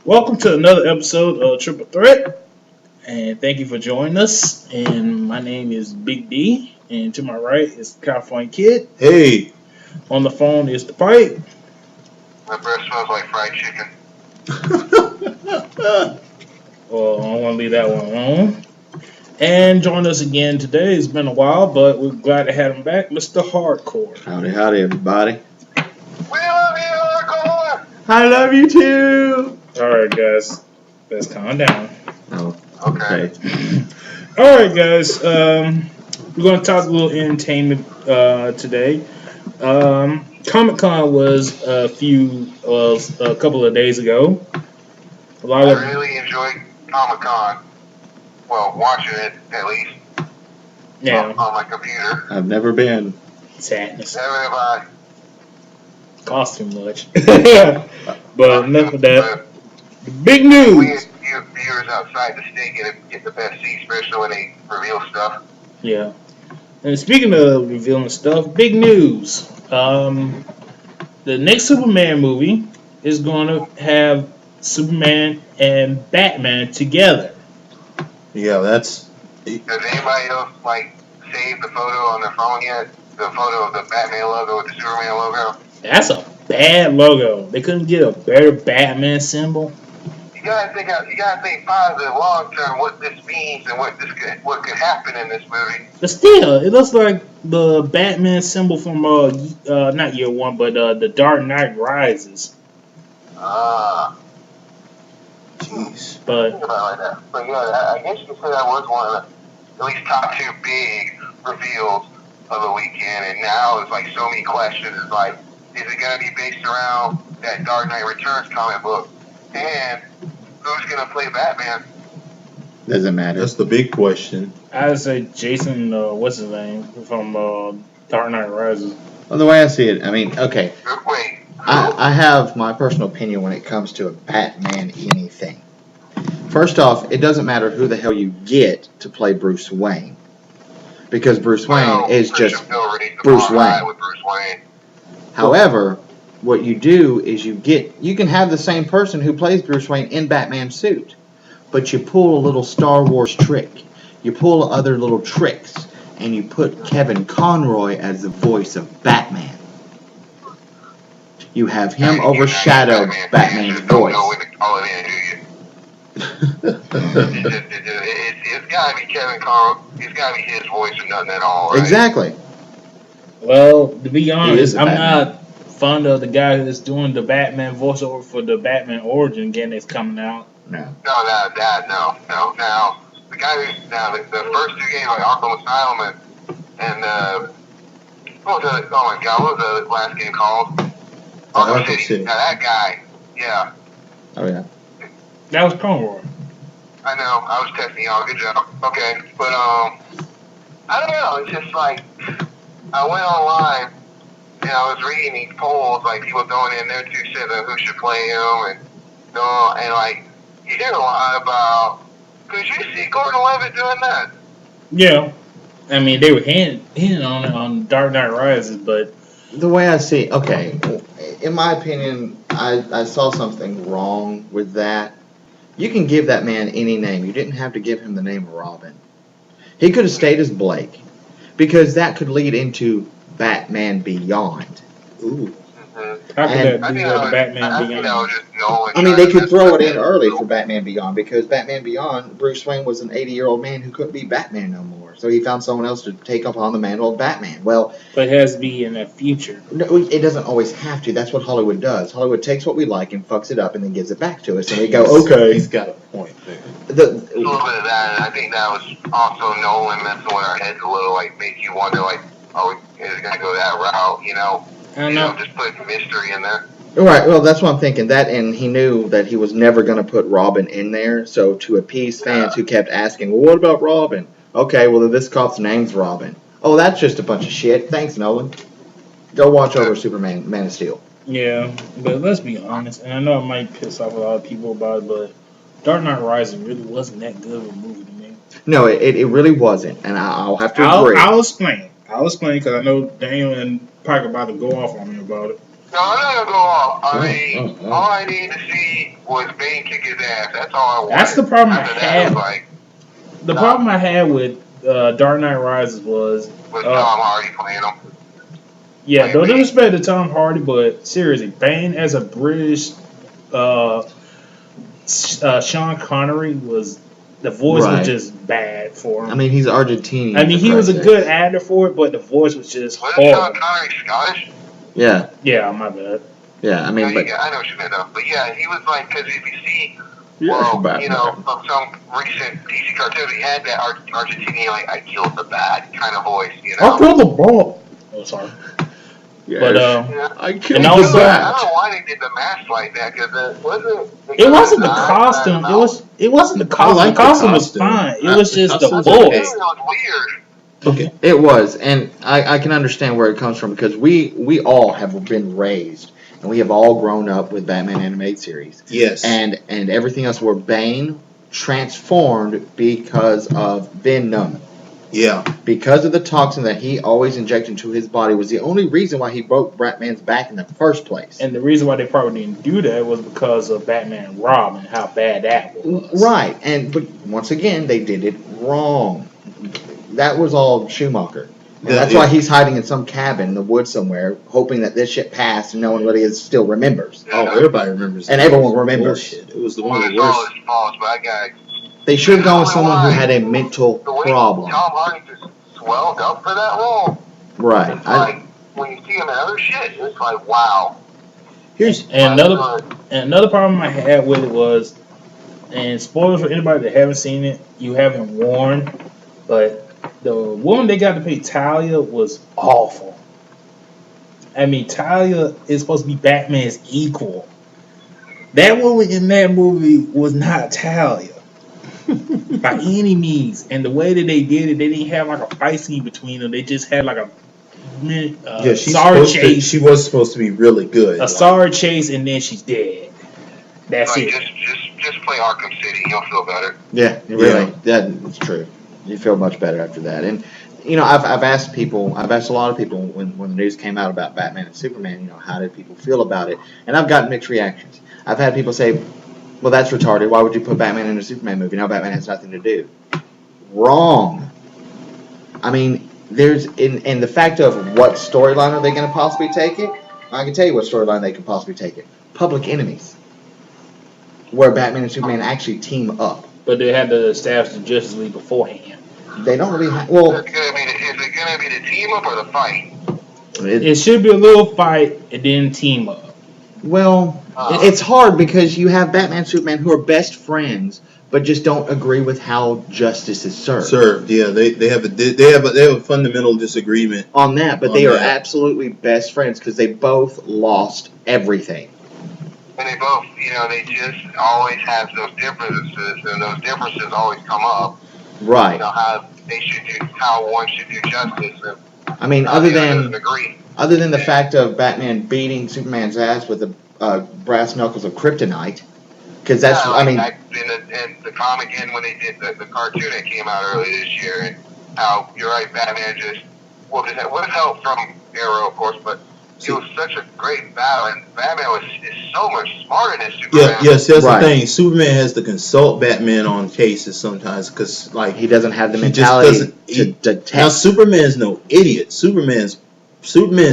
Welcome to another episode of Triple Threat, and thank you for joining us. And my name is Big D, and to my right is the California Kid. Hey. On the phone is the Pike. My breath smells like fried chicken. Well, I want to leave that one alone. And join us again today. It's been a while, but we're glad to have him back, Mr. Hardcore. Howdy, everybody. We love you, Hardcore! I love you too. Alright, guys. Let's calm down. Oh, Okay. Alright, guys. We're going to talk a little entertainment today. Comic-Con was a couple of days ago. I really enjoyed Comic-Con. Well, watching it, at least. Yeah. On my computer. I've never been. Sadness. Never have I. Cost too much. But enough of that. Big news. We viewers outside the state get the best seats, especially when they reveal stuff. Yeah. And speaking of revealing stuff, big news. The next Superman movie is going to have Superman and Batman together. Yeah, that's... Does anybody else, save the photo on their phone yet? The photo of the Batman logo with the Superman logo? That's a bad logo. They couldn't get a better Batman symbol. You gotta think positive, long term, what this means and what could happen in this movie. But still, it looks like the Batman symbol from not Year One, but the Dark Knight Rises. Jeez. But think about it like that. But yeah, I guess you could say that was one of the at least top two big reveals of the weekend. And now it's so many questions. It's is it gonna be based around that Dark Knight Returns comic book? And who's gonna play Batman? Doesn't matter. That's the big question. I would say Jason, what's his name, from Dark Knight Rises. Well, the way I see it, I mean, okay. Wait. I have my personal opinion when it comes to a Batman anything. First off, it doesn't matter who the hell you get to play Bruce Wayne. Because Bruce Wayne is just Bruce Wayne. With Bruce Wayne. However, what you do is you can have the same person who plays Bruce Wayne in Batman's suit, but you pull a little Star Wars trick. You pull other little tricks, and you put Kevin Conroy as the voice of Batman. You have him overshadow Batman's voice. It's gotta be Kevin Conroy. It's gotta be his voice or nothing at all, right? Exactly. Well, to be honest, I'm not fond of the guy that's doing the Batman voiceover for the Batman Origin game that's coming out. No. No. Now, the guy who's the first two games, like Arkham Asylum and what was the last game called? Arkham City. Now that guy, yeah. Oh yeah. That was Conroy. I know. I was testing y'all. Good job. Okay, but I don't know. It's just I went online and I was reading these polls, people throwing in their 2 cents on who should play him, and you hear a lot about. Could you see Gordon Levitt doing that? Yeah, I mean they were hinting on it on Dark Knight Rises, but the way I see it, okay, in my opinion, I saw something wrong with that. You can give that man any name. You didn't have to give him the name Robin. He could have stayed as Blake, because that could lead into Batman Beyond. Ooh. How could that be the Batman Beyond? I mean, they could throw it in early for Batman Beyond, because Batman Beyond, Bruce Wayne was an 80-year-old man who couldn't be Batman no more. So he found someone else to take up on the mantle of Batman. Well, but it has to be in the future. No, it doesn't always have to. That's what Hollywood does. Hollywood takes what we like and fucks it up and then gives it back to us. And we go, okay. He's got a point there. A little bit of that, and I think that was also Nolan messing with our heads a little, make you wonder, oh, is it going to go that route, I know. Just put mystery in there. Right, well, that's what I'm thinking. That, and he knew that he was never going to put Robin in there, so to appease fans who kept asking, well, what about Robin? Okay, well, this cop's name's Robin. Oh, that's just a bunch of shit. Thanks, Nolan. Go watch over Superman, Man of Steel. Yeah, but let's be honest, and I know it might piss off a lot of people about it, but Dark Knight Rises really wasn't that good of a movie to me. No, it really wasn't, and I'll have to agree. I'll explain because I know Daniel and Pike are about to go off on me about it. No, I'm not gonna go off. I mean, all I needed to see was Bane kick his ass. That's all I wanted. That's the problem I After that, it had. was like, The problem I had with Dark Knight Rises was Tom Hardy playing him. yeah, no disrespect to Tom Hardy, but seriously, Bane as a British Sean Connery was the voice was just bad for him. I mean, he's Argentinian. I mean, he was a good actor for it, but the voice was just horrible. Wasn't Sean Connery Scottish? Yeah. Yeah, my bad. Yeah, I mean, I know what you meant though. But yeah, he was like, because if you see, from some recent DC cartoons, he had that Argentinian, like, I killed the bad kind of voice, you know? I killed the ball. Oh, sorry. Yes. But I killed the bad. I don't know why they did the mask like that, because it wasn't the costume. It wasn't the costume. The costume was fine. It was just the voice. It was weird. Okay. It was, and I can understand where it comes from because we all have been raised and we have all grown up with Batman animated series. Yes. And everything else where Bane transformed because of Venom. Yeah. Because of the toxin that he always injected into his body was the only reason why he broke Batman's back in the first place. And the reason why they probably didn't do that was because of Batman and Robin, how bad that was. Right. But once again, they did it wrong. That was all Schumacher. And that's why he's hiding in some cabin in the woods somewhere, hoping that this shit passed and no one really still remembers. Oh, everybody remembers. And everyone remembers. Bullshit. It was the one of the worst. They should have gone with someone who had a mental problem. Tom Hardy just swelled up for that role. Right. It's like, when you see him in other shit, it's like, wow. Another problem I had with it was, and spoilers for anybody that haven't seen it, you haven't warned, but the woman they got to play Talia was awful. I mean, Talia is supposed to be Batman's equal. That woman in that movie was not Talia by any means. And the way that they did it, they didn't have like a fight scene between them. They just had like a SAR chase. She was supposed to be really good. A SAR chase, and then she's dead. That's it. Just play Arkham City. You'll feel better. Yeah, really. That's true. You feel much better after that. And I've asked a lot of people when the news came out about Batman and Superman, how did people feel about it? And I've gotten mixed reactions. I've had people say, well, that's retarded. Why would you put Batman in a Superman movie? Now Batman has nothing to do. Wrong. I mean, there's in the fact of what storyline are they going to possibly take it? I can tell you what storyline they could possibly take it. Public Enemies, where Batman and Superman actually team up. But they had to establish the Justice League beforehand. They don't really have... Well, is it going to be the team up or the fight? It should be a little fight and then team up. Well, it's hard because you have Batman and Superman who are best friends, but just don't agree with how justice is served. Yeah, they have a fundamental disagreement on that, but they are absolutely best friends because they both lost everything. And they both, they just always have those differences, and those differences always come up. Right. How one should do justice. And, I mean, other than the fact of Batman beating Superman's ass with the brass knuckles of kryptonite, because that's, in the comic and when they did the cartoon that came out earlier this year, and how, you're right, Batman just whooped his head with help from Arrow, of course, but it was such a great battle, and Batman is so much smarter than Superman. Yes, that's the thing. Superman has to consult Batman on cases sometimes because, he doesn't have the mentality to detect. Now, Superman's no idiot. Superman's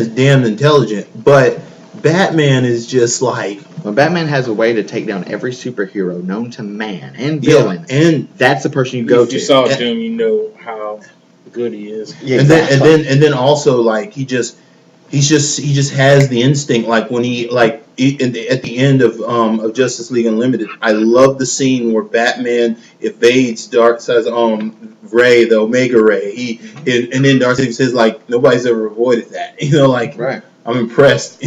damn intelligent, but Batman is just like... Well, Batman has a way to take down every superhero known to man and villain, and that's the person you go to. If you saw Doom, you know how good he is. Yeah, and then also he just has the instinct. Like when at the end of Justice League Unlimited, I love the scene where Batman evades Darkseid's Ray, the Omega Ray. And then Darkseid says nobody's ever avoided that. Right. I'm impressed.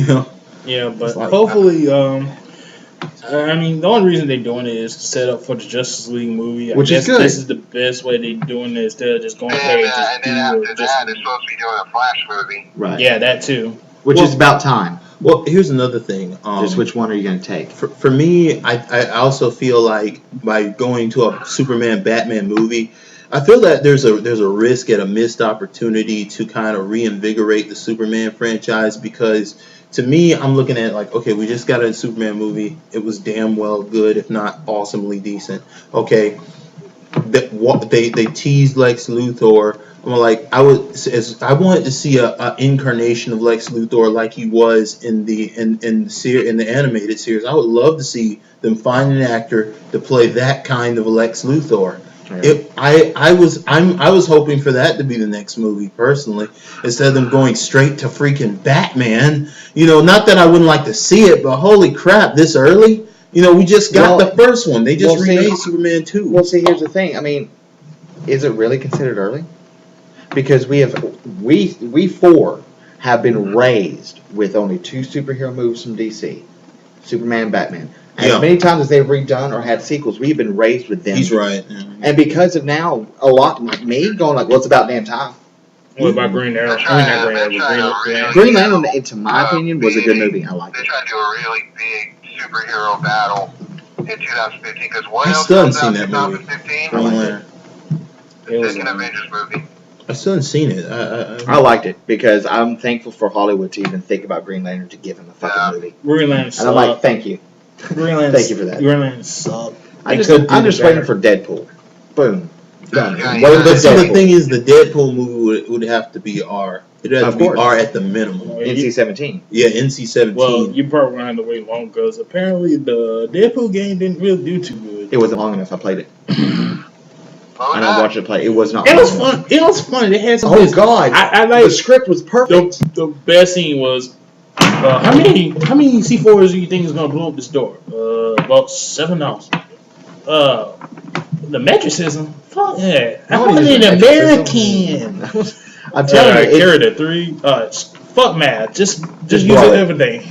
Yeah, but hopefully, I mean, the only reason they're doing it is to set up for the Justice League movie. Which is good. This is the best way they're doing it instead of just going ahead and just and then after that, they're supposed to be doing a Flash movie. Right. Yeah, that too. Which is about time. Well, here's another thing. Just which one are you going to take? For me, I also feel like by going to a Superman Batman movie, I feel that there's a risk at a missed opportunity to kind of reinvigorate the Superman franchise, because to me, I'm looking at it like, okay, we just got a Superman movie. It was damn well good, if not awesomely decent. Okay, they teased Lex Luthor. I'm like, I wanted to see a incarnation of Lex Luthor like he was in the animated series. I would love to see them find an actor to play that kind of Lex Luthor. Yeah. I was hoping for that to be the next movie personally, instead of them going straight to freaking Batman. Not that I wouldn't like to see it, but holy crap, this early. We just got the first one. They just remade Superman 2. Well, see, here's the thing. I mean, is it really considered early? Because we four have been raised with only 2 superhero movies from DC, Superman and Batman. As many times as they've redone or had sequels, we've been raised with them. He's right. Yeah. And because of now, a lot like me going like, "What's about damn time?" What about Green Arrow? Green Lantern, to my opinion, was a good movie. I liked it. They tried to do a really big superhero battle in 2015 because what I else still haven't comes seen out that in movie. 2015? Green Lantern. The second Avengers movie. I still haven't seen it. I liked it because I'm thankful for Hollywood to even think about Green Lantern to give him a fucking movie. Green Lantern And I'm like, thank you. Thank you for that. Green Lantern sucked. I'm just waiting for Deadpool. Boom. Done. Yeah, But see, the thing is, the Deadpool movie would have to be R. It would have to be R at the minimum. NC-17. Yeah, NC-17. Well, you probably gonna have to wait long because apparently the Deadpool game didn't really do too good. It wasn't long enough. I played it. I don't watch it play. It was not. It was fun. It was fun. It had some. Oh God! I like the script was perfect. The best scene was how many C4s do you think is gonna blow up this door? About 7,000. The metricism. Fuck yeah! I want an American. I'm telling you, carried a 3. Fuck math. Just use it everything.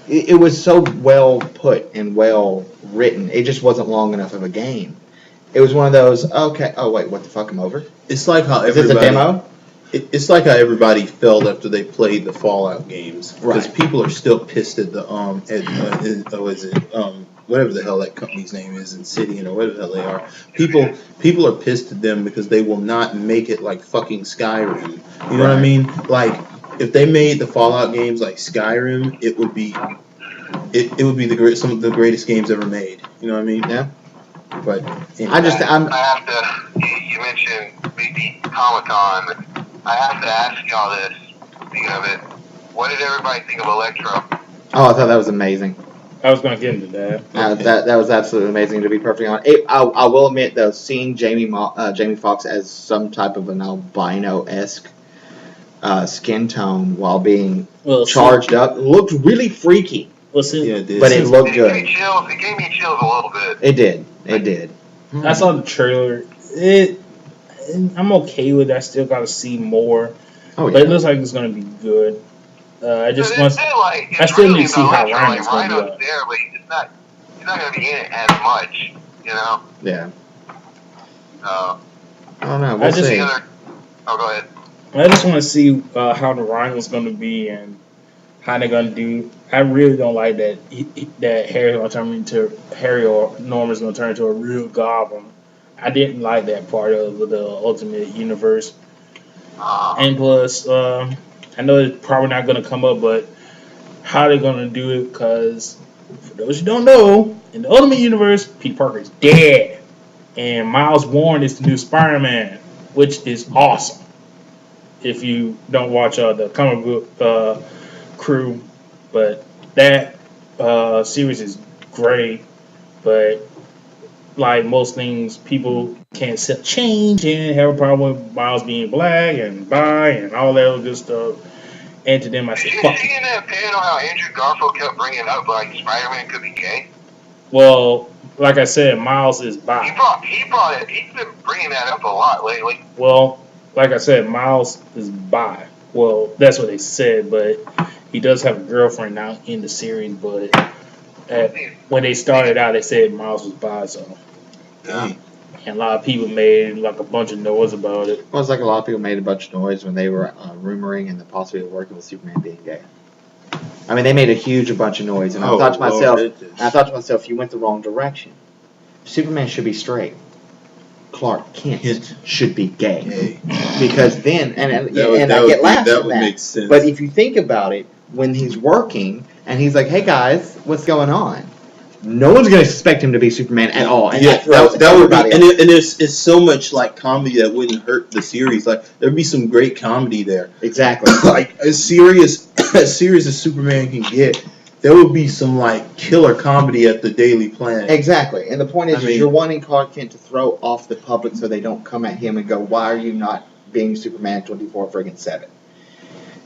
It was so well put and well written. It just wasn't long enough of a game. It was one of those. Okay. Oh wait, what the fuck? I'm over. It's like how Is it a demo? It's like how everybody felt after they played the Fallout games, because Right. people are still pissed at the whatever the hell that company's name is, Insidian or whatever the hell they are. People are pissed at them because they will not make it like fucking Skyrim. You know what I mean? Like if they made the Fallout games like Skyrim, it would be some of the greatest games ever made. You know what I mean? Yeah. But anyway. I have to. You mentioned maybe Comic-Con. I have to ask y'all this. Speaking of it, what did everybody think of Electro? Oh, I thought that was amazing. I was gonna get into that. Okay. That was absolutely amazing. To be perfectly honest, I will admit though, seeing Jamie Foxx as some type of an albino-esque skin tone while being charged up looked really freaky. Well, see, Yeah, it did. But it looked good. It gave me chills a little bit. It did. It did. I saw the trailer. I'm okay with it. I still gotta see more. Oh yeah. But it looks like it's gonna be good. I just want. I still really need to see how Ryan's gonna be. Rhino's there, but he's not gonna be in it as much, you know. Yeah. I don't know. We'll see. Oh, go ahead. I just want to see how the Rhino's gonna be and how they're gonna do. I really don't like that Harry or Norman's gonna turn into a real goblin. I didn't like that part of the Ultimate Universe. And plus, I know it's probably not going to come up, but how they're going to do it, because for those who don't know, in the Ultimate Universe, Pete Parker is dead. And Miles Warren is the new Spider-Man, which is awesome. If you don't watch the comic book crew, but that series is great, but like most things, people can't accept change and have a problem with Miles being black and bi and all that other good stuff. And to them, I said, fuck. Did you see in that panel how Andrew Garfield kept bringing up like Spider-Man could be gay? Well, like I said, Miles is bi. He brought it. He's been bringing that up a lot lately. Well, like I said, Miles is bi. Well, that's what they said, but he does have a girlfriend now in the series. But when they started out, they said Miles was bi, so. Yeah. And a lot of people made like a bunch of noise about it. Well, it's like a lot of people made a bunch of noise when they were rumoring and the possibility of working with Superman being gay. I mean, they made a bunch of noise, and I thought to myself, you went the wrong direction. Superman should be straight. Clark Kent Kent. should be gay. Hey, Because then, and I that get laughs that at would that. make sense. But if you think about it, when he's working and he's like, "Hey guys, what's going on?" No one's going to expect him to be Superman at all. And yeah, that would be, everybody and, else. and it's so much like comedy that wouldn't hurt the series. Like there'd be some great comedy there. Exactly. Like as serious as Superman can get, there would be some like killer comedy at the Daily Planet. Exactly. And the point is, I mean- you're wanting Clark Kent to throw off the public so they don't come at him and go, "Why are you not being Superman 24/7?"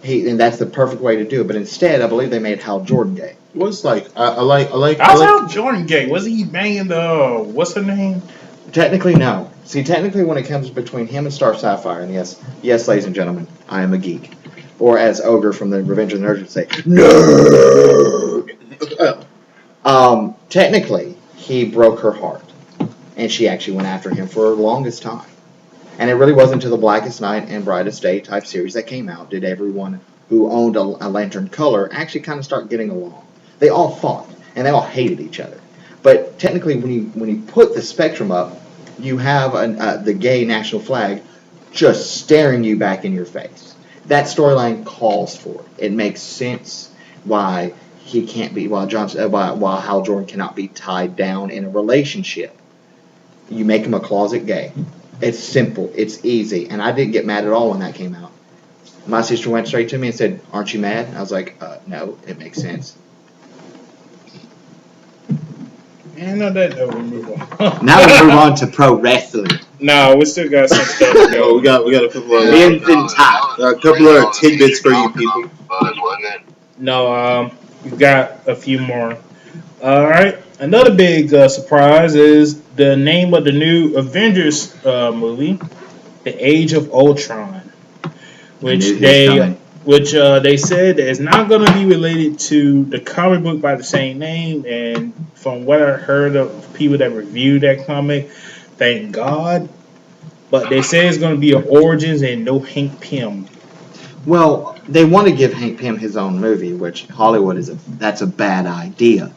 And that's the perfect way to do it. But instead, I believe they made Hal Jordan gay. What's like I like How's Hal Jordan gay? Was he banging the what's her name? Technically, no. See, technically, when it comes between him and Star Sapphire, and yes, ladies and gentlemen, I am a geek. Or as Ogre from the Revenge of the Nerds would say, nerd! Technically, he broke her heart. And she actually went after him for the longest time. And it really wasn't until the Blackest Night and Brightest Day type series that came out did everyone who owned a lantern color actually kind of start getting along. They all fought, and they all hated each other. But technically, when you put the spectrum up, you have the gay national flag just staring you back in your face. That storyline calls for it. It makes sense why he can't be, while Hal Jordan cannot be tied down in a relationship. You make him a closet gay. It's simple. It's easy. And I didn't get mad at all when that came out. My sister went straight to me and said, "Aren't you mad?" I was like, "No, it makes sense." Man, no, that we move on. Now we move on to pro wrestling. No, we still got some stuff to go. we got a couple of Me and Top. a couple of tidbits for you people. Buzz, wasn't it? No, we've got a few more. All right, another big surprise is the name of the new Avengers movie, The Age of Ultron, which they said that it's not going to be related to the comic book by the same name. And from what I heard of people that reviewed that comic, thank God. But they say it's going to be an origins and no Hank Pym. Well, they want to give Hank Pym his own movie, which Hollywood that's a bad idea.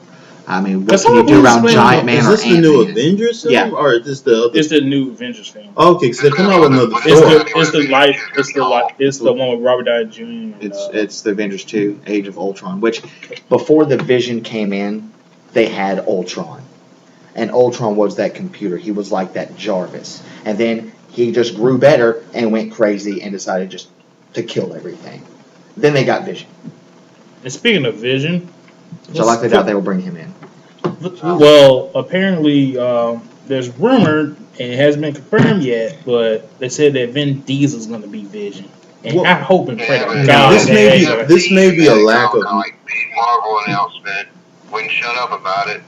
I mean, what can you do around Giant Man Is or this the new Ant-Man? Avengers film? Yeah. Or is this the other? It's the new Avengers film. Okay, because they're coming out with another It's film. the one with Robert Downey Jr. and, It's the Avengers 2, Age of Ultron, which before the Vision came in, they had Ultron. And Ultron was that computer. He was like that Jarvis. And then he just grew better and went crazy and decided just to kill everything. Then they got Vision. And speaking of Vision, So I like the doubt they will bring him in. well, apparently there's rumored, and it hasn't been confirmed yet, but they said that Vin Diesel's going to be Vision. And Well, I hope and pray to Yeah, God this that may ain't be- gonna- this may be a lack of- like big Marvel announcement. Wouldn't shut up about it.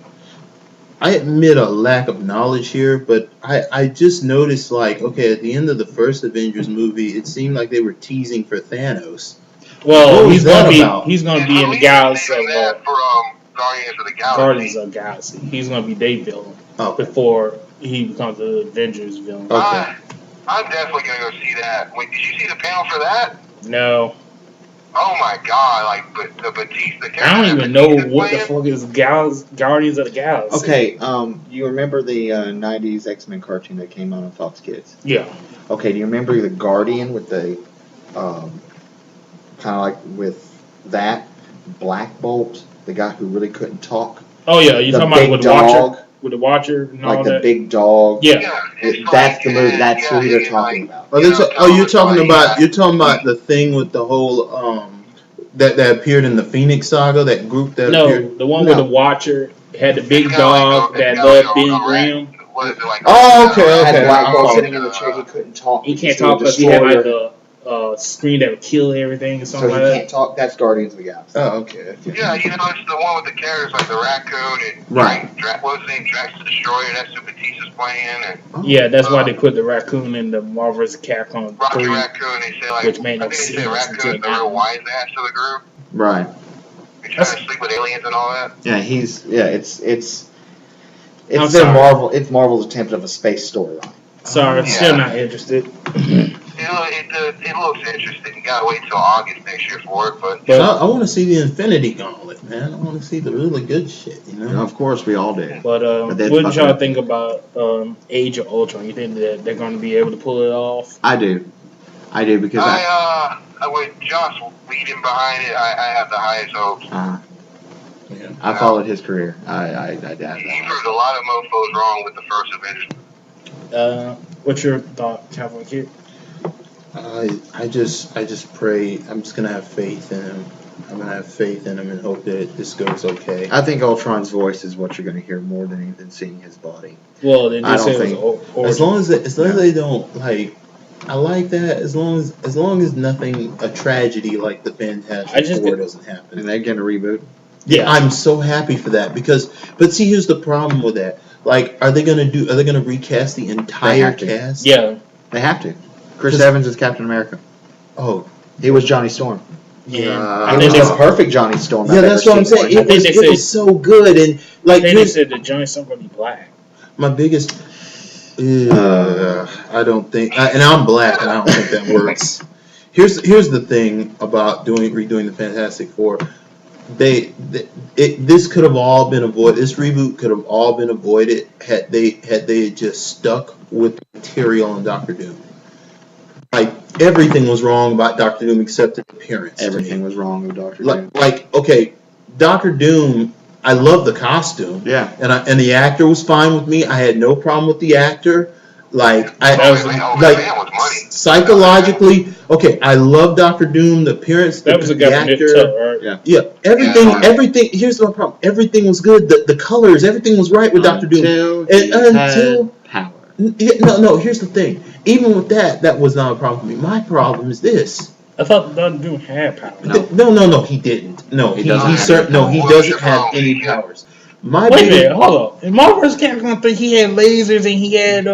I admit a lack of knowledge here, but I just noticed, like, okay, at the end of the first Avengers movie, it seemed like they were teasing for Thanos. Well, What was he's that going to about? be he's going to be in the Release galaxy saving of that for Guardians of the Galaxy. Guardians of the Galaxy. He's going to be Dave villain Okay. before he becomes the Avengers villain. Okay. I'm definitely gonna go see that. Wait, did you see the panel for that? No, Oh my god! Like the Batista character. I don't even that know Batista's what the playing? fuck is Guardians of the Galaxy. Okay, you remember the 90s X-Men cartoon that came out on Fox Kids? Yeah. Okay, do you remember the Guardian with the, kind of like with that, Black Bolt, the guy who really couldn't talk? Oh yeah, you The talking about big with the dog, Watcher, with the Watcher and all like the that? big dog. Yeah. It's That's like, the movie. That's yeah, who they're yeah, talking like, about. Oh, you're talking about the thing with the whole that appeared in the Phoenix Saga, that group that appeared. No, the one No. with the Watcher had the big It's kinda like dog a- that it's loved kinda Ben like a Grimm. What is it like? Oh, okay, Had okay. Black I'm Bolt following. sitting in the chair. He couldn't talk. He can't was talk because he had like destroyer. the screen that would kill everything or So something he like can't talk. That's Guardians of the Galaxy. Oh, okay. Yeah, you know, it's the one with the characters like the raccoon and Right. What's his name? Drax the Destroyer. That's who Batista's playing. And that. Yeah, that's why they put the raccoon in the Marvel vs. Capcom Rocky 3. Raccoon. They say like Which made no I think they say sense Raccoon's until the now. real wise ass of the group. Right. He's trying to sleep with aliens and all that. Yeah, it's I'm their sorry. Marvel. It's Marvel's attempt of a space storyline. Sorry, Yeah. still not interested. Yeah, it looks interesting. You gotta wait till August next year for it, but But I want to see the Infinity Gauntlet, man. I want to see the really good shit, you know? Of course, we all do. But But what then did fuck y'all up. think about Age of Ultron? You think that they're going to be able to pull it off? I do because with Joss leading behind it, I have the highest hopes. Yeah. I followed his career. I He proved a lot of mofos wrong with the first Avengers. What's your thought, Cowboy Kid? I just pray. I'm just gonna have faith in him. I'm gonna have faith in him and hope that this goes okay. I think Ultron's voice is what you're going to hear more than anything seeing his body. Well, they I did don't say it think- was origin. As long as they don't like, I like that. As long as nothing a tragedy like the Fantastic Four doesn't happen. And they're going to reboot. Yeah, I'm so happy for that but see, here's the problem with that. Like, are they gonna recast the entire have to. cast? Yeah. They have to. Chris Evans is Captain America. Oh, He was Johnny Storm. Yeah. He I was think the they, perfect Johnny Storm. yeah, that's what I'm saying. I It think they said- was so good, and like they said that Johnny's not going to be black. my biggest. I don't think, and I'm black, and I don't think that works. Here's the thing about redoing the Fantastic Four. This could have all been avoided. This reboot could have all been avoided had they just stuck with the material on Doctor Doom. Like, everything was wrong about Doctor Doom except his appearance. Everything was wrong with Doctor Doom. Okay, Doctor Doom. I love the costume. Yeah. And the actor was fine with me. I had no problem with the actor. Psychologically, okay, I love Dr. Doom, the appearance, That was a the guy from actor. Nip Tuck, right? Yeah, everything. Here's my problem. Everything was good. The colors, everything was right with Dr. Doom. Until power. No. Here's the thing. Even with that was not a problem for me. My problem is this. I thought Dr. Doom had power. No. He didn't. No, he doesn't. doesn't have any powers. Wait a minute, hold on. In Marvel vs. Capcom 3, he had lasers and he had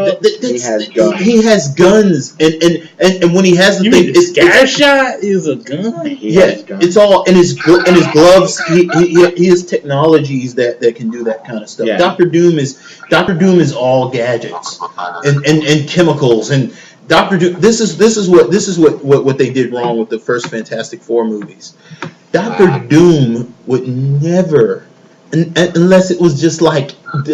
He has guns. And when he has the You thing, mean the sky shot is a gun? He has guns. it's all in his gloves. He has technologies that can do that kind of stuff. Yeah. Doctor Doom is all gadgets and chemicals and Doctor Doom. This is what they did wrong with the first Fantastic Four movies. Doctor Doom would never. Unless it was just like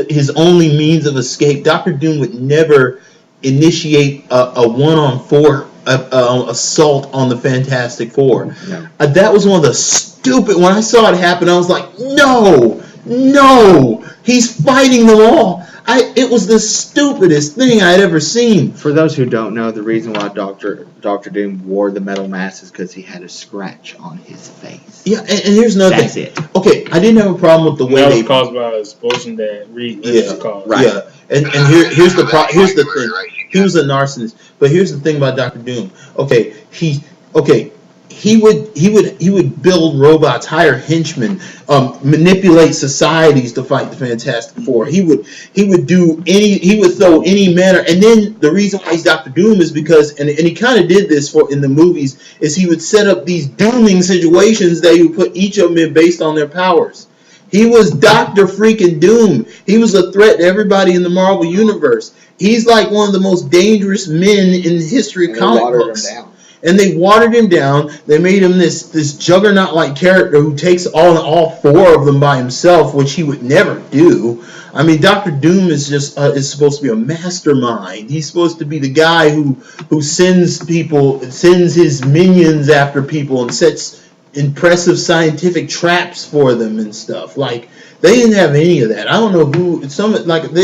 his only means of escape, Doctor Doom would never initiate a 1-on-4 assault on the Fantastic Four. No. That was one of the stupid. When I saw it happen, I was like, no, he's fighting them all. It was the stupidest thing I had ever seen. For those who don't know, the reason why Doctor Doom wore the metal mask is because he had a scratch on his face. Yeah, and here's another That's thing. it. Okay, I didn't have a problem with the way That they was caused by an explosion that Reed Yeah, caused. Right. Yeah, and here's the thing. He was a narcissist, but here's the thing about Doctor Doom. He would build robots, hire henchmen, manipulate societies to fight the Fantastic Four. He would throw any manner. And then the reason why he's Doctor Doom is because, and he kind of did this in the movies, is he would set up these dooming situations that he would put each of them in based on their powers. He was Dr. freaking Doom. He was a threat to everybody in the Marvel Universe. He's like one of the most dangerous men in the history of comic books. And they watered him down. They made him this juggernaut-like character who takes all four of them by himself, which he would never do. I mean, Doctor Doom is supposed to be a mastermind. He's supposed to be the guy who sends his minions after people and sets impressive scientific traps for them and stuff. Like, they didn't have any of that. I don't know they're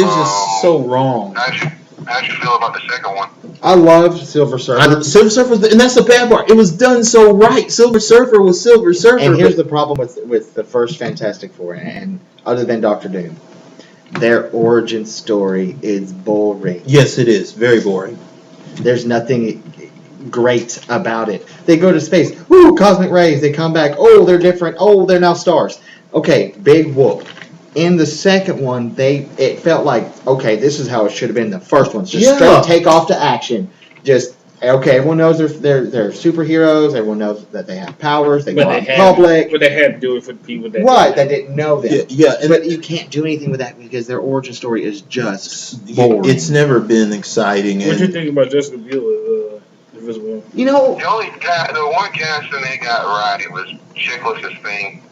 just so wrong. How do you feel about the second one? I love Silver Surfer. Silver Surfer, and that's the bad part. It was done so right. Silver Surfer was Silver Surfer. And here's the problem with the first Fantastic Four, and other than Doctor Doom, their origin story is boring. Yes, it is. Very boring. There's nothing great about it. They go to space. Woo, cosmic rays. They come back. Oh, they're different. Oh, they're now stars. Okay, big whoop. In the second one, it felt like, okay, this is how it should have been in the first one. Just straight take off to action. Just, okay, everyone knows they're superheroes. Everyone knows that they have powers. They go out in public. But they had to do it for the people that that didn't know them. Yeah, but you can't do anything with that because their origin story is just boring. It's never been exciting. What do you think about Jessica Biel Invisible. You know, The one casting they got right was Chickless' thing.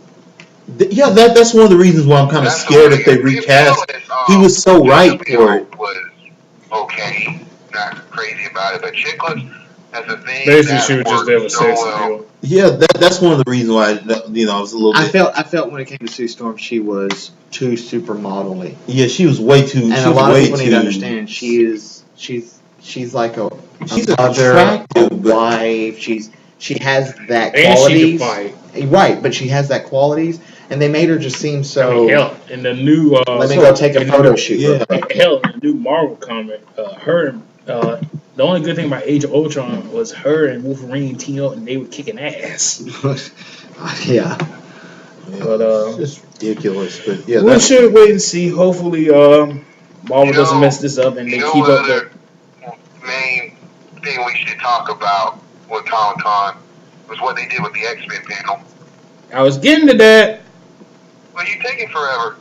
Yeah, that's one of the reasons why I'm kind of scared if they recast. He was so right for it. Was okay, not crazy about it, but Chickless as a thing. Basically, she was just there with sex appeal. Yeah, that's one of the reasons why I was a little bit. I felt when it came to Sue Storm, she was too supermodel-y. Yeah, she was way too. And a lot of people need to understand she's like a mother, a wife. She has that qualities. Right, but she has that qualities, and they made her just seem so. Hell, in the new. Let me go take a photo shoot. Yeah. Hell, in the new Marvel comic, the only good thing about Age of Ultron was her and Wolverine teamed up and they were kicking ass. Yeah. But it's just ridiculous. But yeah, we should wait and see. Hopefully, Marvel doesn't mess this up and they keep up the main thing we should talk about with Comic-Con was what they did with the X-Men panel. I was getting to that. Well, you taking forever.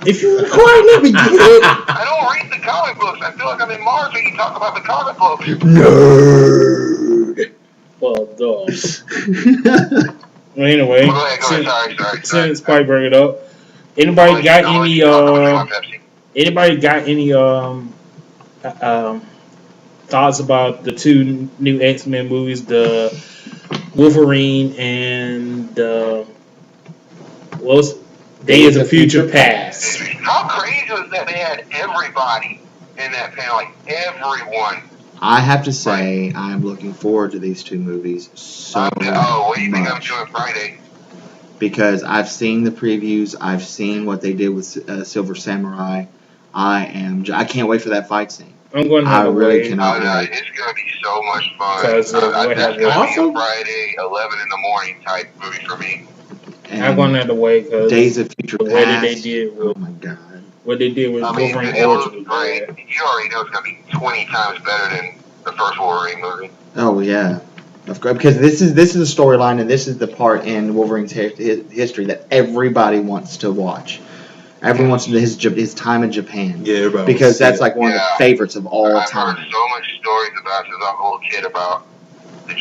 If you quiet, let me get it. I don't read the comic books. I feel like I'm in Mars when you talk about the comic books. Nerd. Well, duh. Well, anyway, go ahead. Sorry. Since Pike bring it up, anybody got any thoughts about the two new X-Men movies, the Wolverine and Days of Future Past? How crazy was that? They had everybody in that panel, like everyone. I have to say, I'm looking forward to these two movies so much. What do you think I'm doing Friday? Because I've seen the previews, I've seen what they did with Silver Samurai. I can't wait for that fight scene. I'm going to I really cannot wait. It's going to be so much fun. That's going to be a Friday, 11 in the morning type movie for me. I'm going to have to wait because Days of Future Past. What they did with, oh my god! What they did with Wolverine it was Origins. great. You already know it's going to be 20 times better than the first Wolverine movie. Oh yeah, of course. Because this is the storyline, and this is the part in Wolverine's history that everybody wants to watch. Everyone wants to know his time in Japan. Yeah, everybody. Because that's like one of the favorites of all time. I've heard so much stories about since I'm a little kid about the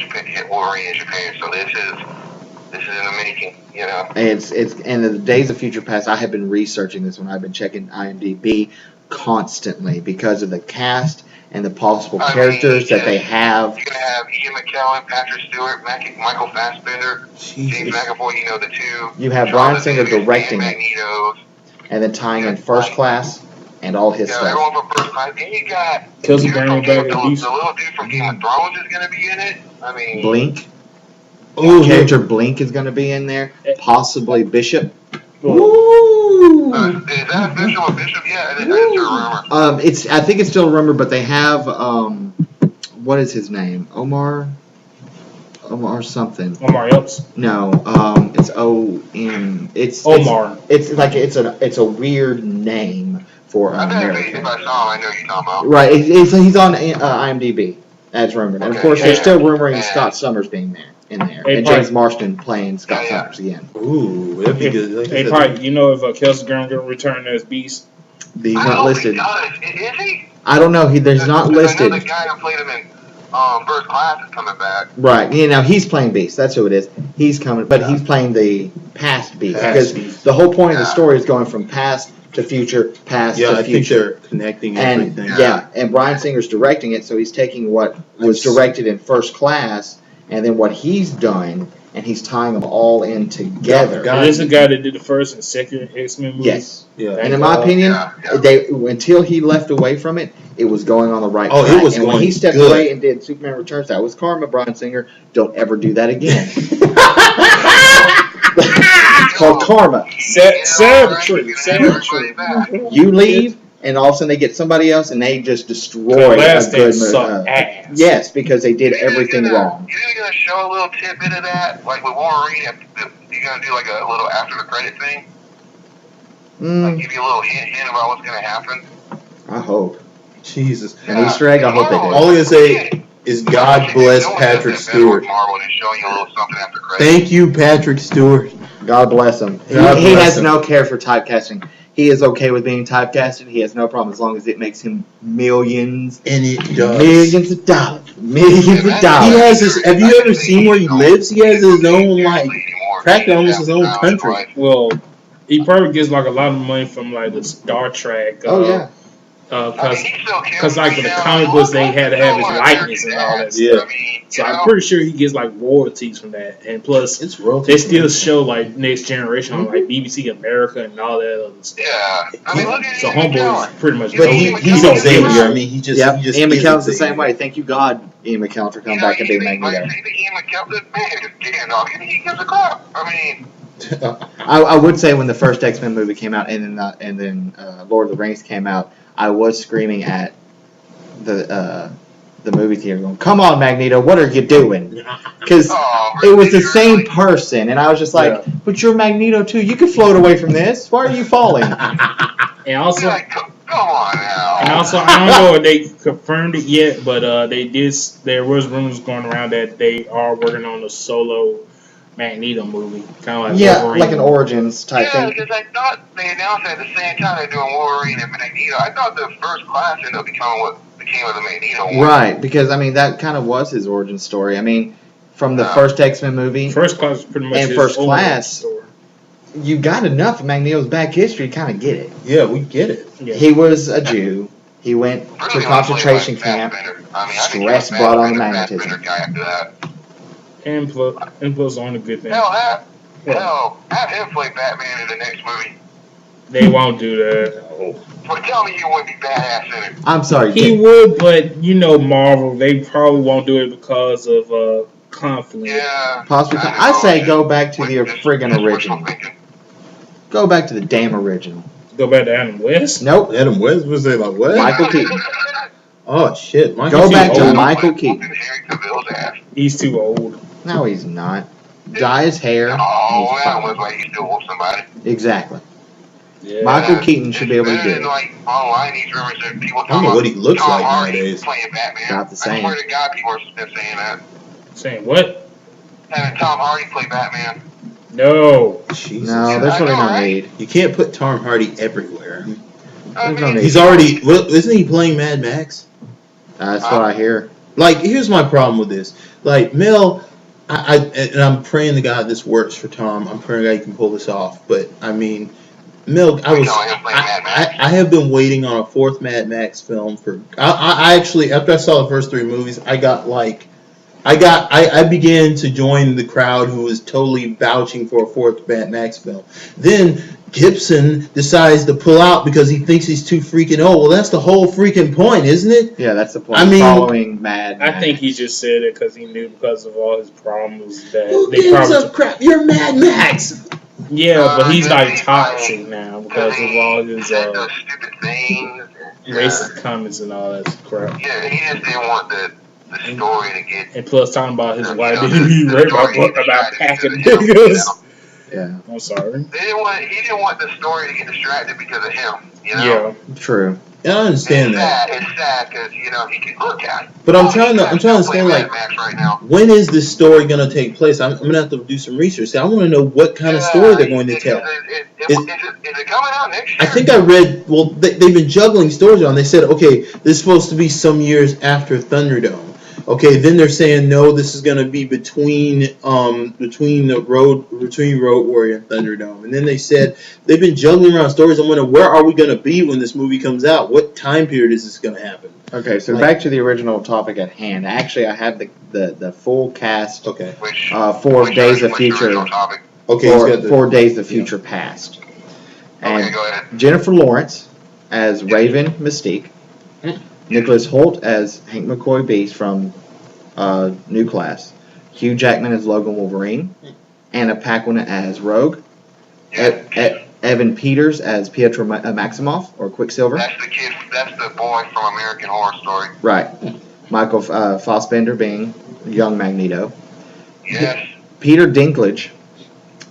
Wolverine in Japan. So this is in the making, you know. And the Days of Future Past, I have been researching this one. I've been checking IMDb constantly because of the cast and the possible characters that they have. You're gonna have Ian McKellen, Patrick Stewart, Michael Fassbender, James McAvoy. You know the two. You have Bryan Singer directing it, and then tying in First Class and all his stuff. Everyone from First Class. And you got Kelsey Grammer back the little dude from Game of Thrones is gonna be in it. I mean, Blink. Character Blink is going to be in there. Possibly Bishop. Ooh. Is that official? Bishop? Yeah, it's a rumor. I think it's still a rumor, but they have what is his name? Omar something. Omar Epps. No, it's O-M. It's Omar. It's a weird name for an American. If I saw him, I know you're talking about. Right, he's on IMDb. That's rumored, and of course they're still rumoring Scott Summers being there. In there, and James Marsden playing Scott Summers again. Ooh, that'd be good. Hey, Pike, you know if Kelsey Grammer going to return as Beast? He's not listed. Is he? I don't know. There's not listed. I know the guy who played him in First Class is coming back. Right. You know, he's playing Beast. That's who it is. He's coming, but he's playing the past Beast because the whole point of the story is going from past to future, past to future. Yeah, I think they're connecting everything. And Bryan Singer's directing it, so he's taking what was directed in First Class. And then what he's done, and he's tying them all in together. This is the guy that did the first and second X-Men movies? Yes. Yeah. And in my opinion, until he left away from it, it was going on the right track. It was and when he stepped away and did Superman Returns, that was karma, Bryan Singer. Don't ever do that again. It's called karma. Savagery. You leave. And all of a sudden they get somebody else and they just destroy a good movie. Yes, because they did everything wrong. You think they're going to show a little tidbit of that? Like with Wolverine, you're going to do like a little after the credit thing? Like give you a little hint about what's going to happen? I hope. Jesus. An Easter egg? I hope they do. All I'm going to say is God bless Patrick Stewart. Thank you, Patrick Stewart. God bless him. He has no care for typecasting. he is okay with being typecasted. He has no problem as long as it makes him millions, And it does. millions of dollars, millions of He dollars. has his. Have you ever seen where he lives? He has his own practically almost his own country. Well, he probably gets like a lot of money from like the Star Trek. Oh yeah. Because like with the comic books, they had to have his likeness and all that Yeah. stuff. So I'm pretty sure he gets like royalties from that. And plus, It's royalty. they still show like Next Generation on like BBC America and all that other stuff. Yeah. I mean, look at So Ian Homeboy McKellen. is pretty much. But He's don't Xavier. care. I mean, he just. Yep. He just Ian is McKellen's the Xavier. same way. Thank you God, Ian McKellen, for coming back and being Magneto. Ian McKellen, man, he gives a crap. I mean, I would say when the first X-Men movie came out and then Lord of the Rings came out, I was screaming at the movie theater going, "Come on, Magneto, what are you doing?" Because it was the same person, and I was just like, "But you're Magneto too. You could float away from this. Why are you falling?" And also, like, come on now. And also, I don't know if they confirmed it yet, but they did. There was rumors going around that they are working on a solo Magneto movie, kind of like Yeah, Wolverine. like an Origins type Yeah, thing. because I thought they announced at the same time they're doing Wolverine and Magneto. I thought the first class ended up becoming what became of the Magneto one. Right, because I mean that kind of was his origin story. I mean, from the first X-Men movie, First Class is pretty much And his First own Class. story. you got enough of Magneto's back history to kind of get it. Yeah, we get it. Yeah. He was a Jew. He went to Really concentration wanted to play like camp. Fassbender. I mean, I think Stress he was brought on the Fassbender magnetism. guy after that. And plus on a good thing. Hell, have him play Batman in the next movie. They won't do that. But tell me you wouldn't be badass in it. I'm sorry. He would, but you know Marvel, they probably won't do it because of conflict. Yeah. Possibly. I say go back to the friggin' original. Go back to the damn original. Go back to Adam West. Nope. Adam West was they like what? Michael Keaton. Oh shit! Michael Go Keaton back to old. Michael Keaton. Harry Cavill's ass. He's too old. No, he's not. Dye his hair. and Oh, he's that fine. was like he still whooped somebody. Exactly. Yeah. Michael Keaton should be able to do And it. like online, these rumors that people I don't know talking what he looks Tom like Hardy nowadays. playing Batman. Not the same. I swear to God, people are been saying that. Saying what? Having Tom Hardy play Batman. No. Jesus. No, there's really no right? need. You can't put Tom Hardy everywhere. I There's no mean, need. He's already. Well, isn't he playing Mad Max? That's what I hear. Like, here's my problem with this. Like, Mel, and I'm praying to God this works for Tom. I'm praying to God he can pull this off. But I mean, Mel, I have been waiting on a fourth Mad Max film for. I actually, after I saw the first three movies, I began to join the crowd who was totally vouching for a fourth Mad Max film. Then Gibson decides to pull out because he thinks he's too freaking old. Well, that's the whole freaking point, isn't it? Yeah, that's the point. I mean- Following Mad I Max. think he just said it because he knew because of all his problems that Who they gives probably. a crap? You're Mad Max. Yeah, but he's like He's toxic like- now because of all his said those stupid things. racist comments and all that crap. Yeah, he just didn't want the story to get. And plus, talking about his Yeah, wife the didn't he read my story book is about distracted packing because of him, niggas. Yeah, I'm sorry. He didn't want the story to get distracted because of him. You know? Yeah. true. Yeah, I understand that. It's sad because he can look at it. But I'm trying to understand, play like, Mad Max right now. when is this story going to take place? I'm going to have to do some research. I want to know what kind of story they're going to tell. Is it coming out next year? I think I read, well, they've been juggling stories on. They said, okay, this is supposed to be some years after Thunderdome. Okay, then they're saying, no, this is going to be between Road Warrior and Thunderdome. And then they said, they've been juggling around stories. I'm wondering, where are we going to be when this movie comes out? What time period is this going to happen? Okay, so Like- back to the original topic at hand. Actually, I have the full cast Okay. for Days of Future. Okay, he's got the... 4 Days of Future Past. And Okay, go ahead. Jennifer Lawrence as Raven Mystique. Nicholas Hoult as Hank McCoy Beast from New Class. Hugh Jackman as Logan Wolverine. Anna Paquin as Rogue. Yeah. Evan Peters as Pietro Maximoff, or Quicksilver. That's the kid. That's the boy from American Horror Story. Right. Michael Fassbender being young Magneto. Yes. Peter Dinklage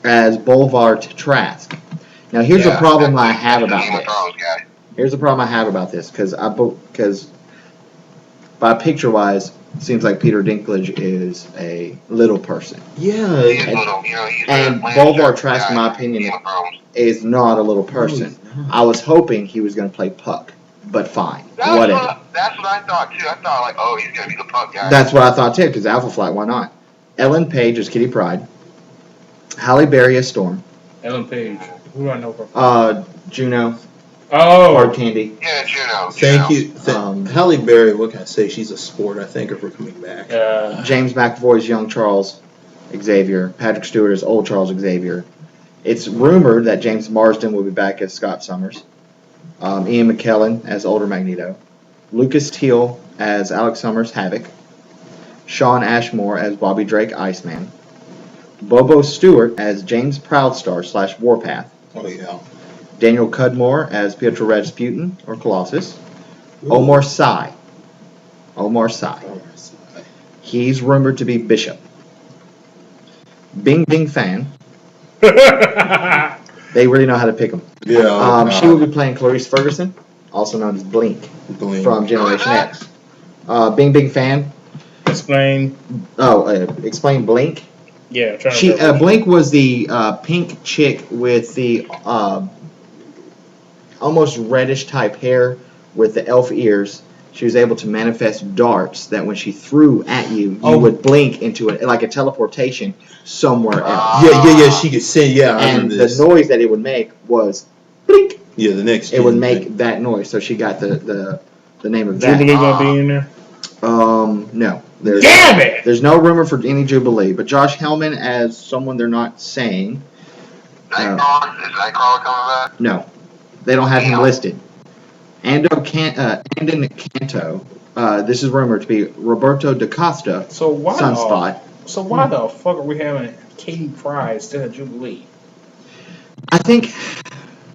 as Boulevard Trask. Now, here's a problem I have about Game of this. Thrones guy. Here's the problem I have about this, because by picture-wise, seems like Peter Dinklage is a little person. Yeah. He is little, you know, he's And the Bolvar Lannister Trask, in guy my opinion, Game of Thrones. is not a little No, person. he's not. I was hoping he was going to play Puck, but fine, That's whatever. what I thought too. I thought like, oh, he's gonna be the Puck guy. That's what I thought too, because Alpha Flight, why not? Ellen Page is Kitty Pryde. Halle Berry is Storm. Ellen Page. Who do I know from? Juno, Oh, Hard Candy. Yeah, Juno. Thank Juno. you. Halle Berry, what can I say? She's a sport, I think, of her coming back. James McAvoy is young Charles Xavier. Patrick Stewart is old Charles Xavier. It's rumored that James Marsden will be back as Scott Summers. Ian McKellen as older Magneto. Lucas Teal as Alex Summers Havoc. Sean Ashmore as Bobby Drake Iceman. Bobo Stewart as James Proudstar / Warpath. Oh, yeah. Daniel Cudmore as Pietro Rasputin or Colossus. Omar Sy. He's rumored to be Bishop. Bing Bing Fan. They really know how to pick him. Yeah. She will be playing Clarice Ferguson, also known as Blink, from Generation X. Bing Bing Fan. explain. Explain Blink. Yeah, I'm trying She to remember. Blink was the pink chick with the almost reddish type hair with the elf ears. She was able to manifest darts that when she threw at you, you would blink into it, like a teleportation somewhere else. Yeah. She could say, yeah. I And remember the this. noise that it would make was blink. Yeah, the next. It would gen make thing. that noise. So she got the name of Jubilee that. gonna be in there. No. Damn it! There's no rumor for any Jubilee, but Josh Hellman as someone they're not saying. Nightcrawler? Is Nightcrawler coming back? No, they don't have him listed. Andon Canto. This is rumored to be Roberto da Costa, So why Sunspot. why the fuck are we having Katie Pryde instead of Jubilee? I think.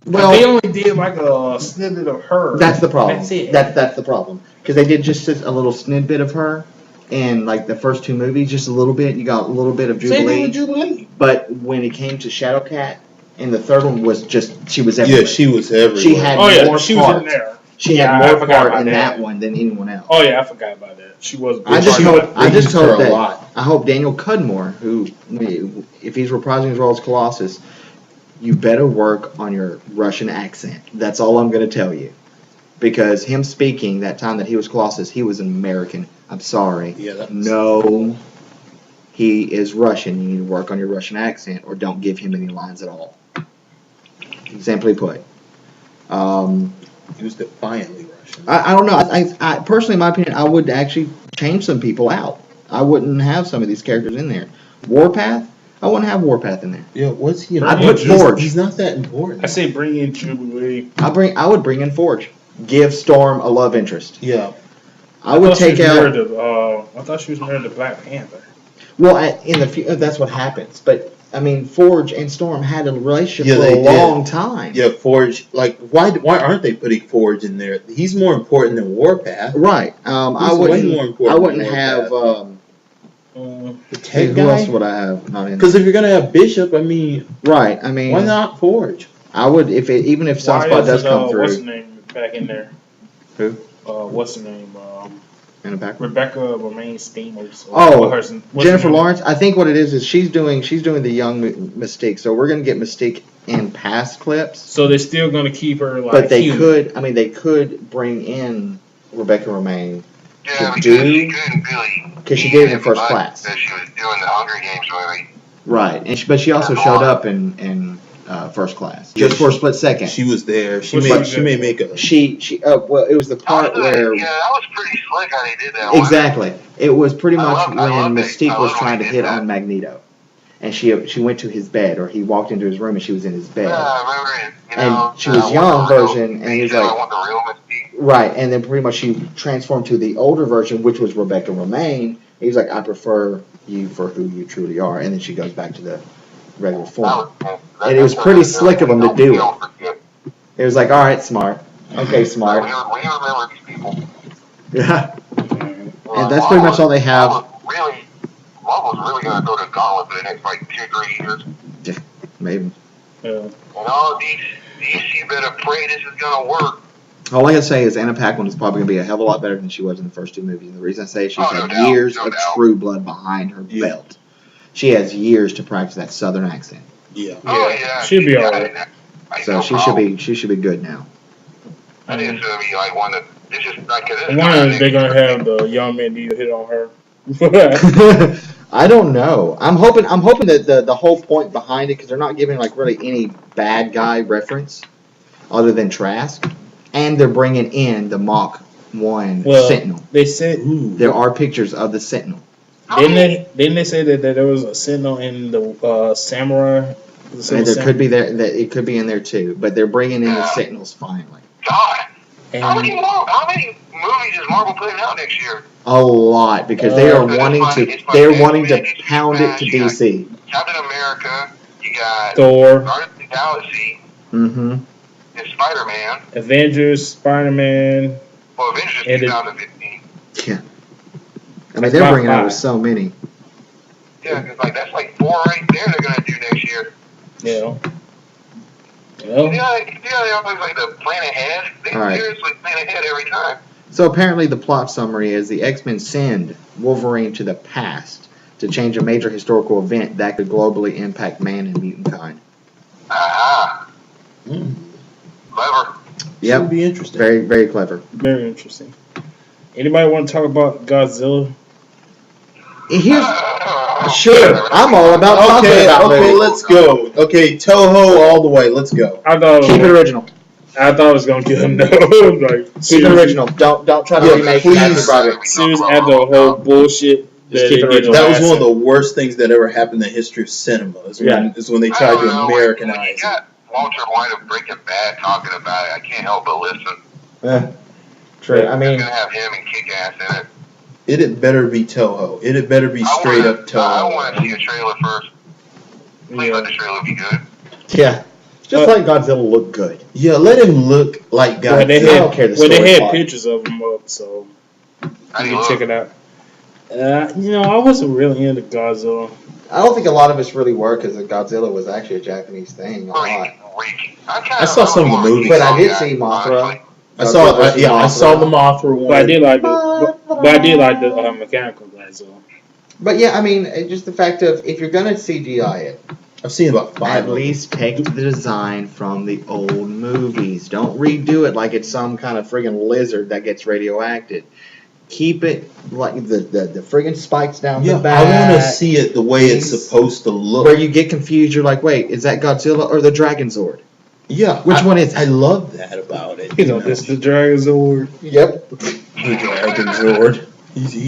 Well, they Well, only did like a snippet of her. that's the problem. That's it. That's the problem because they did just a little snippet of her in like the first two movies, just a little bit. You got a little bit of Same thing Jubilee, with Jubilee. but when it came to Shadowcat, and the third one was just she was everywhere. Yeah, she was everywhere. She had Oh yeah, more she part. was in there. She Yeah, had I more forgot part about in that. that one than anyone else. Oh yeah, I forgot about that. She was. I just She hope. got I just used her hope a that. lot. I hope Daniel Cudmore, who, if he's reprising his role as Colossus, you better work on your Russian accent. That's all I'm going to tell you, because him speaking that time that he was Colossus, he was an American. I'm sorry. Yeah, that was- No, he is Russian. You need to work on your Russian accent, or don't give him any lines at all. Simply put. He was defiantly Russian. I don't know. I personally, in my opinion, I would actually change some people out. I wouldn't have some of these characters in there. Warpath, I wouldn't have Warpath in there. Yeah, what's he? I'd put Forge. He's not that important. I say bring in Jubilee. I would bring in Forge. Give Storm a love interest. Yeah. I would thought she take was out. married to, I thought she was married to Black Panther. Well, in the that's what happens. But I mean, Forge and Storm had a relationship Yeah, for they a did. long time. Yeah, Forge. Like, why aren't they putting Forge in there? He's more important than Warpath. Right. I He's way wouldn't. more important I wouldn't than have. The tech Who guy. else would I have not in? Because if you're gonna have Bishop, I mean, Right. I mean, why not Forge? I would even if Why Sunspot does isn't, come what's her through. name back in there? Who? What's her name? In the back. Rebecca Romaine Stamos. Oh, what's her Jennifer name? Lawrence. I think what it is she's doing the young Mystique. So we're gonna get Mystique in past clips, So they're still gonna keep her like. but they human. could. I mean, they could bring in Rebecca Romaine Yeah, To because do- she couldn't really. 'cause she did it in First but Class. That she was doing the Hunger Games movie. right, and but she also showed up in First Class just for a split second. She was there. She What's may she she may make a. She well, it was the part where Yeah, that was pretty slick how they did that one. exactly it was pretty I much love- I when love it. Mystique I was love trying to when they hit did that. on Magneto, and she went to his bed, or he walked into his room and she was in his bed. Yeah, I remember it. You And know, she was I young want the real- version, and he was said, like- I want the real Mystique. Right, and then pretty much she transformed to the older version, which was Rebecca Romaine. He was like, I prefer you for who you truly are. And then she goes back to the regular form. And it was pretty slick of him to do it. It was like, all right, smart. Okay, smart. We remember these people. Yeah. And that's pretty much all they have. Marvel's really going to throw the gauntlet for the next, like, 2-3 years. Maybe. Yeah. And all DC better pray this is going to work. All I gotta say is Anna Paquin is probably gonna be a hell of a lot better than she was in the first two movies. And the reason I say is she's had years of true blood behind her belt. She has years to practice that Southern accent. Yeah. Oh yeah, She'll be alright. So she should be good now. I think it's gonna be like one of it's just like they're gonna have the young man deal hit on her. I don't know. I'm hoping that the whole point behind it, because they're not giving like really any bad guy reference other than Trask, and they're bringing in the Mach 1 Sentinel. They said there are pictures of the Sentinel. Didn't they say that there was a Sentinel in the Samurai? Could be there. That it could be in there too. But they're bringing in the Sentinels finally. God, how many movies is Marvel putting out next year? A lot, because they are wanting to pound it to DC. Captain America, you got Thor, Guardians of the Galaxy, and Spider-Man. Avengers, Spider-Man. Well, Avengers is 2015. Yeah. I mean, they're bringing over so many. Yeah, because that's like 4 right there they're going to do next year. Yeah. Yeah, they always like to plan ahead. They seriously plan ahead every time. So apparently the plot summary is the X-Men send Wolverine to the past to change a major historical event that could globally impact man and mutant kind. Aha. Clever. Yep. Would be interesting. Very, very clever. Very interesting. Anybody want to talk about Godzilla? Sure, I'm all about talking about Okay, movies. let's go. Okay, Toho all the way. Let's go. Keep it original. I thought I was gonna kill him. No, Keep it original. Don't try to remake Matthew Broderick. Serious after the whole bullshit. Just keep it original. That was one of the worst things that ever happened in the history of cinema. Is when they tried to Americanize it. You got Walter White of Breaking Bad talking about it. I can't help but listen. True. I mean, gonna have him and Kick-Ass in it. It had better be Toho. It had better be straight up Toho. I want to see a trailer first. Please let the trailer be good. Yeah. Just let Godzilla look good. Yeah, let him look like Godzilla. I don't care the story. They had pictures of him up, so you can check it out. I wasn't really into Godzilla. I don't think a lot of us really were, because Godzilla was actually a Japanese thing. I saw some of the movies. But I did see Mothra. I saw the Mothra one. But I did like the mechanical Godzilla. But yeah, I mean, just the fact of, if you're gonna CGI it, I've seen about 5. At least take the design from the old movies. Don't redo it like it's some kind of friggin' lizard that gets radioactive. Keep it like the friggin' spikes down the back. I want to see it the way it's supposed to look. Where you get confused, you're like, wait, is that Godzilla or the Dragon Zord? Yeah. Which one is it? I love that about it. This is the Dragon Zord. Yep. The Dragon Zord.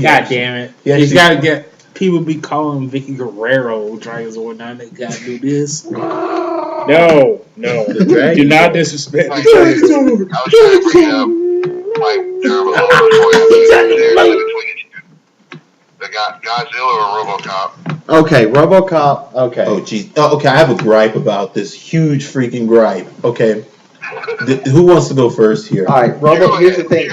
God damn it. He's got to get... People be calling Vicky Guerrero Dragon Zord. Now they got to do this. No. Do not disrespect the Dragon Zord. I was trying to bring up, Godzilla or RoboCop. Okay, RoboCop. Okay. Oh, geez. Okay, I have a gripe about this. Huge freaking gripe. Okay. Who wants to go first here? All right, here's the thing.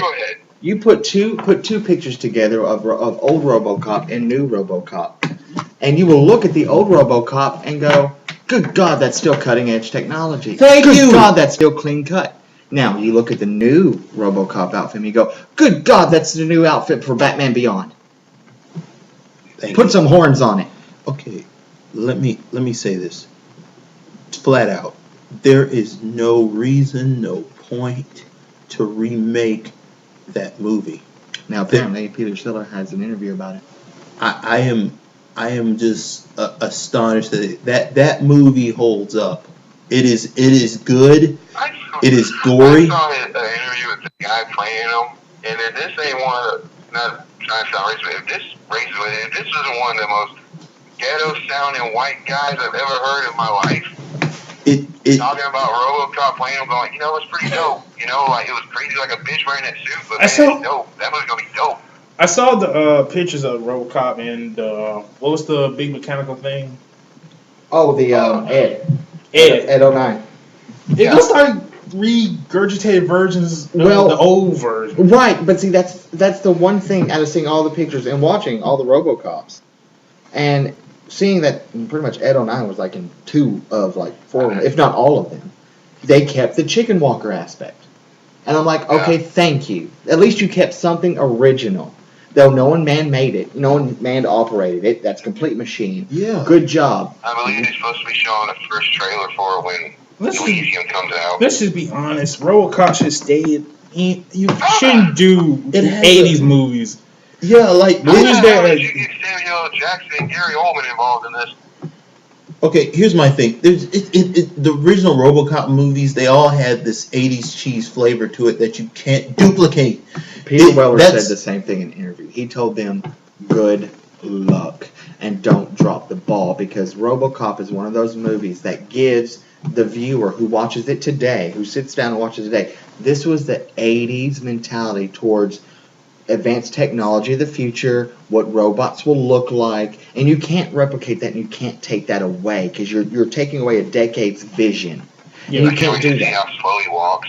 You put two pictures together of old RoboCop and new RoboCop, and you will look at the old RoboCop and go, "Good God, that's still cutting edge technology. Good God, that's still clean cut." Now you look at the new RoboCop outfit and you go, "Good God, that's the new outfit for Batman Beyond." Put some horns on it. Okay, let me say this flat out. There is no reason, no point to remake that movie. Now apparently Peter Siller has an interview about it. I am just astonished that movie holds up. It is good. It is gory. I saw an interview with the guy playing him, and if this ain't one of the, not trying to sound racist, if this isn't one of the most ghetto sounding white guys I've ever heard in my life. Talking about RoboCop playing him, going, it's pretty dope. It was crazy like a bitch wearing that suit, but it's dope. That movie's gonna be dope. I saw the pictures of RoboCop and what was the big mechanical thing? Oh, the Ed 09. It looks like regurgitated versions of the old version. Right, but see, that's the one thing out of seeing all the pictures and watching all the RoboCops, and seeing that pretty much Ed 09 was like in 2 of like 4, if not all of them. They kept the chicken walker aspect. And I'm like, okay, thank you. At least you kept something original. Though no one man-made it. No one man-operated it. That's complete machine. Yeah. Good job. I believe they're supposed to be showing the first trailer for it when Elysium comes out. Let's just be honest. RoboCop should stay. You shouldn't do It has 80s movies. Yeah, like Movies that are- You get Samuel L. Jackson and Gary Oldman involved in this. okay. Here's my thing. There's the original RoboCop movies. They all had this '80s cheese flavor to it that you can't duplicate. Peter Weller said the same thing in an interview. He told them, good luck and don't drop the ball, because RoboCop is one of those movies that gives the viewer who watches it today, who sits down and watches it today, this was the 80s mentality towards advanced technology of the future, what robots will look like, and you can't replicate that and you can't take that away, because you're taking away a decade's vision. Yeah, And you can't do See that. how slow he walks.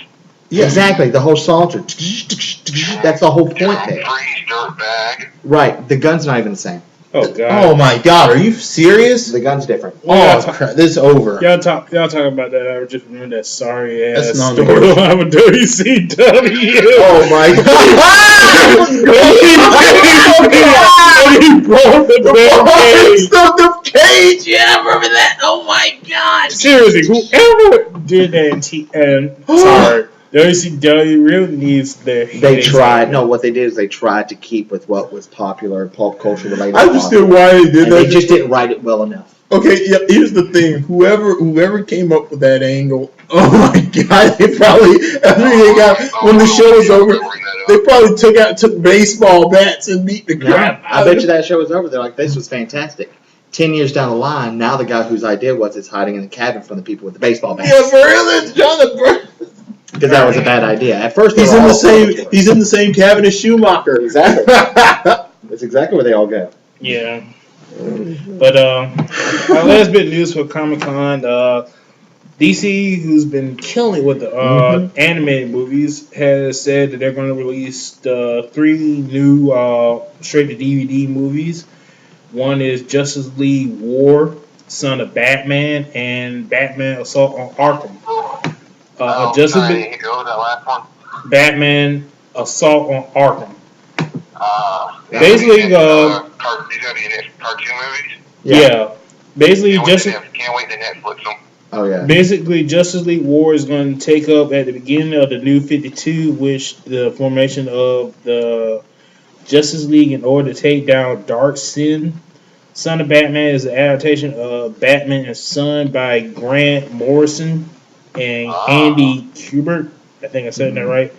Yeah. Exactly, the whole salter. That's the whole point there. Freeze, dirt bag. Right, the gun's not even the same. Oh Oh god. my God, are you serious? The gun's different. Oh crap, this is over. Y'all talk about that. I just remember that sorry ass That's storyline with WCW. Oh my God! And he broke the damn cage. the cage. Yeah, I remember that. Oh my God! Seriously, whoever did that sorry, WCW really needs their. They tried. No, what they did is they tried to keep with what was popular, pop culture related. I understood why they did and that. they just didn't write it well enough. Okay, yeah, here's the thing. Whoever came up with that angle, oh my God, they probably when the show was over, they probably took baseball bats and beat the crap. I bet you that show was over. They're like, this was fantastic. 10 years down the line, now the guy whose idea was is hiding in the cabin from the people with the baseball bats. Yeah, for real, that's Jonathan. Because that was a bad idea. At first, He's in the same. He's in the same cabin as Schumacher. Exactly. That's exactly where they all go. Yeah. But our last bit of news for Comic Con, DC, who's been killing it with the animated movies, has said that they're going to release 3 new straight to DVD movies. One is Justice League War, Son of Batman, and Batman Assault on Arkham. Justice League, that last one. Batman Assault on Arkham. Basically, Basically, these are the cartoon movies. Yeah. Basically, Can't wait to Netflix them. Oh, yeah. Basically, Justice League War is going to take up at the beginning of the New 52, which the formation of the Justice League in order to take down Darkseid. Son of Batman is an adaptation of Batman and Son by Grant Morrison and Andy Kubert. I think I said that right.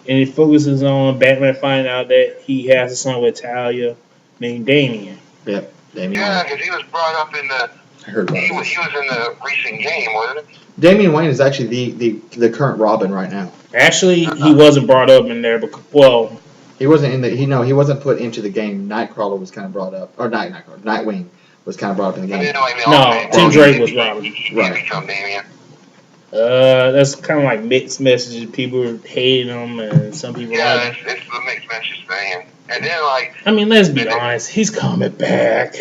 And it focuses on Batman finding out that he has a son with Talia named Damian. Yep. Damian Yeah, Wayne. because he was brought up in the. I heard about He was this. in the recent game, wasn't he? Damian Wayne is actually the current Robin right now. Actually, he wasn't brought up in there, because, well, He wasn't in the. He wasn't put into the game. Nightcrawler was kind of brought up, or Nightcrawler. Nightwing was kind of brought up in the And game. then, like, No, Tim Drake was Robin. He Right. become Damien. that's kind of like mixed messages. People hating him, and some people Yeah, like him. it's the mixed message thing. And then, like, I mean, let's be honest. He's coming back.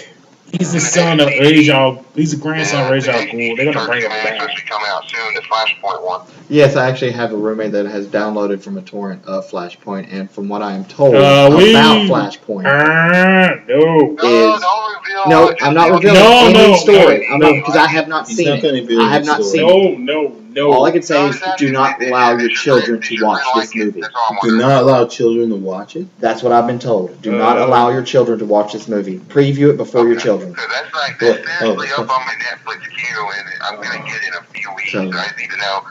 He's the son of Ra's al. He's the grandson of Ra's al Ghul. They're gonna bring him It's supposed back. to be coming out soon, the Flashpoint one. Yes, I actually have a roommate that has downloaded from a torrent of Flashpoint, and from what I am told we- about Flashpoint, No. No, don't reveal. no, just I'm not reveal- revealing No, any no, story. no, I'm no. not, because I have not He's seen not going it. to be. I have not seen it. No. All I can say is do not allow your children to watch this movie. That's all I'm Do wondering. not allow children to watch it. That's what I've been told. Do not allow your children to watch this movie. Preview it before your children. Because that's What? seriously Oh. up on my Netflix queue, and I'm going to get it in a few weeks. So- I just need to know.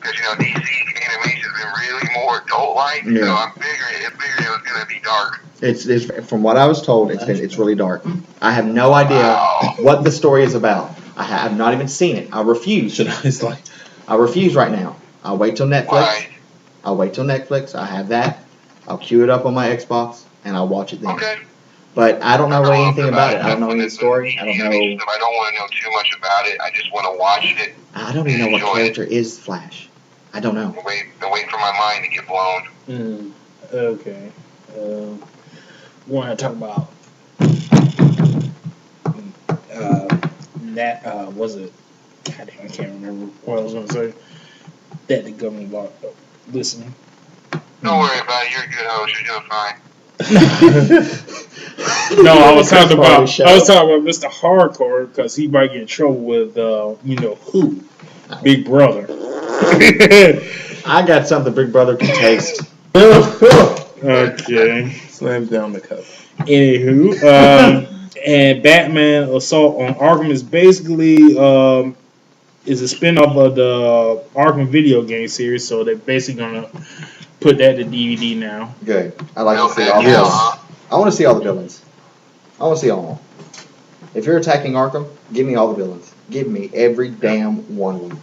Because, DC animation has been really more adult-like, Yeah. so I'm figuring it was going to be dark. It's from what I was told. It's really dark. I have no idea what the story is about. I have not even seen it. I refuse. Should I? It's like I refuse right now. I'll wait till Netflix. Right. I'll wait till Netflix. I have that. I'll queue it up on my Xbox and I'll watch it then. Okay. But I don't know anything about it. I don't know any story. I don't know. I don't want to know too much about it. I just want to watch it I don't even know what character is Flash. I don't know. and wait for my mind to get blown. Okay. We want to talk about that. Was it? God damn, I can't remember what I was going to say. That the government locked up. Listening. Don't worry about it. You're a good host. You're doing fine. No, I was talking about Mr. Hardcore because he might get in trouble with you know who, Big Brother. I got something Big Brother can taste. Okay. Slams down the cup. Anywho, and Batman Assault on Arkham is basically is a spin-off of the Arkham video game series, so they're basically gonna put that to DVD now. Good. I like to see all the Yes. villains. I want to see all the villains. I want to see all of them. If you're attacking Arkham, give me all the villains. Give me every damn one of them.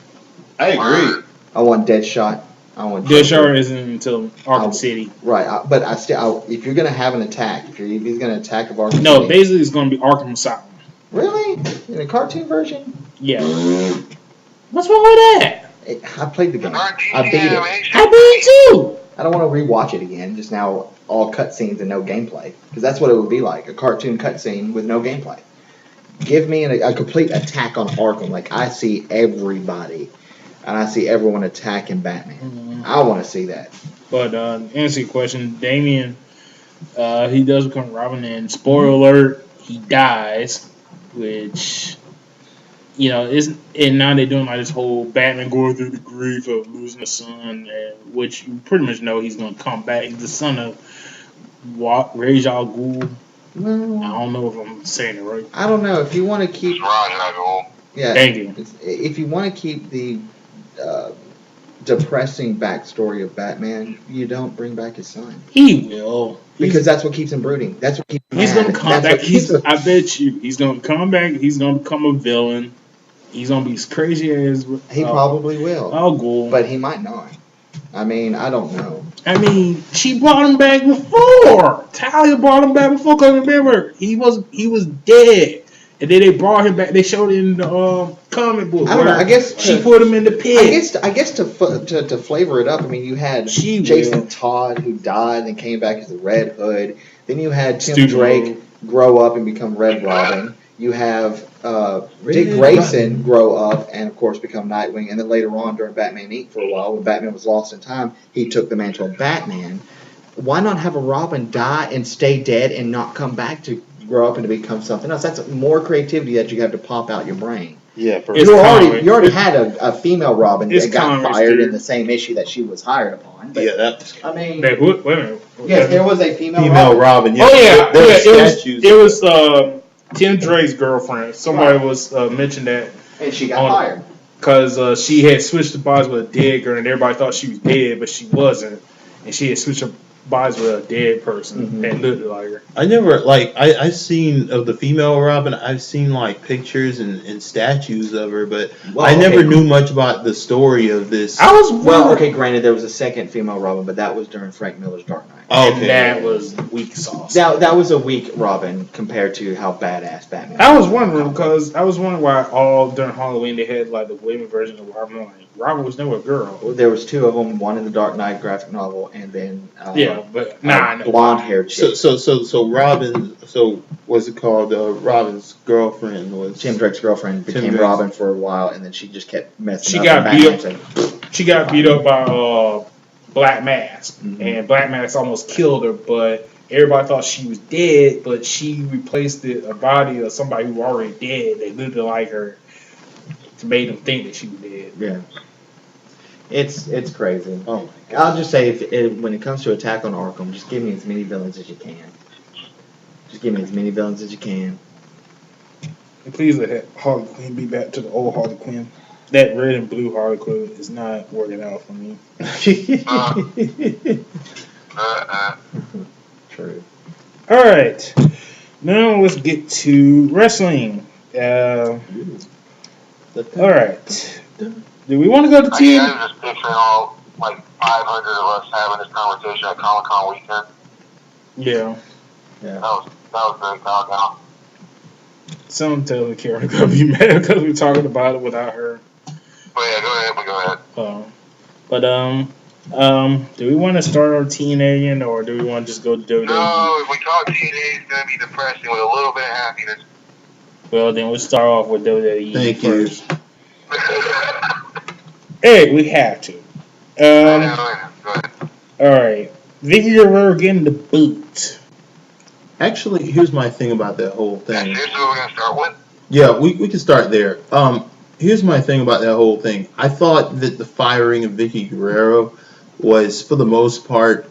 I agree. I want Deadshot. I want Deadshot isn't until Arkham City. Right, but if you're gonna have an attack, if he's gonna attack of Arkham No, City, basically it's gonna be Arkham Asylum. really in a cartoon version. Yeah. What's wrong with that? I played the game. I beat it. I beat too. I don't want to rewatch it again. Just now, all cutscenes and no gameplay, because that's what it would be like—a cartoon cutscene with no gameplay. Give me a complete attack on Arkham. Like I see everybody, and I see everyone attacking Batman. Mm-hmm. I want to see that. But answer your question, Damian, he does become Robin, and spoiler alert, he dies, which, you know, and now they're doing like this whole Batman going through the grief of losing a son, which you pretty much know he's going to come back. He's the son of Ra's al Ghul. Well, I don't know if I'm saying it right. I don't know if you want to keep. Yeah. Thank you. If you want to keep the depressing backstory of Batman, you don't bring back his son. He will. Because that's what keeps him brooding. That's what keeps him He's mad. going to come back. I bet you he's going to come back. He's going to become a villain. He's going to be as crazy as He probably will. Al Ghul. But he might not. I mean, I don't know. I mean, she brought him back before. Talia brought him back before. Cause remember, he was dead, and then they brought him back. They showed it in the comic book. I don't know. I guess she put him in the pit. I guess to flavor it up. I mean, you had Jason Todd who died and came back as the Red Hood. Then you had Tim Drake grow up and become Red Robin. You have Dick Grayson grow up and, of course, become Nightwing. And then later on during Batman Inc. for a while, when Batman was lost in time, he took the mantle of Batman. Why not have a Robin die and stay dead and not come back to grow up and to become something else? That's more creativity that you have to pop out your brain. Yeah, you already had a female Robin that got fired in the same issue that she was hired upon. But, yeah, that's. I mean, wait a minute. Yes, there was a female Robin. Yeah. Oh yeah, it was Tim Drake's girlfriend. Somebody was mentioned that, and she got fired because she had switched the bodies with a dead girl, and everybody thought she was dead, but she wasn't, and she had switched her bodies with a dead person and looked like her. I never I've seen of the female Robin. I've seen like pictures and statues of her, but I never knew much about the story of this. Granted, there was a second female Robin, but that was during Frank Miller's Dark Knight. And that was weak sauce. That was a weak Robin compared to how badass Batman. I was wondering why all during Halloween they had like the women version of Robin. Like Robin was never a girl. Well, there was two of them, one in the Dark Knight graphic novel, and then blonde haired chick. So Robin. So what's it called? Robin's girlfriend was Tim Drake's girlfriend became Robin for a while, and then she just kept messing up. She got beat up by Black Mask, and Black Mask almost killed her, but everybody thought she was dead, but she replaced a body of somebody who was already dead. They looked like her to make them think that she was dead. Yeah. It's crazy. Oh my God. I'll just say, when it comes to Attack on Arkham, just give me as many villains as you can. Just give me as many villains as you can. And please let Harley Quinn be back to the old Harley Quinn. That red and blue Harley Quinn is not working out for me. True. All right. Now let's get to wrestling. All right. Do we want to go to TNA? I'm just picturing all like 500 of us having this conversation at Comic-Con weekend. Yeah. That was very Comic-Con. Someone tell Karen gonna be mad because we're talking about it without her. Oh yeah, go ahead. Do we want to start our TNA again, or do we want to just go to WWE? No, if we talk TNA, it's going to be depressing with a little bit of happiness. Well, then we'll start off with WWE Thank first. Hey, we have to. Go ahead. All right, Vicky Guerrero getting the boot. Actually, here's my thing about that whole That's thing. seriously what we're gonna start with. Yeah, we can start there. Here's my thing about that whole thing. I thought that the firing of Vicky Guerrero was, for the most part,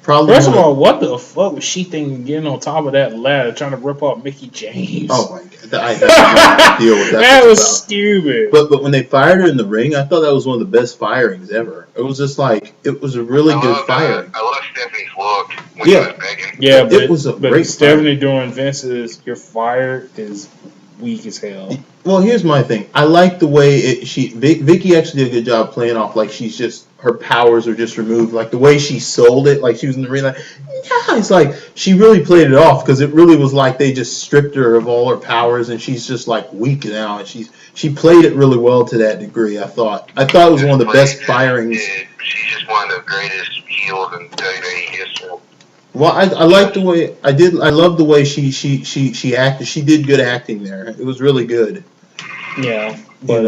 probably First of one of. all, what the fuck was she thinking getting on top of that ladder trying to rip off Mickey James? Oh my god, I have no idea what that was about. stupid. But when they fired her in the ring, I thought that was one of the best firings ever. It was just like it was a really good firing. I love Stephanie's look when Yeah. she was begging. Yeah, but It was a but great Stephanie doing Vince's "you're fired" is weak as hell. Well, here's my thing. I like the way Vicky actually did a good job playing off like she's just her powers are just removed. Like the way she sold it, like she was in the ring, like yeah, it's like she really played it off because it really was like they just stripped her of all her powers and she's just like weak now. And she played it really well to that degree. I thought it was one of the best firings. She's just one of the greatest heels in WWE history. Well, I like the way I did. I love the way she acted. She did good acting there. It was really good. Yeah, but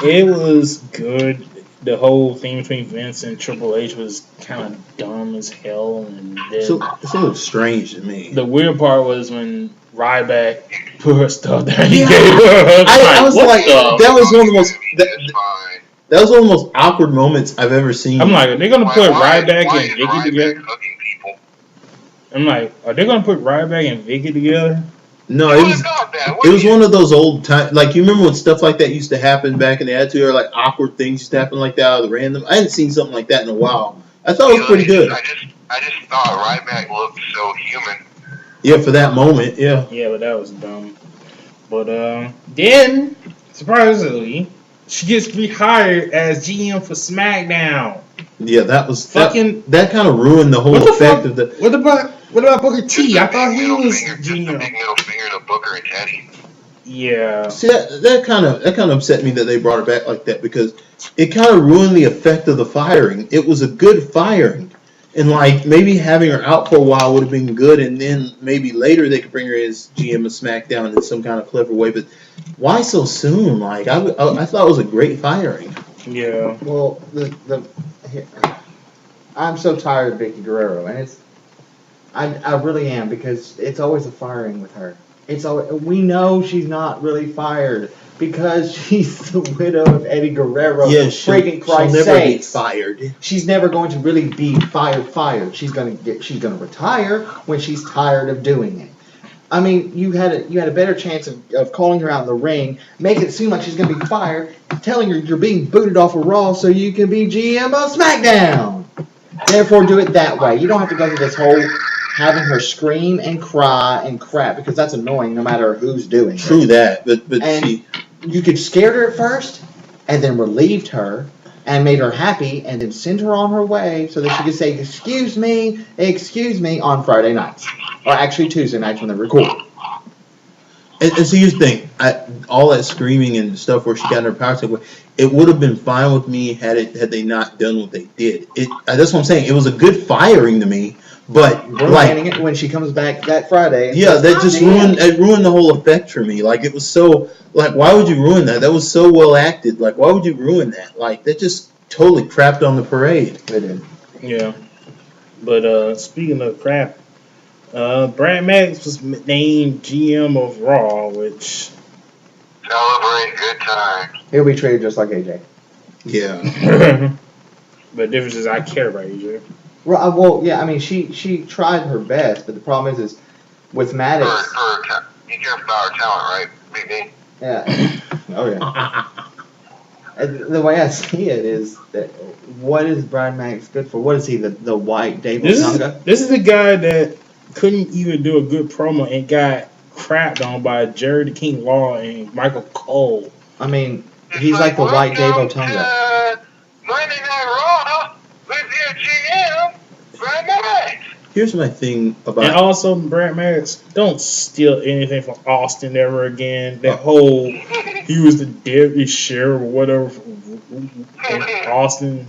it was good. The whole thing between Vince and Triple H was kind of dumb as hell, and then So it's a little strange to me. the weird part was when Ryback put her stuff down. He Yeah. gave her. I was what like, the- that was one of the most. That's fine. That was one of the most awkward moments I've ever seen. I'm like, are they gonna put Why Ryback is and Vicky Ryback together? hooking people? I'm like, are they gonna put Ryback and Vicky together? No, You it would've was thought that, it wouldn't was you? one of those old time. Like you remember when stuff like that used to happen back in the Attitude Era, like awkward things used to happen like that out of the random. I hadn't seen something like that in a while. I thought it was pretty good. I just thought Ryback looked so human. Yeah, for that moment, yeah. Yeah, but that was dumb. But then surprisingly, she gets rehired as GM for SmackDown. Yeah, that was Fucking- that kind of ruined the whole What the effect fuck? of the. What about Booker T? Just a I thought big he middle was finger, just a GM. big middle finger to Booker and Teddy. Yeah. See that kind of upset me that they brought it back like that because it kind of ruined the effect of the firing. It was a good firing, and like maybe having her out for a while would have been good, and then maybe later they could bring her as GM of SmackDown in some kind of clever way. But why so soon? Like I thought it was a great firing. Yeah. Well, I'm so tired of Vicky Guerrero, and I really am because it's always a firing with her. It's always, we know she's not really fired because she's the widow of Eddie Guerrero. Yeah, freaking she'll Christ never get sakes. fired. She's never going to really be fired. She's gonna retire when she's tired of doing it. I mean, you had a better chance of calling her out in the ring, making it seem like she's gonna be fired, telling her you're being booted off of Raw so you can be GM of SmackDown. Therefore, do it that way. You don't have to go through this whole having her scream and cry and crap because that's annoying no matter who's doing it. True that, but And you could scare her at first, and then relieved her, and made her happy, and then send her on her way so that she could say, excuse me, on Friday nights. Or actually Tuesday nights when they record. And see, here's the thing. All that screaming and stuff where she got in her power take away, it would have been fine with me had they not done what they did. That's what I'm saying. It was a good firing to me, but We're like, planning it when she comes back that Friday. and yeah, says, that just ruined the whole effect for me. Like, it was so, like, why would you ruin that? That was so well acted. Like, why would you ruin that? Like, that just totally crapped on the parade. They did. Yeah. But speaking of crap, Brad Maddox was named GM of Raw, which Celebrate good times. He'll be treated just like AJ. Yeah. but the difference is I care about AJ. Well, yeah, I mean, she tried her best, but the problem is with Maddox. You care about our talent, right, BB? Yeah. Oh yeah. The way I see it is that what is Brian Maddox good for? What is he, the white Dave Otunga? This is the guy that couldn't even do a good promo and got crapped on by Jerry the King Law and Michael Cole. I mean, he's like the white Dave Welcome Otunga. to Monday Night Raw with your GM, Brad Maddox. Here's my thing about. And also, Brad Maddox, don't steal anything from Austin ever again. That whole, he was the deputy sheriff or whatever in Austin.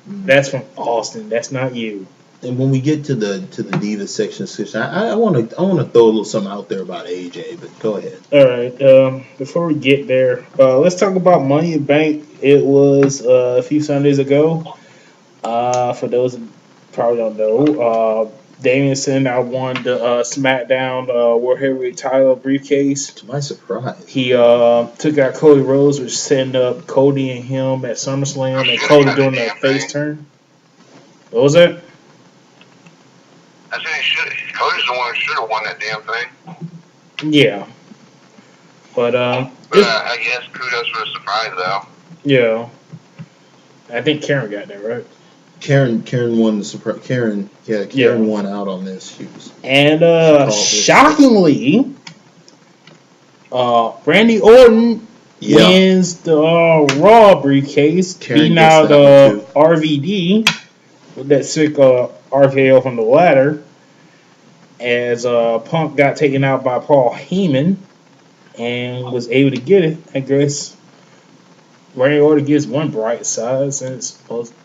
That's from Austin. That's not you. And when we get to the Diva section, I want to throw a little something out there about AJ, but go ahead. All right. Before we get there, let's talk about Money in the Bank. It was a few Sundays ago. For those who probably don't know, Damian Sandow won the SmackDown World Heavyweight title briefcase. To my surprise. He took out Cody Rhodes, which setting up Cody and him at SummerSlam, and Cody doing that face turn. What was that? I said he should. Cody's the one who should have won that damn thing. Yeah. But I guess kudos for the surprise though. Yeah. I think Karen got that right. Karen won the surprise. Karen won out on this. And shockingly, Randy Orton wins the Raw briefcase, beating out RVD with that sick RKO from the ladder. As Punk got taken out by Paul Heyman and was able to get it, I guess Randy Orton gets one bright side since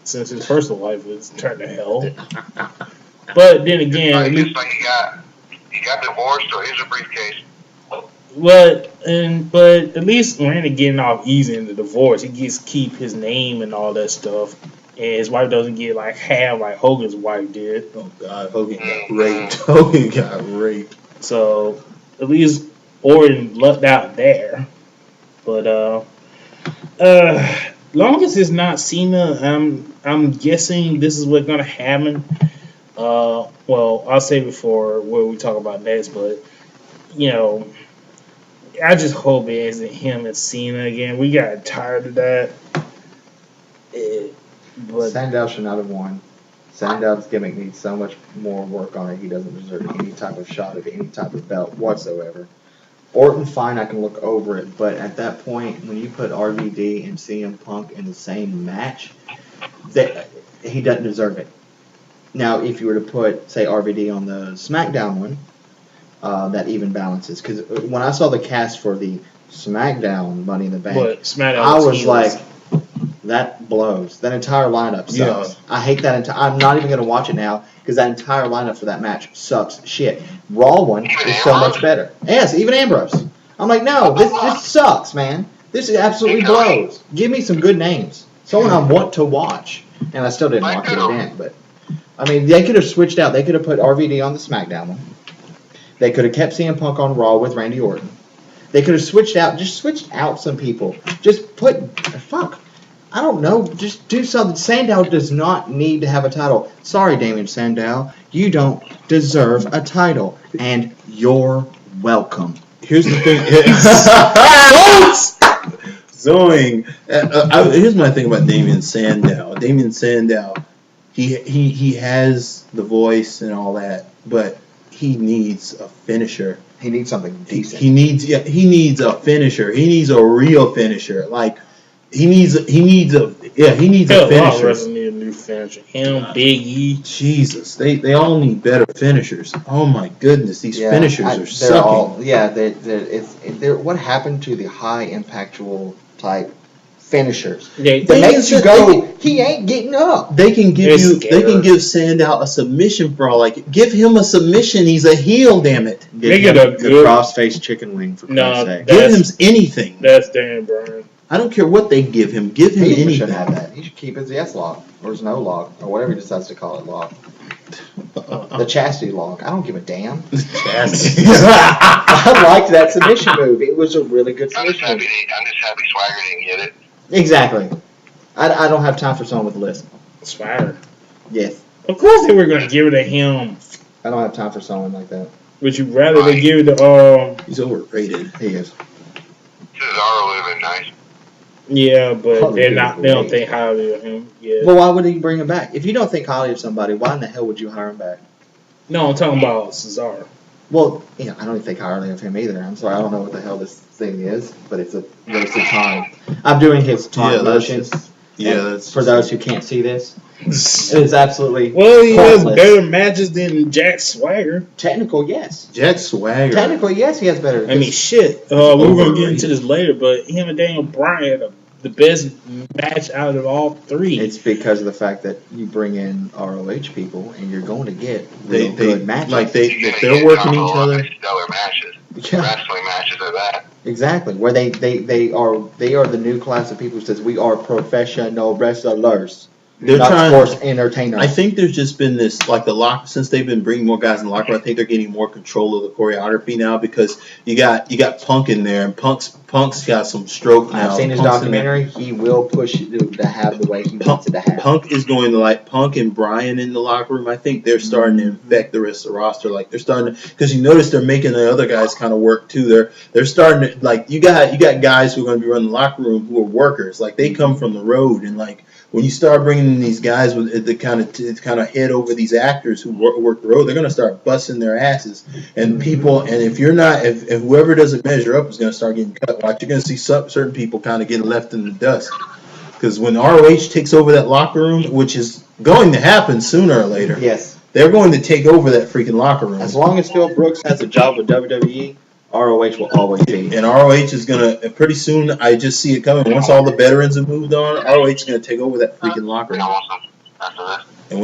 his personal life was turned to hell. But then again, it's like he got divorced, so here's a briefcase. But at least Randy getting off easy in the divorce. He gets to keep his name and all that stuff. And his wife doesn't get like half like Hogan's wife did. Oh God, Hogan got raped. Hogan got raped. So at least Orton lucked out there. But long as it's not Cena, I'm guessing this is what's gonna happen. Well, I'll say before what we talk about next, but you know, I just hope it isn't him and Cena again. We got tired of that. But Sandow should not have won. Sandow's gimmick needs so much more work on it. He doesn't deserve any type of shot at any type of belt whatsoever. Orton, fine, I can look over it, but at that point, when you put RVD and CM Punk in the same match, he doesn't deserve it. Now, if you were to put, say, RVD on the SmackDown one, that even balances. Because when I saw the cast for the SmackDown Money in the Bank, I was like, that blows. That entire lineup sucks. Yeah. I hate that I'm not even going to watch it now because that entire lineup for that match sucks shit. Raw one is so much better. Yes, even Ambrose. I'm like, no, this sucks, man. This absolutely blows. Give me some good names. Someone I want to watch. And I still didn't watch it again. But, I mean, they could have switched out. They could have put RVD on the SmackDown one. They could have kept CM Punk on Raw with Randy Orton. They could have switched out some people. Just I don't know. Just do something. Sandow does not need to have a title. Sorry, Damian Sandow. You don't deserve a title. And you're welcome. Here's the thing. Zoing. Here's my thing about Damian Sandow. Damian Sandow, he has the voice and all that, but he needs a finisher. He needs something decent. He needs a finisher. He needs a real finisher. Like he needs a finisher. Need a new finisher. Him, Big E. Jesus, they all need better finishers. Oh my goodness, these finishers are sucking. What happened to the high impactual type finishers? They makes you go, he ain't getting up. They can give Sandow a submission for all give him a submission. He's a heel, damn it. They get a good cross-faced chicken wing for Christ's sake. Give him anything. That's Dan Bryan. I don't care what they give him. Give him anything. He should have that. He should keep his yes log or his no log or whatever he decides to call it log. The chastity log. I don't give a damn. Chastity. I liked that submission move. It was a really good submission move. I'm just happy Swagger didn't get it. Exactly. I don't have time for someone with a list. Swagger. Yes. Of course they were going to give it to him. I don't have time for someone like that. Would you rather they give it to He's overrated. He is. Cesaro would have been nice. Yeah, but they don't think highly of him. Yeah. Well, why would he bring him back? If you don't think highly of somebody, why in the hell would you hire him back? No, I'm talking about Cesaro. Well, I don't even think highly of him either. I'm sorry, I don't know what the hell this thing is, but it's a waste of time. I'm doing his taunt motions. That's for those who can't see this. It is absolutely he pointless. has better matches than Jack Swagger. Technical, yes. Jack Swagger. Technically, yes, he has better. I mean, shit. We were going to get into this later, but him and Daniel Bryan had the best match out of all three. It's because of the fact that you bring in ROH people, and you're going to get real good matches. Like they're working each other. Stellar matches. Yeah. Wrestling matches are that. Exactly. Where they are the new class of people who says we are professional wrestlers. They're not trying. sports entertainer. I think there's just been this, like since they've been bringing more guys in the locker room. I think they're getting more control of the choreography now because you got Punk in there, and Punk's got some stroke now. I've seen his documentary. He will push it to have the way he wants it to have. Punk is going to Punk and Bryan in the locker room. I think they're starting to infect the rest of the roster. Like they're starting to, because you notice they're making the other guys kind of work too. They're starting to, like you got guys who are going to be running the locker room who are workers. Like they come from the road, and like when you start bringing in these guys with the kind of head over these actors who work the road, they're going to start busting their asses. And people, and if whoever doesn't measure up is going to start getting cut. Watch, you're going to see certain people kind of get left in the dust. Because when ROH takes over that locker room, which is going to happen sooner or later, yes, they're going to take over that freaking locker room. As long as Phil Brooks has a job with WWE, ROH will always be. And ROH is going to, pretty soon, I just see it coming. Once all the veterans have moved on, ROH is going to take over that freaking locker room. And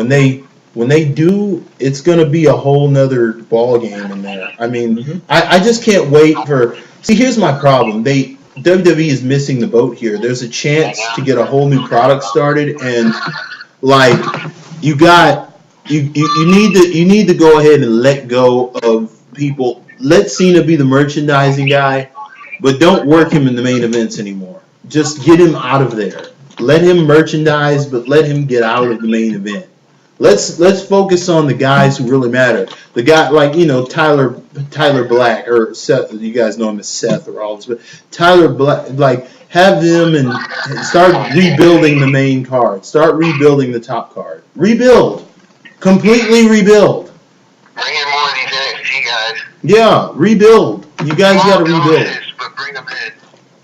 when they do, it's going to be a whole nother ball game in there. I mean, I just can't wait for. See, here's my problem. WWE is missing the boat here. There's a chance to get a whole new product started, and like you need to go ahead and let go of people. Let Cena be the merchandising guy, but don't work him in the main events anymore. Just get him out of there. Let him merchandise, but let him get out of the main event. Let's focus on the guys who really matter. The guy like Tyler Black or Seth. You guys know him as Seth or all this, but Tyler Black, like have them and start rebuilding the main card. Start rebuilding the top card. Rebuild, completely rebuild. Bring in more of these NXT guys. Yeah, rebuild. You guys got to rebuild. But bring them in.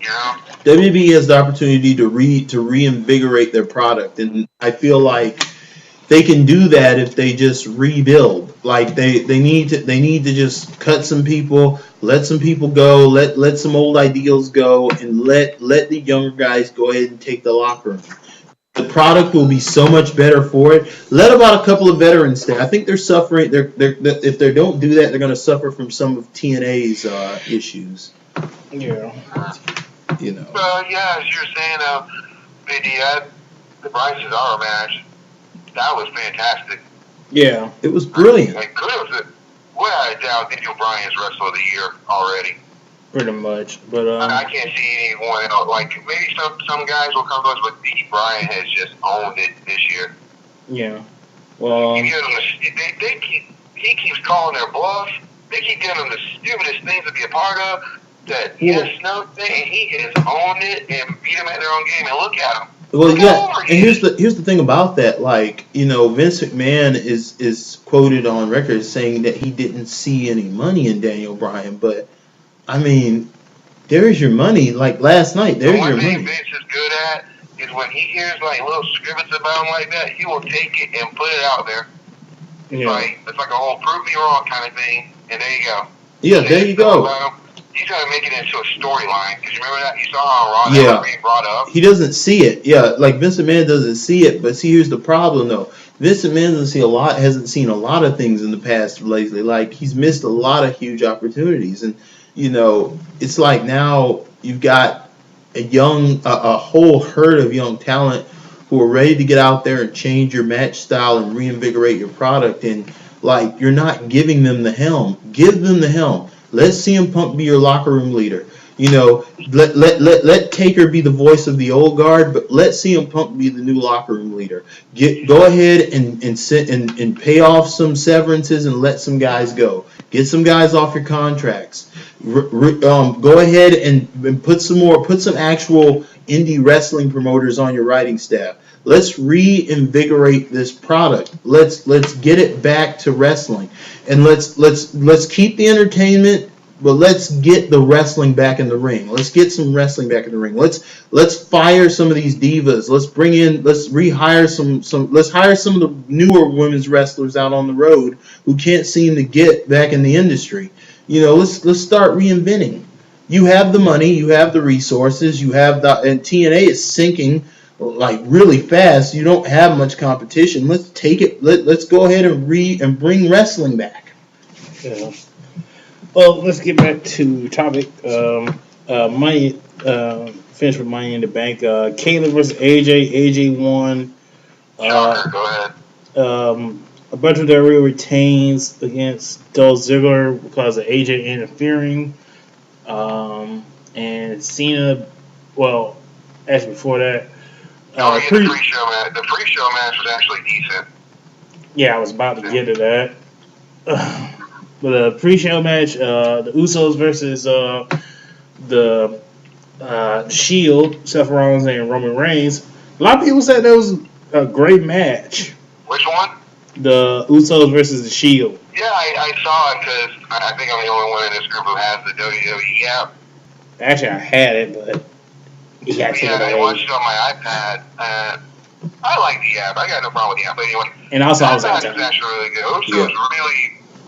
You know. WWE has the opportunity to reinvigorate their product, and I feel like they can do that if they just rebuild. Like they need to just cut some people, let some people go, let some old ideals go, and let the younger guys go ahead and take the locker room. The product will be so much better for it. Let about a couple of veterans stay. I think they're suffering. If they don't do that, they're going to suffer from some of TNA's issues. Yeah. You know. Well, yeah, as you were saying, BD, the Bryce Cesaro match, that was fantastic. Yeah. It was brilliant. Like, kudos. Without a doubt, Daniel Bryan's Wrestler of the Year already. Pretty much, but I can't see anyone else. Like maybe some guys will come close, but D. Bryan has just owned it this year. Yeah. Well, he keeps calling their bluff. They keep giving them the stupidest things to be a part of. That yes, no thing. He has owned it and beat them at their own game. And look at him. Well, yeah, and here's the thing about that. Like, Vince McMahon is quoted on record saying that he didn't see any money in Daniel Bryan, but I mean, there's your money. Like last night, there's your money. One thing Vince is good at is when he hears like little scrimmage about him like that, he will take it and put it out there. Yeah. It's like a whole prove me wrong kind of thing, and there you go. Yeah, there you go. He's trying to make it into a storyline. Because you remember that? You saw how Raw that was being brought up? He doesn't see it. Yeah, like Vince McMahon doesn't see it. But see, here's the problem, though. Vince McMahon hasn't seen a lot of things in the past lately. Like, he's missed a lot of huge opportunities. And, it's like now you've got a whole herd of young talent who are ready to get out there and change your match style and reinvigorate your product. And, like, you're not giving them the helm. Give them the helm. Let CM Punk be your locker room leader. Let Taker be the voice of the old guard, but let CM Punk be the new locker room leader. Go ahead and sit and pay off some severances and let some guys go. Get some guys off your contracts. Go ahead and put some actual indie wrestling promoters on your writing staff. Let's reinvigorate this product. Let's get it back to wrestling, and let's keep the entertainment, but let's get the wrestling back in the ring. Let's get some wrestling back in the ring. Let's fire some of these divas. Let's hire some of the newer women's wrestlers out on the road who can't seem to get back in the industry. Let's start reinventing. You have the money, you have the resources, and TNA is sinking like really fast. You don't have much competition. Let's take it. Let's go ahead and bring wrestling back. Yeah. Well, let's get back to topic. Money. Finish with Money in the Bank. Caleb versus AJ. AJ won Shocker. Go ahead. A bunch of WWE retains against Dolph Ziggler because of AJ interfering. And Cena, well, actually before that, Don't forget the pre-show match. The pre-show match was actually decent. Yeah, I was about to get to that. But the pre-show match, the Usos versus the Shield, Seth Rollins and Roman Reigns. A lot of people said that was a great match. Which one? The Usos versus the Shield. Yeah, I saw it because I think I'm the only one in this group who has the WWE app. Actually, I had it, but I watched it on my iPad. I like the app. I got no problem with the app. But anyway, and also I was that match is actually really good. Usos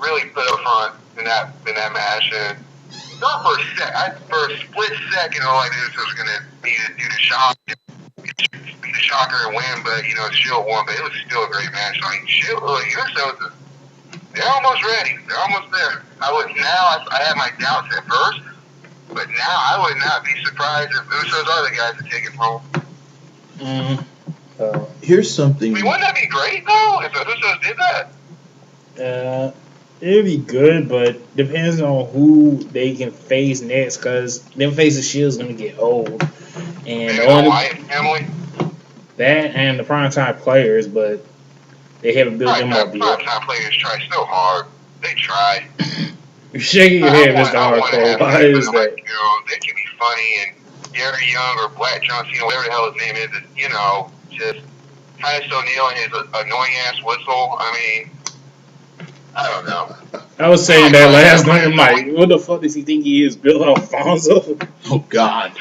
really put up front in that match, and not for a split second, all I knew was going to be to do the shock, be the shocker and win. But Shield won. But it was still a great match. I mean, Usos, they're almost ready. They're almost there. I had my doubts at first. But now I would not be surprised if Usos are the guys that take it home. Here's something. I mean, wouldn't that be great though if the Usos did that? It'd be good, but depends on who they can face next. Because them facing Shield's gonna get old, and family. That and the primetime players, but they haven't built them up yet. Primetime players try so hard. They try. You're shaking your head, Mr. Hardcore. Why is that? They can be funny, and Gary Young or Black John Cena, whatever the hell his name is, just Titus O'Neil and his annoying ass whistle. I mean, I don't know. I was saying that last night, Mike. What the fuck does he think he is, Bill Alfonso? Oh God.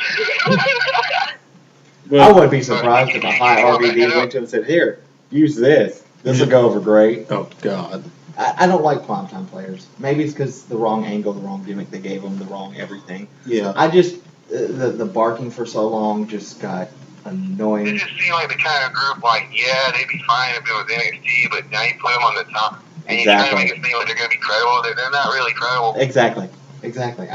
But I wouldn't be surprised if a high RVD went to him and said, "Here, use this. This will go over great." Oh God. I don't like primetime players. Maybe it's because the wrong angle, the wrong gimmick they gave them, the wrong everything. Yeah. I just the barking for so long just got annoying. It just seemed like the kind of group they'd be fine if it was NXT, but now you put them on the top and you try to make it seem like they're going to be credible. They're not really credible. Exactly. I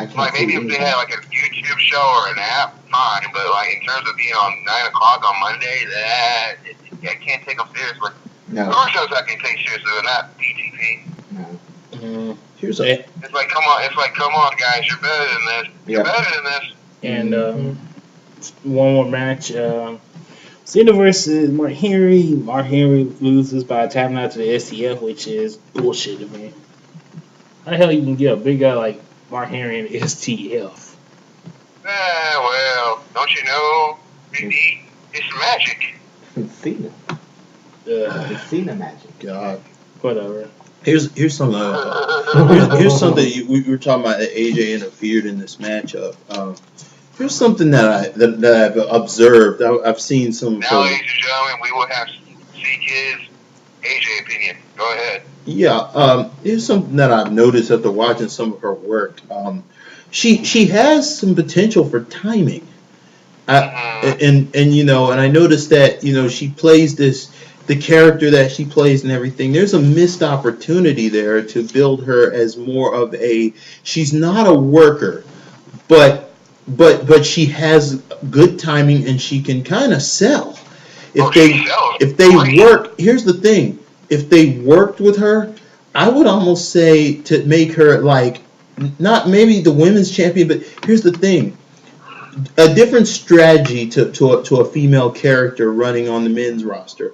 can't maybe if they had a YouTube show or an app, fine. But in terms of being on 9 o'clock on Monday, I can't take them seriously. No. There are shows I can take seriously, but not BTP. No. It's like, come on, guys, you're better than this. You're better than this. And one more match. Cena versus Mark Henry. Mark Henry loses by tapping out to the STF, which is bullshit to me. How the hell you can get a big guy like Mark Henry in the STF? Well, don't you know, Big D, it's magic. Cena. It's Cena magic. God. Whatever. Here's something. Here's something we were talking about that AJ interfered in this matchup. Here's something that I've observed. I've seen some. Now, ladies and gentlemen, we will have seek his AJ opinion. Go ahead. Yeah. Here's something that I've noticed after watching some of her work. She has some potential for timing. And I noticed that she plays the character that she plays and everything. There's a missed opportunity there to build her as more of she's not a worker, but she has good timing and she can kind of sell. If they work, here's the thing. If they worked with her, I would almost say to make her not maybe the women's champion, but here's the thing. A different strategy to a female character running on the men's roster.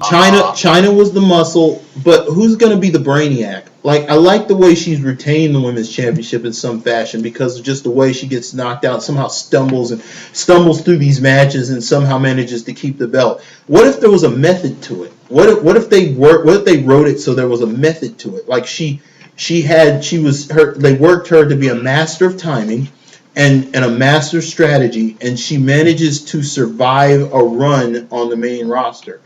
China was the muscle, but who's going to be the brainiac? I like the way she's retained the women's championship in some fashion because of just the way she gets knocked out, somehow stumbles through these matches and somehow manages to keep the belt. What if there was a method to it? What if they wrote it so there was a method to it? They worked her to be a master of timing and a master strategy, and she manages to survive a run on the main roster.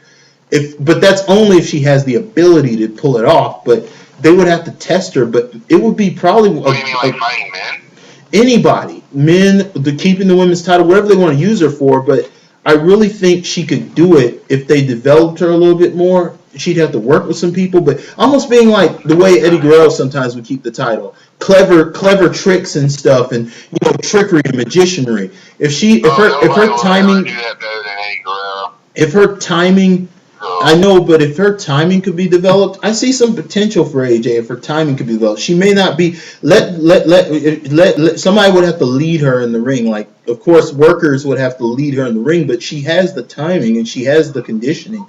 But that's only if she has the ability to pull it off. But they would have to test her. But it would be probably. What do you mean, fighting men? Anybody, men, keeping the women's title, whatever they want to use her for. But I really think she could do it if they developed her a little bit more. She'd have to work with some people, but almost being like the way Eddie Guerrero sometimes would keep the title, clever tricks and stuff, and trickery and magicianry. If her timing I know, but if her timing could be developed, I see some potential for AJ if her timing could be developed. She may not be. Let somebody would have to lead her in the ring. Like, of course, workers would have to lead her in the ring, but she has the timing and she has the conditioning.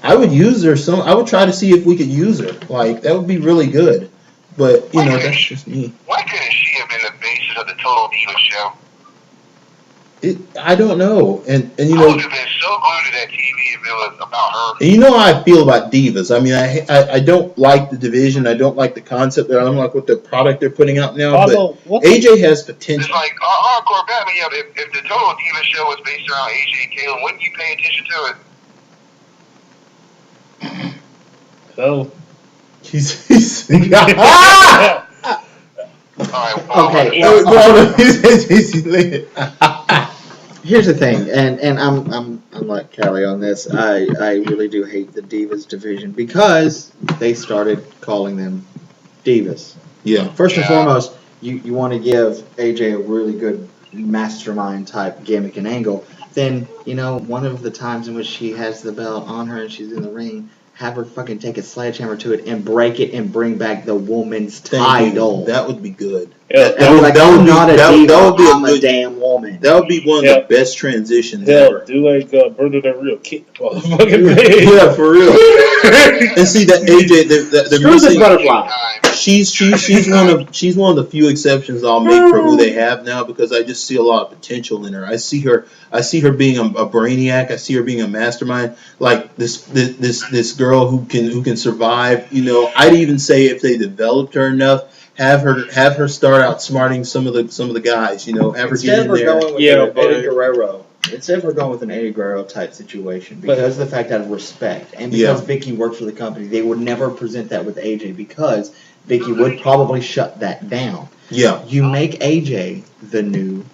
I would use her. I would try to see if we could use her. Like, that would be really good. But that's just me. Why couldn't she have been the basis of the Total Divas show? I don't know, and I would have been so glued to that TV if it was about her. And you know how I feel about divas. I mean, I don't like the division. I don't like the concept. I don't like what the product they're putting out now. But AJ has potential. It's like hardcore Batman. Yeah, if the Total Divas show was based around AJ and Kayla, wouldn't you pay attention to it? Oh. He's Okay. Here's the thing, and I'm like Callie on this. I really do hate the Divas division because they started calling them Divas. Yeah. First and foremost, you want to give AJ a really good mastermind type gimmick and angle. Then one of the times in which she has the belt on her and she's in the ring, have her fucking take a sledgehammer to it and break it and bring back the woman's title. That would be good. Yeah, I'm not a diva, I'm a damn woman. That would be one of the best transitions ever. Do like Brother That Real kick the fucking thing. Yeah, for real. And see that AJ, the missing butterfly. She's one of the few exceptions I'll make for who they have now because I just see a lot of potential in her. I see her being a brainiac. I see her being a mastermind. Like this girl who can survive. I'd even say if they developed her enough, have her start outsmarting some of the guys. Have her get in there. Eddie Guerrero. Instead of her going with an Eddie Guerrero type situation, because of the fact of respect, and because Vicky worked for the company, they would never present that with AJ because Vicky would probably shut that down. Yeah. You make AJ the new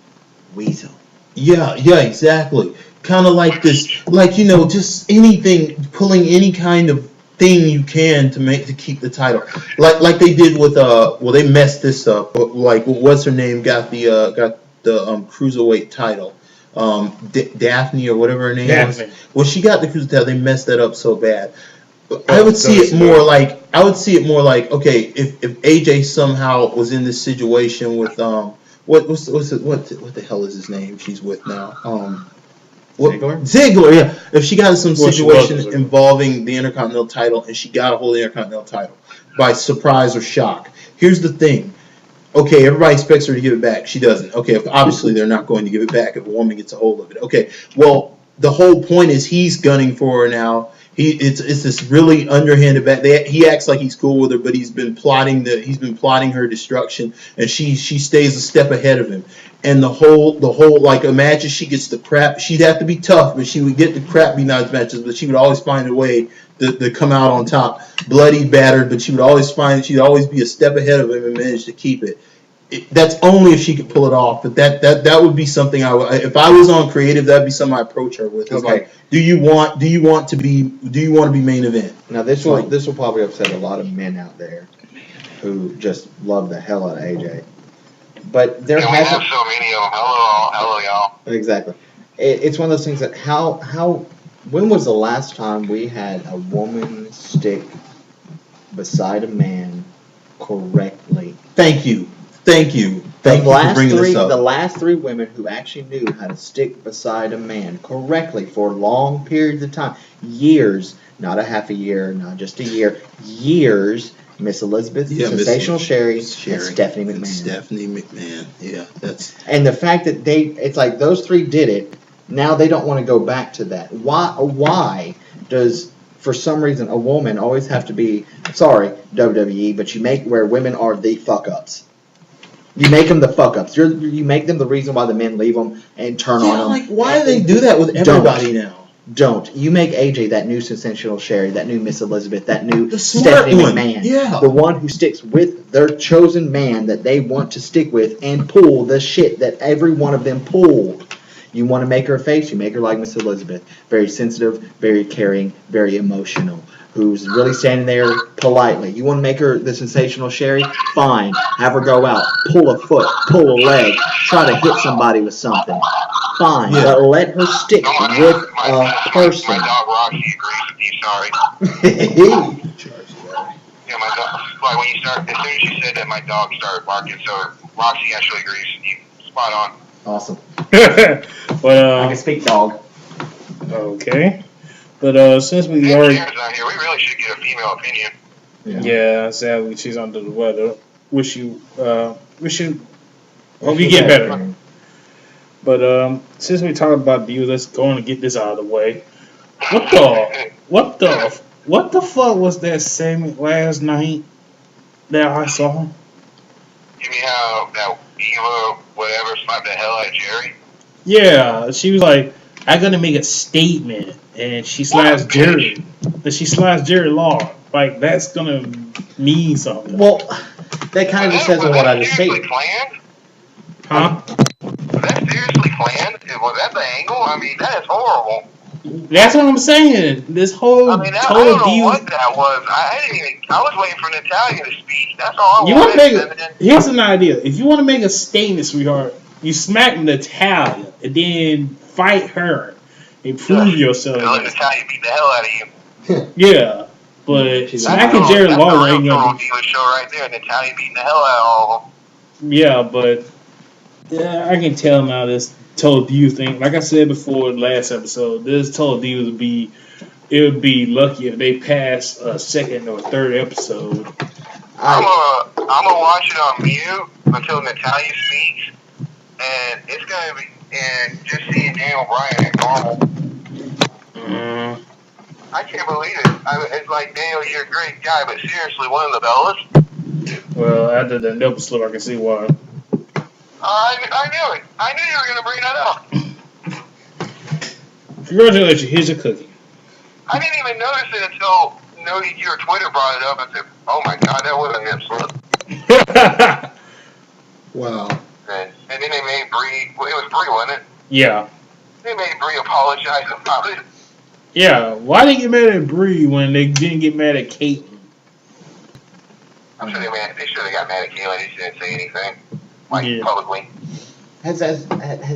Weasel. Yeah, exactly. Kind of like this, just anything, pulling any kind of thing you can to keep the title, like they did with they messed this up. Like what's her name got the cruiserweight title, Daphne or whatever her name was. Well, she got the cruiserweight title. They messed that up so bad. I would see it more like okay, if AJ somehow was in this situation with what the hell is his name she's with now? Ziggler, yeah. If she got in some situation involving the Intercontinental title and she got a hold of the Intercontinental title by surprise or shock, here's the thing. Okay, everybody expects her to give it back. She doesn't. Okay, obviously they're not going to give it back if a woman gets a hold of it. Okay, well, the whole point is he's gunning for her now. It's this really underhanded back. He acts like he's cool with her, but he's been plotting her destruction, and she stays a step ahead of him. And the whole like imagine she gets the crap. She'd have to be tough, but she would get the crap beat out of matches. But she would always find a way to come out on top, bloody, battered. But she'd always be a step ahead of him and manage to keep it. That's only if she could pull it off. But that would be something if I was on creative, that'd be something I approach her with. It's like, do you want to be main event? Now this will probably upset a lot of men out there who just love the hell out of AJ. But there have so many of them. Hello, y'all. Exactly. It's one of those things that when was the last time we had a woman stick beside a man correctly? Thank you for bringing this up. The last three women who actually knew how to stick beside a man correctly for long periods of time, years, not a half a year, not just a year, years. Miss Elizabeth, Sensational Sherry, and Stephanie McMahon. Yeah, that's. And the fact that it's like those three did it. Now they don't want to go back to that. Why does, for some reason, a woman always have to be, sorry, WWE, but you make where women are the fuck-ups. You make them the fuck-ups. You make them the reason why the men leave them and turn on them. Like, why do they do that with everybody now? Don't. You make AJ that new Sensational Sherry, that new Miss Elizabeth, that new Stephanie McMahon. Yeah. The one who sticks with their chosen man that they want to stick with and pull the shit that every one of them pulled. You want to make her a face, you make her like Miss Elizabeth. Very sensitive, very caring, very emotional. who's really standing there politely. You want to make her the sensational Sherry? Fine. Have her go out, pull a foot, pull a leg, try to hit somebody with something. Fine. Yeah. But let her stick with a person. My dog Rocky agrees with you, sorry. Yeah, my dog, like when you start, as soon as you said that, my dog started barking, so Roxy actually agrees with you. Spot on. Awesome. But I can speak dog. okay. But since we And already, Sharon's not here, we really should get a female opinion. yeah, sadly she's under the weather. Wish you hope you get better. But since we talked about views, let's go on and get this out of the way. What the fuck was that segment last night that I saw? You mean how that Eva, whatever, slapped the hell out of Jerry? Yeah, she was like, "I gotta make a statement," and she slashed Jerry. And she slashed Jerry Law. Like that's gonna mean something. Well, that kind of just says on what I just stated. Planned? Huh? Was that seriously planned? Was that the angle? I mean, that is horrible. That's what I'm saying. This whole I mean, I total don't know view. what that was. I didn't even. I was waiting for Natalia to speak. That's all I You want to wanted. make? Here's an idea. If you want to make a statement, sweetheart, you smack Natalia and then fight her and prove yourself. Let Natalia beat the hell out of you. Yeah, but smacking Jerry That's Lawler the ain't real gonna. Diva show right there. Natalia beating the hell out of all of them. Yeah, but I can tell now this Total Divas thing. Like I said before last episode, this Total Divas would be lucky if they pass a second or third episode. I'm gonna watch it on mute until Natalia speaks, and it's gonna be just seeing Daniel Bryan at normal. I can't believe it. It's like, Daniel, you're a great guy, but seriously, one of the fellas. Well, after the nipple slip, I can see why. I knew it. I knew you were gonna bring that up. Congratulations, here's your cookie. I didn't even notice it until your Twitter brought it up and said, "Oh my God, that was a nip slip." Wow. And then they made Bree. Well, it was Bree, wasn't it? Yeah. They made Bree apologize about it. Yeah. Why they get mad at Bree when they didn't get mad at Kate? I'm sure they should have got mad at Kayla. They just didn't say anything, publicly. Has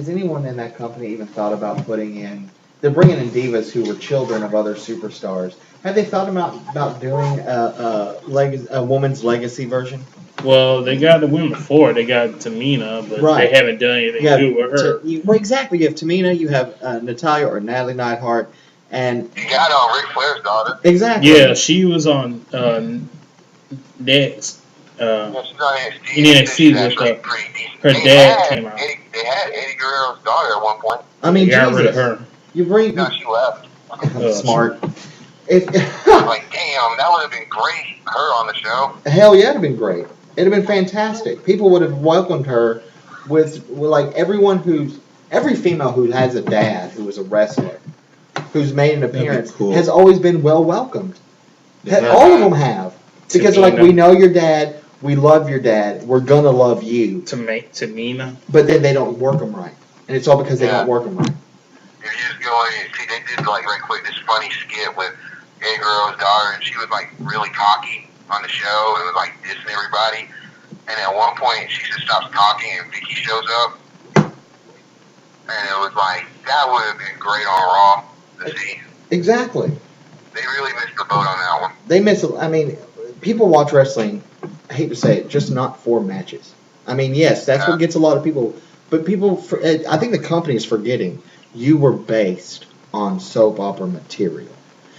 anyone in that company even thought about putting in? They're bringing in divas who were children of other superstars. Have they thought about doing a woman's legacy version? Well, they got the women before. They got Tamina, but they haven't done anything good with her. Well, exactly. You have Tamina, you have Natalia or Natalie Neidhart, and you got on Ric Flair's daughter. Exactly. Yeah, she was on Next. She's on NXT. NXT with her dad came out. They had Eddie Guerrero's daughter at one point. I mean, they got rid of Jesus. her. You bring. No, she left. Smart. Like, damn, that would have been great. Her on the show. Hell yeah, it'd have been great. It'd have been fantastic. People would have welcomed her with like every female who has a dad who is a wrestler, who's made an appearance, has always been well welcomed. All of them have. Because like, we know your dad, we love your dad, we're gonna love you. Tamina. But then they don't work them right, and it's all because they don't work them right. If you just go in and see, they did like right quick this funny skit with Eddie Guerrero's daughter, and she was like really cocky on the show and was like dissing everybody. And at one point, she just stops talking, and Vicky shows up, and it was like that would have been great on Raw to see. Exactly. They really missed the boat on that one. They miss. I mean, people watch wrestling. I hate to say it, just not for matches. I mean, yes, that's what gets a lot of people. But people, I think the company is forgetting you were based on soap opera material,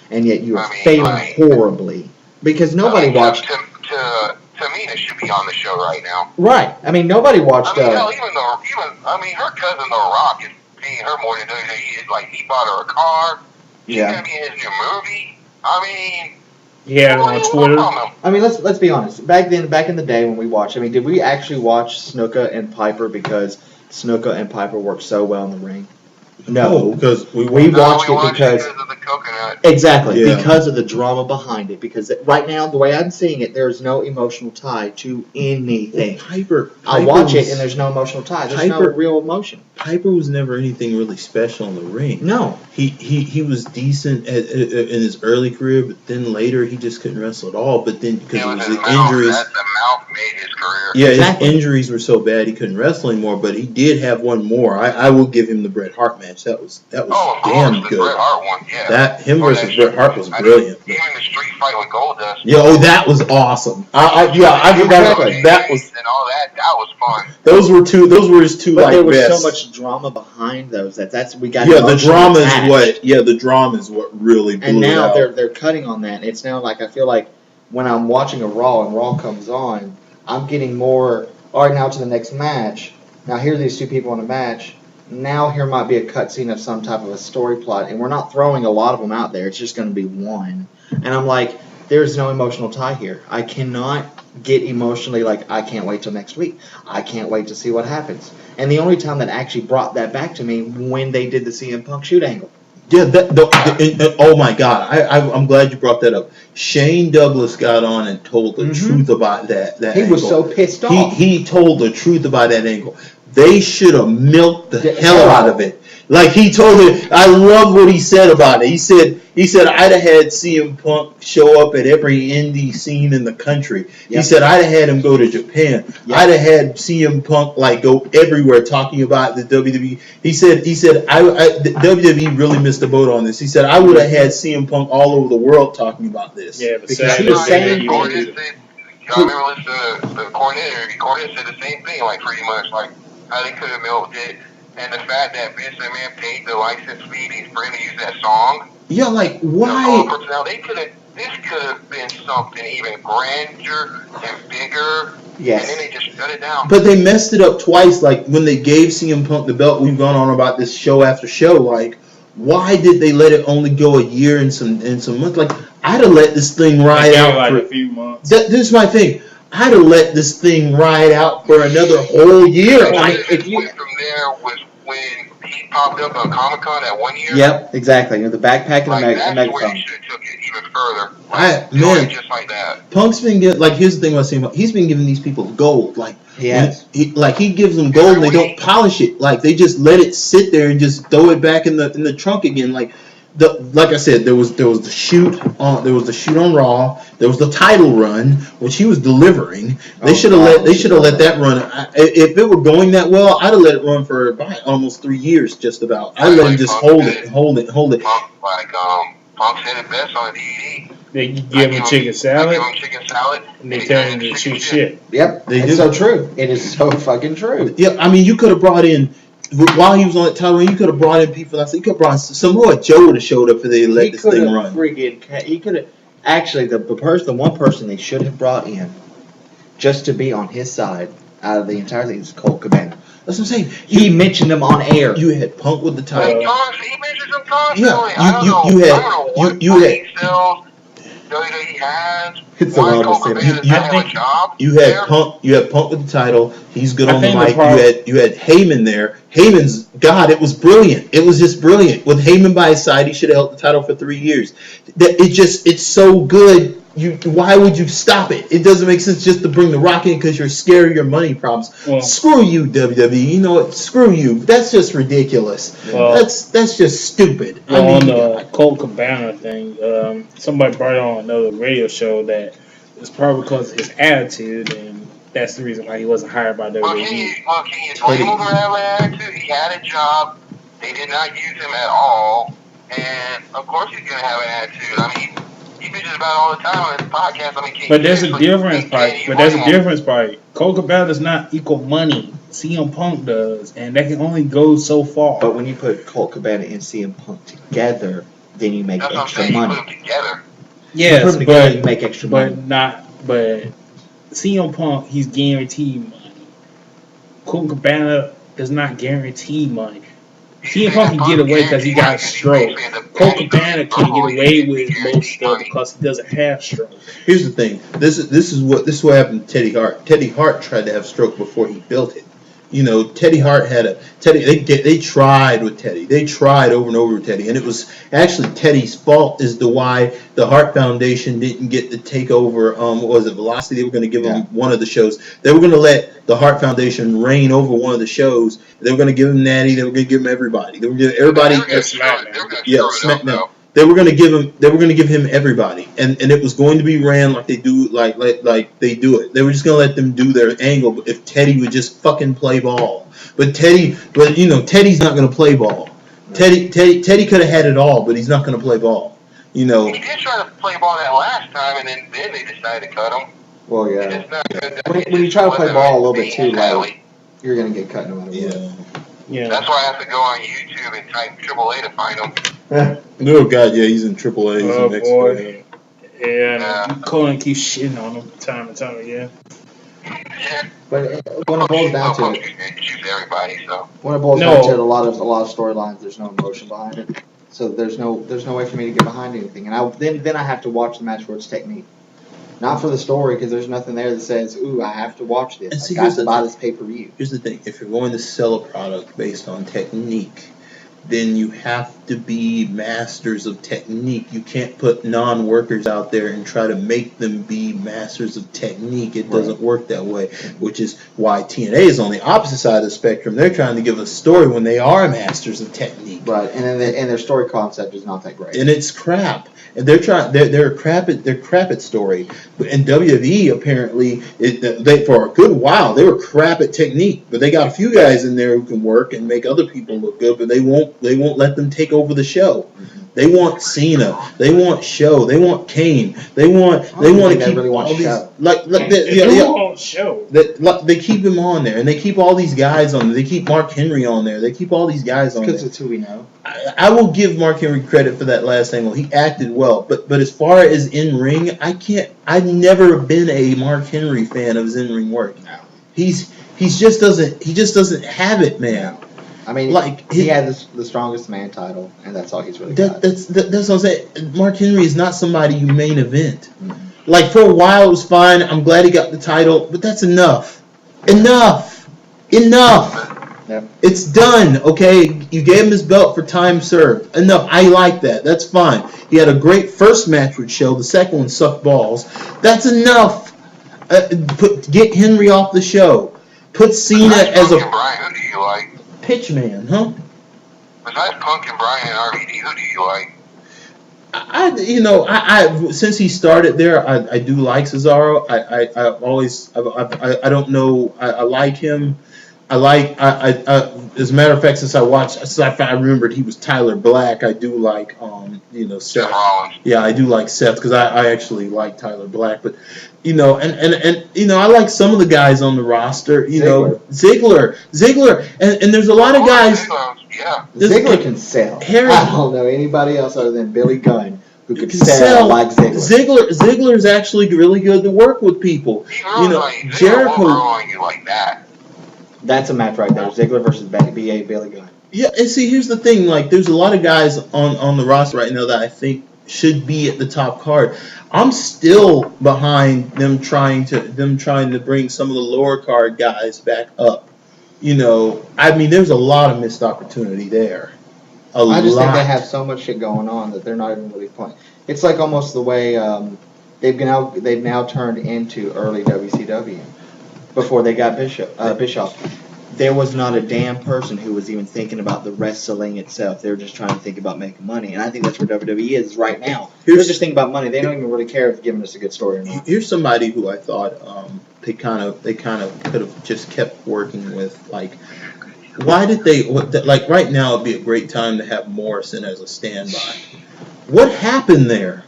and yet you are failing horribly because nobody watched. Tamina should be on the show right now. Right. I mean, nobody watched. I mean, hell, even her cousin The Rock is paying her more than WWE. Like, he bought her a car. She's gonna be in his new movie. I mean. Yeah, on Twitter. I mean, let's be honest. Back in the day when we watched, I mean, did we actually watch Snuka and Piper because Snuka and Piper worked so well in the ring? No, because we watched it because of the coconut not. Exactly, Yeah. because of the drama behind it. Because right now, the way I'm seeing it, there's no emotional tie to anything. Piper I watch it was- and there's no emotional tie. There's no Piper- real emotion. Piper was never anything really special in the ring. No. He was decent in his early career, but then later he just couldn't wrestle at all. But then because It of was his his mouth. injuries, The mouth made his career. yeah, Exactly. his injuries were so bad he couldn't wrestle anymore. But he did have one more. I will give him the Bret Hart match. That was Oh, of damn course, the good. Bret Hart one, yeah. That him Or versus that Bret Hart was I brilliant. Even the street fight with Goldust. Yeah, oh, that was awesome. I give that was And all that was fun. those were his two But like there was best. so much drama behind those that's we got. Yeah, the emotionally drama attached. the drama is what really blew And it now out. they're cutting on that. It's now like I feel like when I'm watching a Raw and Raw comes on, I'm getting more. All right, now to the next match. Now here are these two people in a match. Now here might be a cutscene of some type of a story plot, and we're not throwing a lot of them out there. It's just going to be one. And I'm like, there's no emotional tie here. I cannot get emotionally like I can't wait till next week. I can't wait to see what happens. And the only time that actually brought that back to me when they did the CM Punk shoot angle. Yeah, oh my God! I'm glad you brought that up. Shane Douglas got on and told the truth about that. He angle. was so pissed off. He told the truth about that angle. They should have milked the hell hell out of it. Like he told it. I love what he said about it. He said I'd have had CM Punk show up at every indie scene in the country. He Yep. said I'd have had him go to Japan. Yep. I'd have had CM Punk like go everywhere talking about the WWE. He said the WWE really missed the boat on this. He said I would have had CM Punk all over the world talking about this. Yeah, but Because sadly, he was saying- you Cornette didn't do said, I remember listening to the Cornette interview. Cornette said the same thing, like pretty much, like how they could have milked it, and the fact that Vince McMahon paid the license fee for him to use that song. Yeah, like The why? song personnel, this could have been something even grander and bigger. Yes. And then they just shut it down. But they messed it up twice. Like when they gave CM Punk the belt, we've gone on about this show after show. Like, why did they let it only go a year and some months? Like, I'd have let this thing ride Like, out like for a few months. This is my thing. I'd have let this thing ride out for another whole year. I mean, if you- went from there was when he popped up on Comic-Con that one year. Yep, exactly. The backpack and Like, the that's where megaphone. he should have took it even further. Man. Just like that. Punk's been getting, like, here's the thing about CM Punk. He's been giving these people gold. Like, He has. he gives them gold and they don't polish it. Like, they just let it sit there and just throw it back in the trunk again. Like I said, there was the shoot on Raw. There was the title run, which he was delivering. They should have let that run. If it were going that well, I'd have let it run for about almost 3 years, just about. I'd let him just hold it. Punk said it best on DVD. They give him chicken I salad, give him chicken salad, and they tell him to shoot shit. Yep, They it's do. so true. It is so fucking true. Yeah, I mean, you could have brought in while he was on that title run. You could have brought in people. You could have brought in Samoa Joe would have showed up if they let this thing run. He could have actually the one person they should have brought in just to be on his side out of the entire thing is Colt Cabana. That's what I'm saying. He mentioned him on air. You had Punk with the title. He mentions him constantly. Yeah, I don't know what you had- he sells. WWE has. It's the Why wildest Colt thing. Cabana does not have a job You had there? Punk. You had Punk with the title. He's good I on the think the mic. problem- You had Heyman there. Heyman's God. It was brilliant. It was just brilliant. With Heyman by his side, he should have held the title for 3 years. It's so good. Why would you stop it? It doesn't make sense just to bring the Rock in because you're scared of your money problems. Well- Screw you, WWE. You know what? Screw you. That's just ridiculous. Well- That's just stupid. Well, on the Colt Cabana thing, somebody brought on another radio show that it's probably because of his attitude, and that's the reason why he wasn't hired by Well, can you WWE. blame him for that attitude? He had a job. They did not use him at all. And, of course, he's going to have an attitude. I mean, he bitches about it all the time on his podcast. I mean, But there's a difference, Pike. Colt Cabana does not equal money. CM Punk does, and that can only go so far. But when you put Colt Cabana and CM Punk together, then you make That's what I'm extra saying. You money. put them together. You yes, put them together, but you make extra money. but CM Punk, he's guaranteed money. Colt Cabana does not guarantee money. CM Punk can get away because he got a stroke. Colt Cabana can get away with most stuff because he doesn't have stroke. Here's the thing. This is what happened to Teddy Hart. Teddy Hart tried to have stroke before he built it. You know, Teddy Hart had a Teddy. They tried with Teddy. They tried over and over with Teddy, and it was actually Teddy's fault as to why the Hart Foundation didn't get to take over. What was it, Velocity? They were going to give him one of the shows. They were going to let the Hart Foundation reign over one of the shows. They were going to give him Natty. They were going to give him everybody. They were going to give everybody. SmackDown. They were going to give him. They were going to give him everybody, and it was going to be ran like they do, like they do it. They were just going to let them do their angle. If Teddy would just fucking play ball, but Teddy's not going to play ball. Teddy could have had it all, but he's not going to play ball. He did try to play ball that last time, and then they decided to cut him. Well, yeah. When you try to play ball a little bit too late, you're going to get cut no matter what. Yeah. That's why I have to go on YouTube and type AAA to find him. Oh God, yeah, he's in AAA. He's Oh in boy. Yeah. Colin keeps shitting on him time and time again. But when it boils down to it, everybody. So when it boils down to it, a lot of storylines, there's no emotion behind it. So there's no way for me to get behind anything, and then I have to watch the match for its technique, not for the story, because there's nothing there that says, "Ooh, I have to watch this. I got to buy this pay-per-view." Here's the thing: if you're going to sell a product based on technique, then you have to be masters of technique. You can't put non-workers out there and try to make them be masters of technique. It doesn't work that way, which is why TNA is on the opposite side of the spectrum. They're trying to give a story when they are masters of technique. Right, and their story concept is not that great. And it's crap. And they're crap at story. And WWE apparently they for a good while they were crap at technique, but they got a few guys in there who can work and make other people look good, but they won't let them take over the show. They want Cena, they want Show, they want Kane, they want to keep really all these Show. They keep him on there, and they keep all these guys on there. They keep Mark Henry on there. They keep all these guys on there. Because it's who we know. I will give Mark Henry credit for that last angle. He acted well, but as far as in ring, I've never been a Mark Henry fan of his in ring work. No. He just doesn't have it, man. I mean, he had the strongest man title, and that's all he's really got. That's what I'm saying. Mark Henry is not somebody you main event. Mm-hmm. Like, for a while it was fine. I'm glad he got the title, but that's enough. Enough. Yep. It's done, okay? You gave him his belt for time served. Enough. I like that. That's fine. He had a great first match with Show. The second one sucked balls. That's enough. Get Henry off the show. Put Cena as a... Brian, who do you like? Pitchman, huh? Besides Punk and Brian and RVD, who do you like? I since he started there, I do like Cesaro. I don't know. I like him. As a matter of fact, since I remembered he was Tyler Black. I do like Seth. Yeah, I do like Seth because I actually like Tyler Black. But and I like some of the guys on the roster. Ziggler, and there's a lot of guys. Ziggler can sell. I don't know anybody else other than Billy Gunn who can sell like Ziggler. Ziggler's actually really good to work with people. Jericho. You like that. That's a match right there. Ziggler versus B.A. Billy Gunn. Yeah, and see, here's the thing. Like, there's a lot of guys on the roster right now that I think should be at the top card. I'm still behind them trying to bring some of the lower card guys back up. There's a lot of missed opportunity there. I just think they have so much shit going on that they're not even really playing. It's like almost the way they've now turned into early WCW. Before they got Bischoff, there was not a damn person who was even thinking about the wrestling itself. They were just trying to think about making money, and I think that's where WWE is right now. They're just thinking about money. They don't even really care if giving us a good story or not. Here's somebody who I thought they kind of could have just kept working with. Like, why did they? Like, right now would be a great time to have Morrison as a standby. What happened there?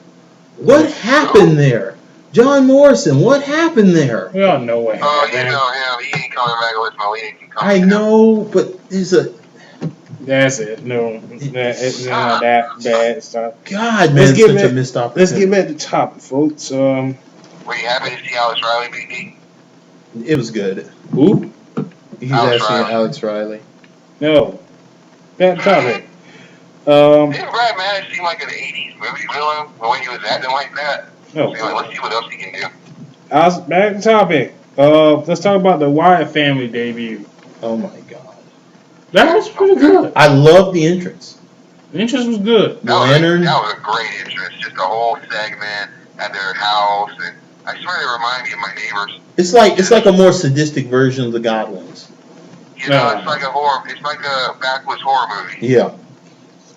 John Morrison, what happened there? We all know what happened. You know him. He ain't coming back with Molina. I know, but there's a... That's it. No, it's not that bad stuff. God, man, such a missed opportunity. Let's get back to the topic, folks. Were you happy to see Alex Riley beat? It was good. Who? He's asking Alex Riley. No. Back to the topic. Didn't Brad Maddox seem like an 80s movie villain when he was acting like that? No. So let's see what else he can do. Back to the topic. Let's talk about the Wyatt family debut. Oh my god. That was pretty good. I love the entrance. The entrance was good. The lantern. That was a great entrance. Just the whole segment at their house, and I swear they remind me of my neighbors. It's like a more sadistic version of the Godwins. You know, it's like a backwoods horror movie. Yeah.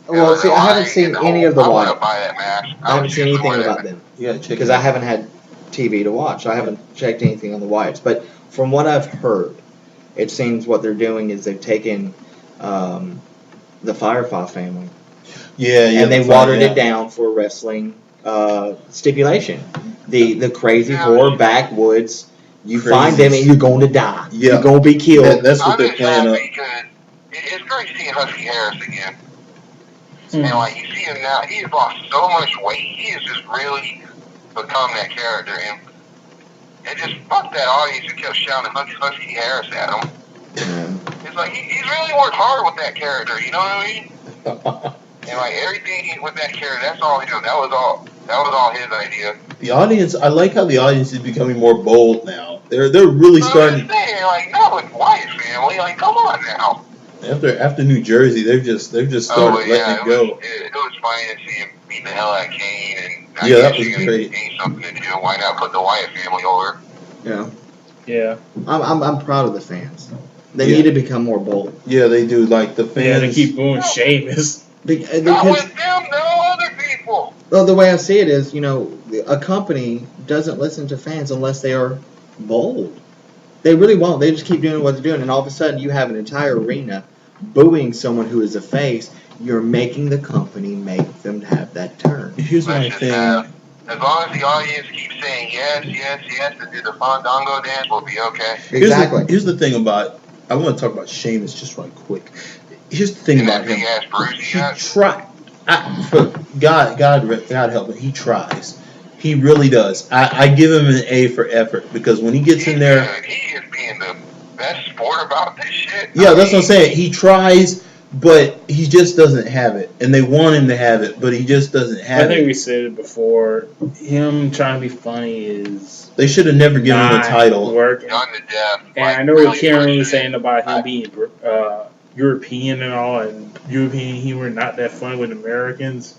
Well, see, I haven't seen any of the I want Wyatt. to buy that match. I haven't seen anything about them You gotta check because I haven't had TV to watch. So I haven't checked anything on the Wyatts. But from what I've heard, it seems what they're doing is they've taken the Firefly family and they watered it down for wrestling stipulation. The crazy horror backwoods. You find them and you're going to die. Yeah. You're going to be killed. That's what they're playing up. Because it's great seeing Husky Harris again. And like you see him now, he has lost so much weight. He has just really become that character. And just fuck that audience who kept shouting Husky Harris at him. It's like he's really worked hard with that character. You know what I mean? And like everything with that character, that's all he did. That was all his idea. The audience, I like how the audience is becoming more bold now. They're really starting. Like not with Wyatt family. Like come on now. After New Jersey, they're just started letting it go. It was funny to see him beat the hell out of Kane, and I Yeah, that guess was you're gonna great. gain something to do. Why not put the Wyatt family over? Yeah. Yeah. I'm proud of the fans. They Yeah. need to become more bold. Yeah, they do. Like the Yeah, fans. they keep booing Sheamus. Not Because with them, no other people. well, the way I see it is, a company doesn't listen to fans unless they are bold. They really won't. They just keep doing what they're doing, and all of a sudden you have an entire arena booing someone who is a face. You're making the company make them have that turn. Here's my Let's just thing. as long as the audience keeps saying yes, yes, yes, and do the Fandango dance, we'll be okay. Exactly. Here's the thing about. I want to talk about Sheamus just right quick. Here's the thing And about that big him. ass bruise he He got. tried. God help him. He tries. He really does. I give him an A for effort because when he gets in there, He is being the best sport about this shit. yeah, that's what I'm saying. He tries, but he just doesn't have it, and they want him to have it, but he just doesn't I have think it. we said it before. Him trying to be funny is They should have never given him a not title. working. Done to death. And Like, I know what Karen really was saying about him I- being European and all, and European humor not that fun with Americans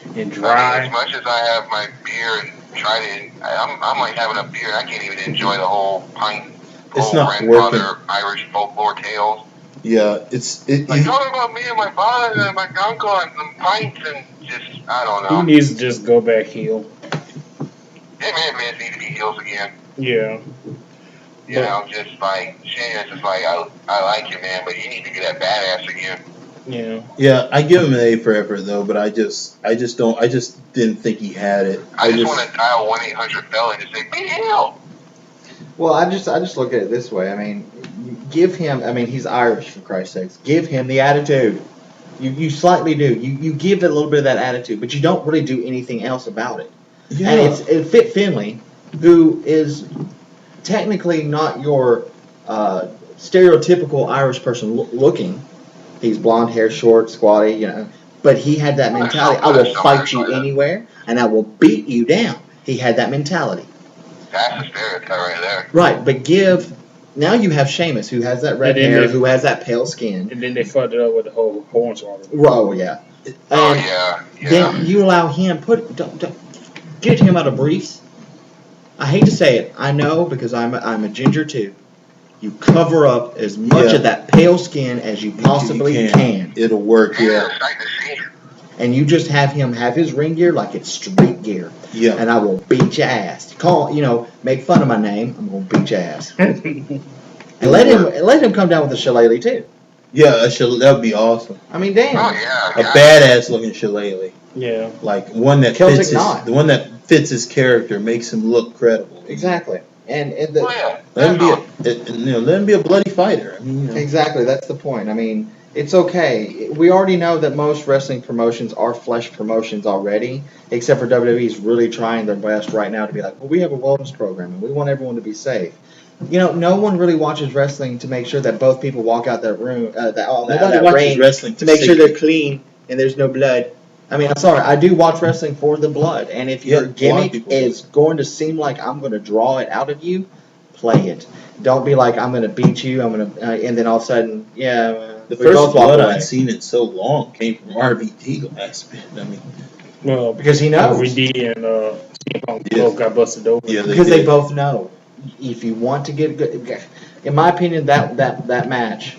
and I mean, dry. as much as I have my beer and try to, I'm like having a beer. I can't even enjoy the whole pint. It's whole not working. grandfather Irish folklore tales. Yeah, Like talking about me and my father and my uncle and some pints and just I don't He know. needs to just go back heel. Them men need to be heels again. Yeah. You know, just like Shane's just like I like you, man, but you need to get that badass again. Yeah. Yeah, I give him an A for effort though, but I just didn't think he had it. I just want to dial 1-800-FELLA and just say, be heel. Well, I just look at it this way. I mean, give him. I mean, he's Irish for Christ's sakes. Give him the attitude. You slightly do. You give it a little bit of that attitude, but you don't really do anything else about it. Yeah. And it fit Finley, who is technically not your stereotypical Irish person looking. He's blonde hair, short, squatty, But he had that mentality. I will fight you anywhere, and I will beat you down. He had that mentality. That's a stereotype right there. Right, but now you have Sheamus, who has that red And then hair, they- who has that pale skin. And then they fucked it up with the whole Hornswoggle. Oh, yeah. Oh, And yeah. then you allow him, don't get him out of briefs. I hate to say it. I know, because I'm a ginger too. You cover up as much of that pale skin as you possibly can. It'll work, yeah. It's like to see. And you just have him have his ring gear like it's street gear. Yeah. And I will beat your ass. Make fun of my name. I'm going to beat your ass. And let him come down with a shillelagh too. Yeah, that would be awesome. I mean, damn. Oh, yeah. A badass looking shillelagh. Yeah. Like one that Celtic fits knot. the one that fits his character, makes him look credible. Exactly. And Oh, yeah. Let him be a bloody fighter. I mean, exactly, that's the point. I mean, it's okay. We already know that most wrestling promotions are flesh promotions already, except for WWE's really trying their best right now to be like, well, we have a wellness program and we want everyone to be safe. No one really watches wrestling to make sure that both people walk out that room, nobody watches ring wrestling to make sure they're clean and there's no blood. I mean, I'm sorry, I do watch wrestling for the blood, and if your Yeah, a lot of gimmick people is going to seem like I'm going to draw it out of you, Play it. Don't be like, I'm going to beat you, and then all of a sudden, The we both first walk blood away. I'd seen in so long came from RVD last bit. I mean, Well, Because he knows. RVD and CM Punk Yeah. both got busted open. Yeah, Because they did. both know. If you want to get good, in my opinion, that match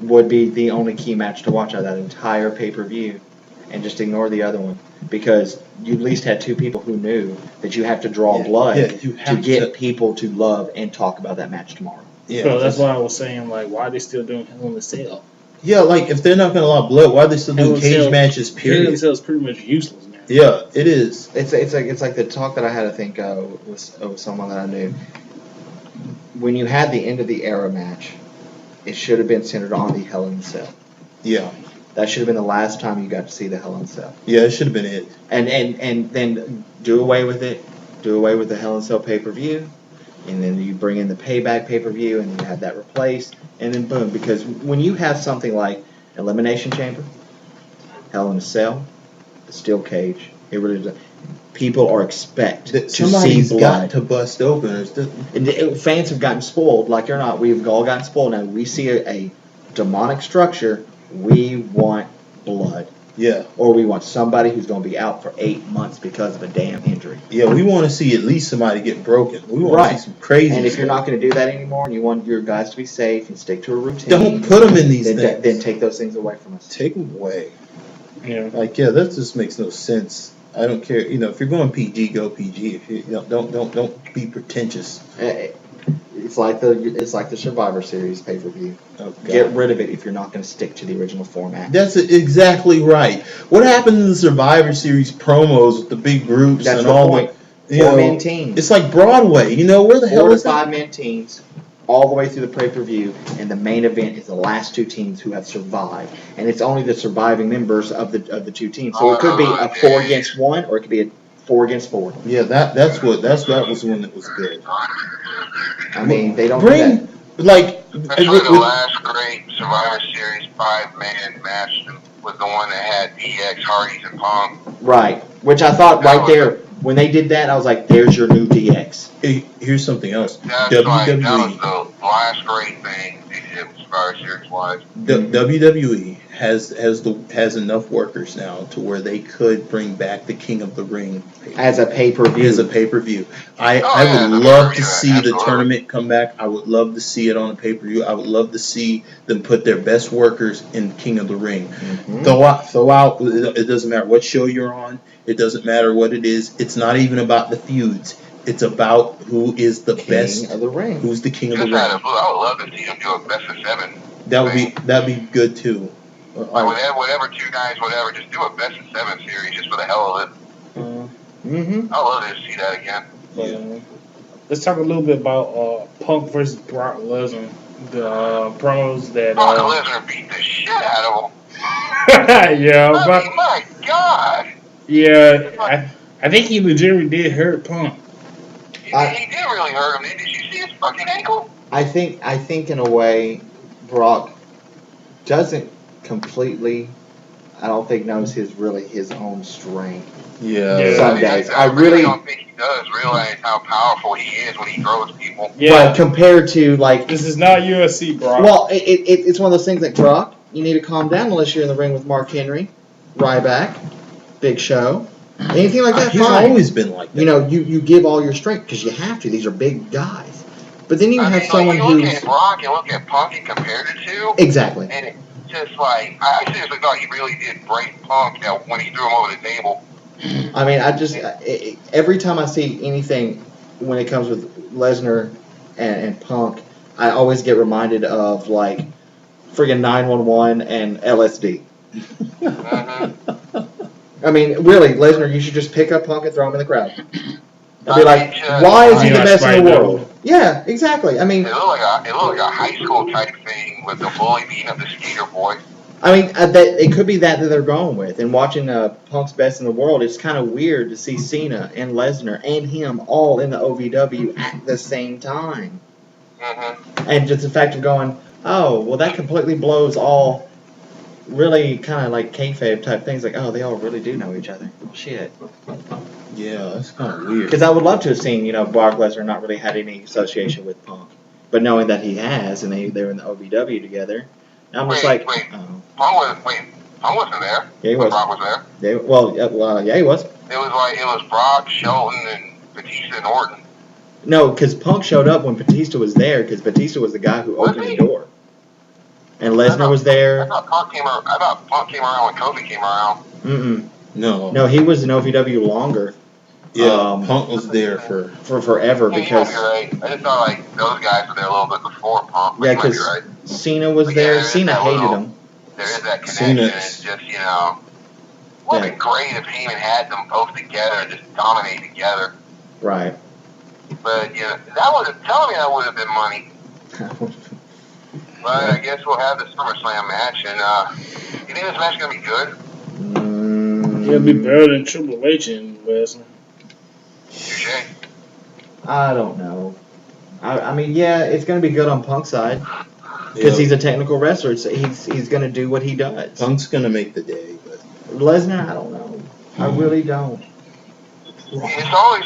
would be the only key match to watch out of that entire pay-per-view, and just ignore the other one, because you at least had two people who knew that you have to draw blood you to have get people to love and talk about that match tomorrow. Yeah, So that's why I was saying, like, why are they still doing Hell in a Cell? Yeah, like if they're not gonna allow blood, why are they still Hell doing in a cage Cell- matches? Hell in a Period. Cell is pretty much useless now. Yeah, it is. It's like the talk that I had, I think, with someone that I knew. When you had the end of the era match, it should have been centered on the Hell in a Cell. Yeah, That should have been the last time you got to see the Hell in a Cell. yeah, it should have been it. And then do away with it. Do away with the Hell in a Cell pay-per-view. And then you bring in the Payback pay-per-view and you have that replaced. And then boom. Because when you have something like Elimination Chamber, Hell in a Cell, the Steel Cage, it really does. People are expect to see Somebody's blood. got to bust open. Fans have gotten spoiled, like you're not. We've all gotten spoiled now. We see a demonic structure. We want blood. Yeah, Or we want somebody who's going to be out for 8 months because of a damn injury. yeah, we want to see at least somebody get broken. We want to see some crazy. And if you're stuff. not going to do that anymore, and you want your guys to be safe and stick to a routine, Don't put them in these then, things. then take those things away from us. Take them away. Yeah. Like, yeah, that just makes no sense. I don't care. You know, if you're going PG, go PG. If you don't be pretentious. It's like the Survivor Series pay-per-view. Oh, God. Get rid of it if you're not going to stick to the original format. That's exactly right. What happened in the Survivor Series promos with the big groups That's and the all point. the, you know, 4-man teams. It's like Broadway. You know, where the 4 hell to is that? 5-man teams, all the way through the pay-per-view, and the main event is the last 2 teams who have survived, and it's only the surviving members of the 2 teams. So it could be a 4 against 1, or it could be a 4 against 4. Yeah, that was one that was good. I mean, they don't Bring do like Especially the last great Survivor Series 5-man match was the one that had DX, Hardys, and Punk. that. Right. Which I thought right there, when they did that, I was like, there's your new DX. Hey, here's something else. That WWE was the last great thing they did with Survivor Series wise. WWE has enough workers now to where they could bring back the King of the Ring As a pay-per-view. as a pay-per-view. I yeah, would the love to pay-per-view, see the absolutely. tournament come back. I would love to see it on a pay-per-view. I would love to see them put their best workers in King of the Ring. Mhm. Throw out. It doesn't matter what show you're on. It doesn't matter what it is. It's not even about the feuds. It's about who is the King best. of the Ring. Who's the King of the Just Ring? out of blue, I would love to see them do a best of 7. That'd be good too. Like whatever 2 guys, whatever, just do a best of 7 series just for the hell of it. Mm-hmm. I'd love to see that again. But, let's talk a little bit about Punk versus Brock Lesnar. The promos that. Brock Lesnar beat the shit out of him. Yeah, I but mean, my God. yeah, I think he legitimately did hurt Punk. He did really hurt him. Did you see his fucking ankle? I think in a way, Brock doesn't completely. I don't think knows his own strength. Yeah. Some days. I really really don't think he does realize how powerful he is when he throws people. Yeah, But compared to like, this is not UFC, Brock. well, it's one of those things like Brock. You need to calm down unless you're in the ring with Mark Henry, Ryback, Big Show, anything like that. He's Fine. always been like that. You know, you give all your strength because you have to. These are big guys. But then you I have mean, someone like, you look who's at Brock and look at Punk and compare the two, exactly. and it's just like, I seriously thought he really did break Punk when he threw him over the table. I mean, every time I see anything when it comes with Lesnar and Punk, I always get reminded of like friggin' 911 and LSD. Mm-hmm. I mean, really, Lesnar, you should just pick up Punk and throw him in the crowd. I'd be I like, mean, why is he the yeah, best in the Spider-Man. world? Yeah, exactly. I mean, It looked like a high school type thing with the bully beating up the skater boy. that it could be that they're going with. And watching Punk's best in the world, it's kind of weird to see Cena and Lesnar and him all in the OVW at the same time. Mm-hmm. And just the fact of going, oh, well, that completely blows all really kind of like kayfabe type things. Like, oh, they all really do know each other. Shit. Yeah, that's kind of weird. Because I would love to have seen, Brock Lesnar not really had any association with Punk. But knowing that he has, and they're in the OVW together, I'm just like, Wait. oh. Punk wasn't there. Yeah, he when was. Brock was there. Yeah, he was. It was Brock, Shelton, and Batista and Orton. No, because Punk showed up when Batista was there, because Batista was the guy who opened the door. And Lesnar was there. I thought Punk came around when Kofi came around. Mm-mm. No, he was in OVW longer. Yeah, Punk was there for forever Yeah, because you might be right. I just thought like those guys were there a little bit before Punk. yeah, because because Cena was there. Cena hated him. There is that connection. Cena. It's just would have been great if he even had them both together and just dominate together. Right. But tell me that would have been money. But I guess we'll have the SummerSlam match, and you think this match is gonna be good? It'll be better than Triple H and Lesnar. Touche. I don't know. I mean, yeah, it's going to be good on Punk's side because he's a technical wrestler. So he's going to do what he does. Punk's gonna make the day, but Lesnar, I don't know. I really don't. It's always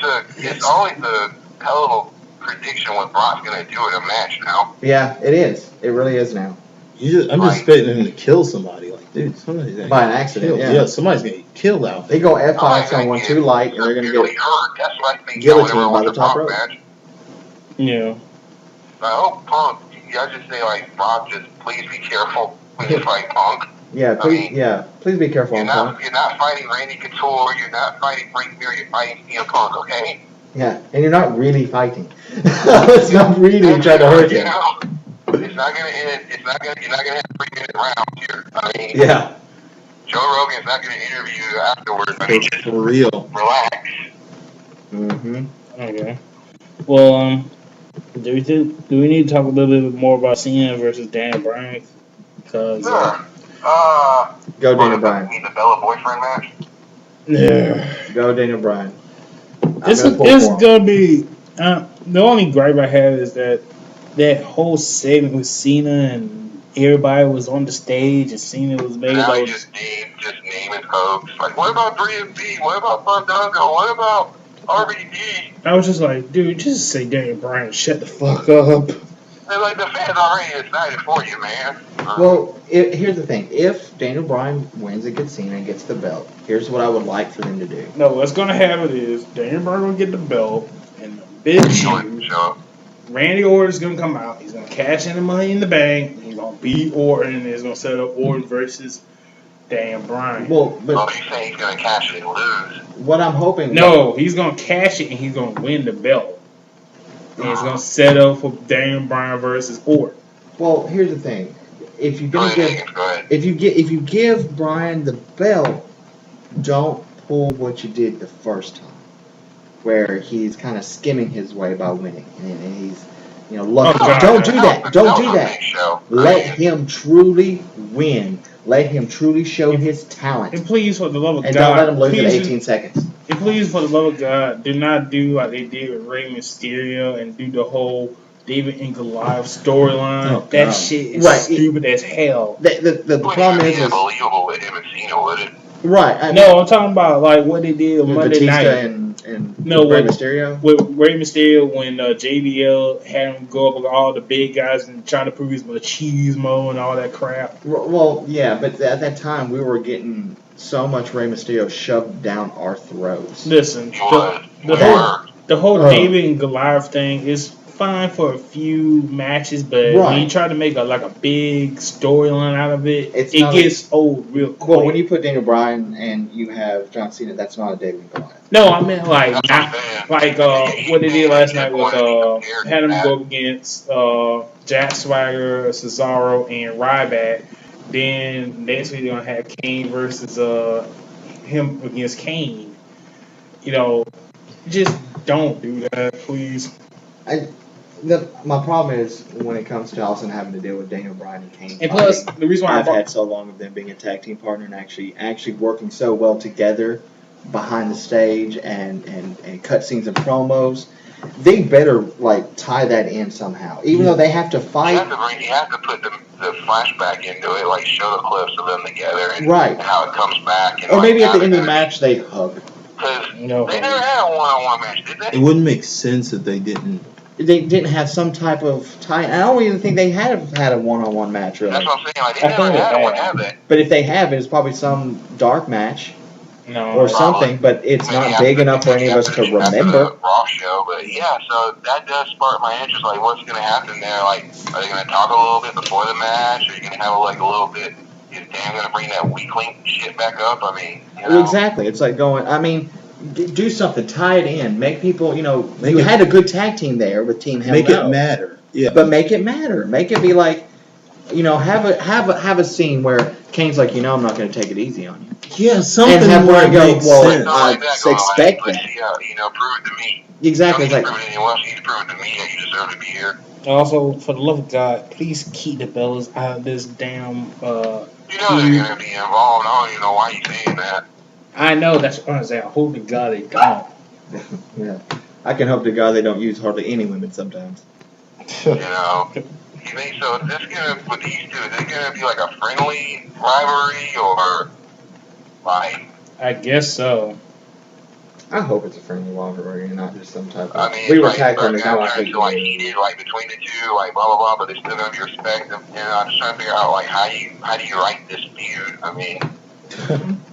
a hell of a prediction what Brock's gonna do in a match now. Yeah, it is. It really is now. I'm just expecting him to kill somebody. Like, dude, somebody's gonna By an get accident, killed. yeah. Somebody's gonna get killed out. They go F5 someone too light, and they're going to get hurt. That's what I think. guillotined by the top rope. Match. Yeah. I hope Punk. I just say like Brock, just please be careful when you fight Punk. Yeah, please be careful on Punk. You're not fighting Randy Couture. You're not fighting Frank Mir. You're fighting CM Punk. Okay. Yeah, and you're not really fighting. It's not really trying to hurt him. It's not gonna end. You're not gonna have 3-minute rounds here. I mean, Yeah. Joe Rogan's not gonna interview you afterwards. I mean, just For real. relax. Mm-hmm. Okay. Well, do we need to talk a little bit more about Cena versus Daniel Bryan? Because Sure. Go Daniel Bryan. Need the Bella boyfriend match? yeah, Go Daniel Bryan. it's gonna be. The only gripe I have is that whole segment with Cena and everybody was on the stage and Cena was making Now like just naming folks. Like, what about 3MB? What about Fandango? What about RVD? I was just like, dude, just say Daniel Bryan, shut the fuck up. They're like, the fans already excited for you, man. Well, here's the thing. If Daniel Bryan wins against Cena and gets the belt, here's what I would like for them to do. No, what's gonna happen is Daniel Bryan will get the belt and the big shoes. Randy Orton's gonna come out. He's gonna cash in the Money in the Bank. He's gonna beat Orton, and he's gonna set up Orton versus Daniel Bryan. Well, but you saying he's gonna cash it and lose? what I'm hoping. No, he's gonna cash it and he's gonna win the belt. And he's gonna set up for Daniel Bryan versus Orton. Well, here's the thing. If you're gonna if you give Bryan the belt, don't pull what you did the first time, where he's kind of skimming his way by winning, and he's lucky. Don't do that. Don't do that. Let him truly win. Let him truly show his talent. And please, for the love of God, and don't let him lose in 18 seconds. And please, for the love of God, do not do like they did with Rey Mysterio and do the whole David and Goliath storyline. Oh, that God. shit is Right. stupid as hell. The problem is unbelievable with him and Cena with it. right. I mean, No, I'm talking about like what they did on with Monday Batista night. and No, Rey with- Mysterio. With Rey Mysterio, when JBL had him go up with all the big guys and trying to prove he's machismo and all that crap. Well, yeah, but at that time we were getting so much Rey Mysterio shoved down our throats. Listen, You would. the whole Oh. David and Goliath thing is fine for a few matches, but when Right. you try to make a big storyline out of it, It's it not gets old real quick. Well, when you put Daniel Bryan and you have John Cena, that's not a David and Goliath. No, I mean like That's not what I'm saying. like what they did last night was Compared had him to go against Jack Swagger, Cesaro, and Ryback. Then next week they're gonna have Kane versus him against Kane. Just don't do that, please. My problem is when it comes to also having to deal with Daniel Bryan and Kane. And plus, fighting, the reason why I've had so long of them being a tag team partner and actually working so well together behind the stage and cutscenes and promos. They better tie that in somehow, even though they have to fight. You have to put the flashback into it, show the clips of them together and Right. how it comes back. And Or maybe at the end of the match they hug. Because No. they never had a one-on-one match, did It they? wouldn't make sense if they didn't. They didn't have some type of tie. I don't even think they had a one-on-one match really. That's what I'm saying. Like, they I never think they had one, have. have they? But if they have, it's probably some dark match No. or something. But it's Maybe not big enough for any of us to after remember. the Raw show, but yeah, so that does spark my interest. Like, what's going to happen there? Like, are they going to talk a little bit before the match? Are you going to have like a little bit? Is Dan going to bring that weak link shit back up? I mean, you know. Well, exactly. It's like going. I mean, do something. Tie it in. Make people. You Make it- had a good tag team there with Team Hell Make No. it matter. Yeah. But make it matter. Make it be like, have a scene where Kane's like, I'm not going to take it easy on you. Yeah, something And have more Brian go, makes well, sense. Something like that going, expect like, that. let's see how, prove it to me. Exactly. You It's don't need to like, prove it to anyone else. You need to prove it to me that you deserve to be here. Also, for the love of God, please keep the Bellas out of this damn. You know they're going to be involved. I don't even know why you're saying that. I know that's what I'm saying. I hope to God they don't. yeah. I can hope to God they don't use hardly any women sometimes. You know. You think so? Is this going to, with these two, is it going to be like a friendly rivalry or like? I guess so. I hope it's a friendly rivalry and not just some type of. I mean, We were like, tag they're partners. Now I turn hate to like you. heated, like between the two, like blah blah blah, but there's still gonna be respect. And I'm just trying to figure out like how do you write this feud? I mean,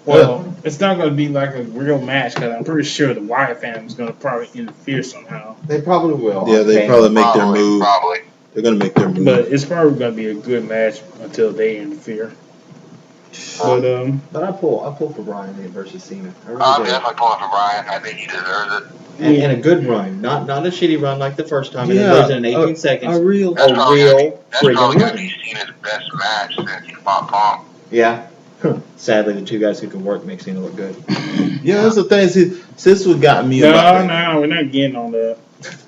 Well, it's not going to be like a real match because I'm pretty sure the Wyatt family is going to probably interfere somehow. They probably will. Yeah, they Okay. probably make their move. Probably. They're gonna make their move. But it's probably going to be a good match until they interfere. But But I pull for Brian versus Cena. I really I'm do. definitely pulling for Brian. I think he deserves it. And a good run, not a shitty run like the first time. And Yeah, it loses in 18 seconds. a real. That's A probably real gonna be, that's friggin' probably gonna run. be Cena's best match since he fought Punk. Yeah. Sadly, the two guys who can work make Cena look good. Yeah, that's the thing. See, this what got me no, about that. we're not getting on that.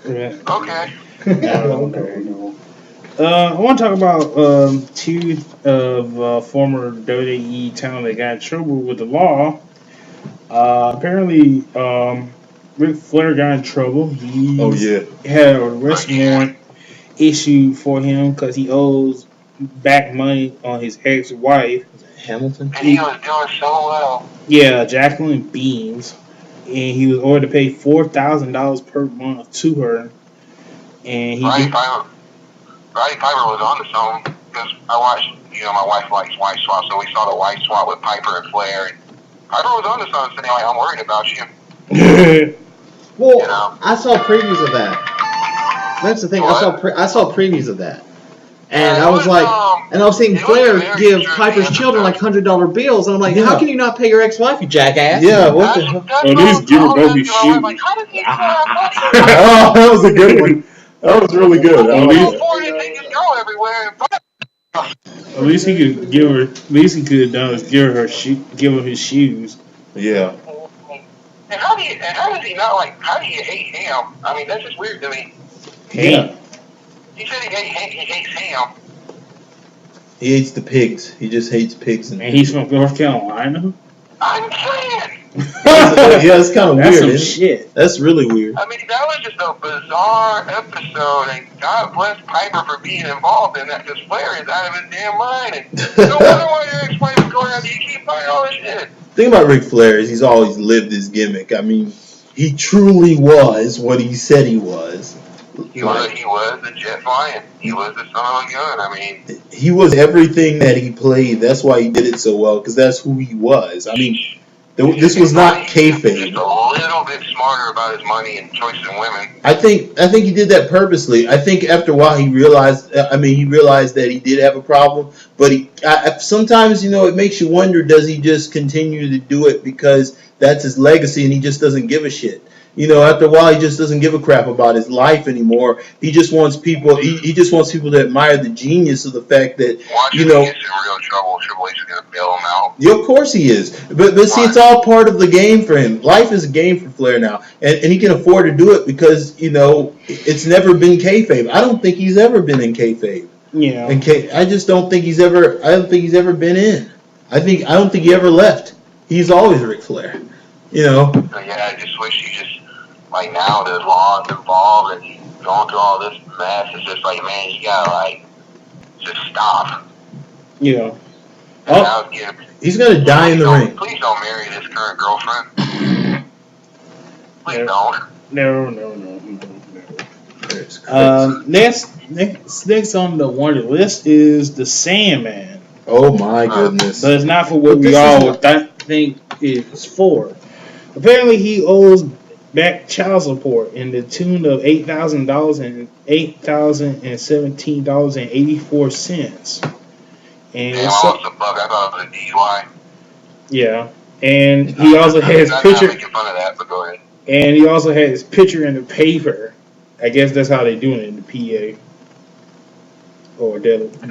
Yeah. Okay. No. I want to talk about two of former WWE talent that got in trouble with the law. Apparently, Ric Flair got in trouble. He Oh yeah. had a arrest warrant issued for him because he owes back money on his ex-wife. Hamilton. And he was doing so well. Yeah, Jacqueline Beans, and he was ordered to pay $4,000 per month to her. And he Roddy Piper was on the phone because I watched, my wife likes White Swap, so we saw the White Swap with Piper and Flair. And Piper was on the phone saying, like, I'm worried about you. Well, I saw previews of that. That's the thing. I saw previews of that, and I was like, and I was seeing Flair give Piper's children like $100 bills, and I'm like, how can you not pay your ex-wife, you jackass? Yeah. What the hell? At least give her Bobby shoes. Like, how does he still have money? Oh, that was a good one. That was really good. He At can least- afford it, they just go everywhere and buy. At least he could give her. At least he could have done is give her his shoes. Yeah. And how does he not like? How do you hate him? I mean, that's just weird to me. Hey, He said he hates him. He hates the pigs. He just hates pigs. And and he's from North Carolina. I'm saying. yeah, it's kind of That's weird. some Isn't it? shit. That's really weird. I mean, that was just a bizarre episode, and God bless Piper for being involved in that, because Flair is out of his damn mind. And no wonder why your ex-wife is going around. You keep buying all this shit. The thing about Ric Flair is he's always lived his gimmick. I mean, he truly was what he said he was. He was the jet flying. He was the son of a gun. I mean, He was everything that he played. That's why he did it so well, because that's who he was. I mean, this was not just kayfabe. a little bit smarter about his money and choice in women. I think he did that purposely. I think after a while he realized that he did have a problem. But sometimes, it makes you wonder, does he just continue to do it because that's his legacy and he just doesn't give a shit? After a while, he just doesn't give a crap about his life anymore. He just wants people. He just wants people to admire the genius of the fact that Once he gets in real trouble, Triple H is going to bail him out. Yeah, of course he is. But see, it's all part of the game for him. Life is a game for Flair now, and he can afford to do it because it's never been kayfabe. I don't think he's ever been in kayfabe. Yeah. I just don't think he's ever. I don't think he's ever been in. I don't think he ever left. He's always Ric Flair. So, yeah, I just wish you just. Like, now there's laws involved and you going through all this mess. It's just like, man, you gotta, just stop. Yeah. And He's gonna die in the ring. Please don't marry this current girlfriend. Please don't. No. That's crazy. Next on the wanted list is the Sandman, Oh my goodness. but it's not for what But we this is all not- think it's for. Apparently, he owes back child support in the tune of $8,000 and $8,017.84. And Damn, what's up? almost a buck. I thought it was a DUI. Yeah, and he also had his I'm picture. not making fun of that, but go ahead. And he also had his picture in the paper. I guess that's how they doing it in the PA. Or They use his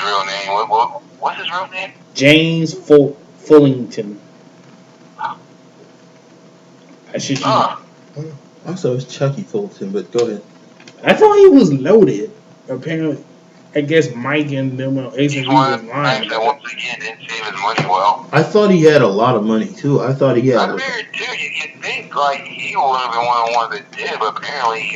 real name. What's his real name? James Fullington. I should. Also, it's Chucky Fulton, but go ahead. I thought he was loaded. Apparently, I guess Mike and them on Ace He's and one was of the lying. guys that once again didn't save his money well. I thought he had a lot of money too. I thought he I had. figured too, you'd think like he would have been one of the ones that did, but apparently,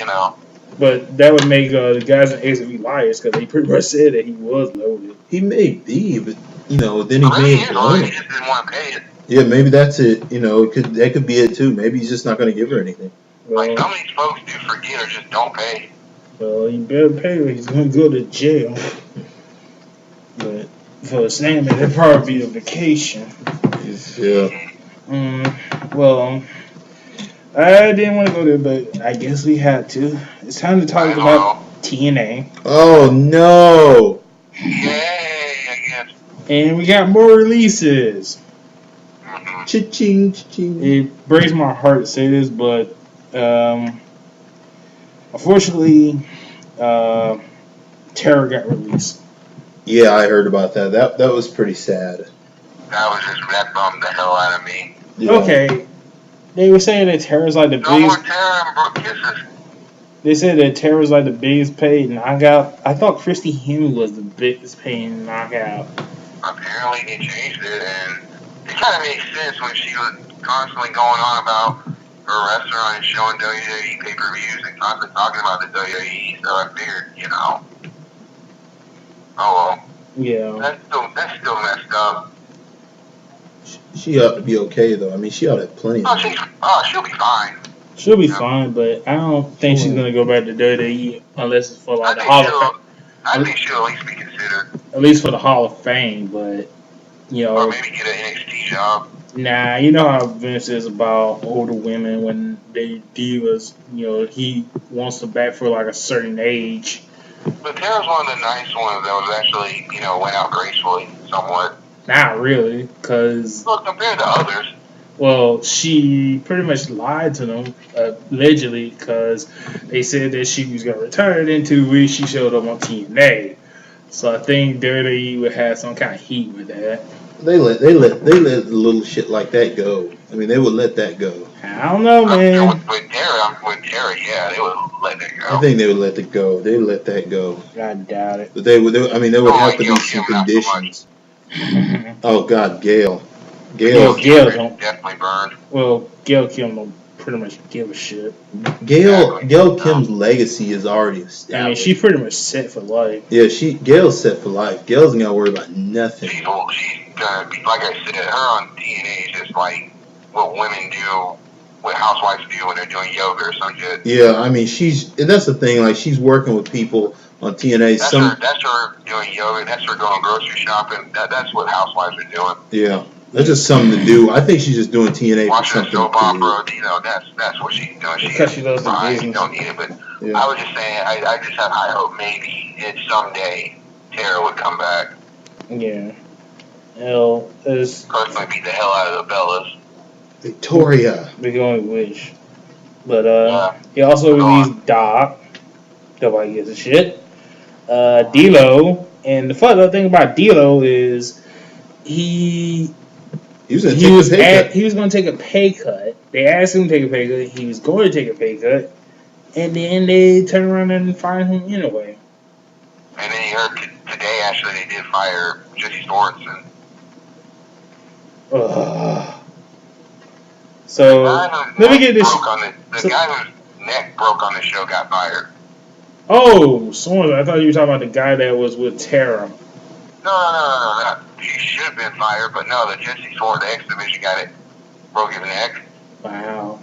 But that would make the guys in Ace and liars because they pretty much said that he was loaded. He may be, but then he really may is have loaded, blown he it. just didn't want to pay it. Yeah, maybe that's it. That could be it too. Maybe he's just not going to give her anything. Like Well, some of these folks do forget or just don't pay. well, he better pay or he's going to go to jail. But for Sandman, that'd probably be a vacation. Yeah. Well, I didn't want to go there, but I guess we had to. It's time to talk about TNA. Oh no! Yay, I guess. And we got more releases. Cha-ching, cha-ching. It breaks my heart to say this, but unfortunately, Terror got released. Yeah, I heard about that. That was pretty sad. That bummed the hell out of me. Yeah. Okay. They were saying that Terror's like the No more biggest. Terror and Brooke kisses. They said that Terror's like the biggest paid knockout. I thought Christy Hemme was the biggest paying knockout. Apparently they changed it, and it kind of makes sense when she was constantly going on about her restaurant and showing WWE pay-per-views and constantly talking about the WWE. So I figured, oh well, Yeah. that's still messed up. She ought to be okay though. I mean, she ought to have plenty. Oh, she'll be fine. She'll be fine, but I don't think she's gonna go back to WWE unless it's for like the Hall of Fame. I think she'll at least be considered. At least for the Hall of Fame, but Or maybe get an NXT job. nah, you know how Vince is about older women when they divas. He wants them back for like a certain age. But Tara's one of the nice ones that was actually, went out gracefully, somewhat. Not really, because Well, compared to others. well, she pretty much lied to them allegedly because they said that she was gonna return in 2 weeks. She showed up on TNA, so I think WWE would have some kind of heat with that. They let little shit like that go. I mean, they would let that go. I don't know, I'm man. sure with Tara, yeah, they would let that go. I think they would let it go. They would let that go. I doubt it. But there would have to be Gail some Kim, not so much. conditions. Oh God, Gail. Gail don't. Definitely burned. Well, Gail Kim don't pretty much give a shit. Gail Kim's legacy is already established. I mean, she's pretty much set for life. Yeah, Gail's set for life. Gail's ain't got to worry about nothing. She's gonna be, like I said, her on TNA is just like what women do, what housewives do when they're doing yoga or some shit. Yeah, I mean, that's the thing. Like, she's working with people on TNA. That's her doing yoga. That's her going grocery shopping. That's what housewives are doing. Yeah, that's just something to do. I think she's just doing TNA for Watching a something soap to do. opera, that's what she's doing. Because she loves the fine, business. You don't need it, but Yeah. I was just saying, I just have high hope maybe someday Tara would come back. Yeah. Hell, it's Personally, beat the hell out of the Bellas. Victoria. we can only wish. But Yeah. he also released Doc. Nobody gives a shit. D'Lo, and the fucked up thing about D'Lo is he He was going to he take was a pay cut. he was going to take a pay cut. They asked him to take a pay cut. He was going to take a pay cut, and then they turned around and fired him anyway. And then you heard today, actually, they did fire Jesse Sorensen. So let me get this. The guy whose neck broke on the show got fired. Oh, Sorensen. I thought you were talking about the guy that was with Tara. No. He should have been fired, but no, the Jesse Sorensen, the X Division guy that broke his neck. Wow.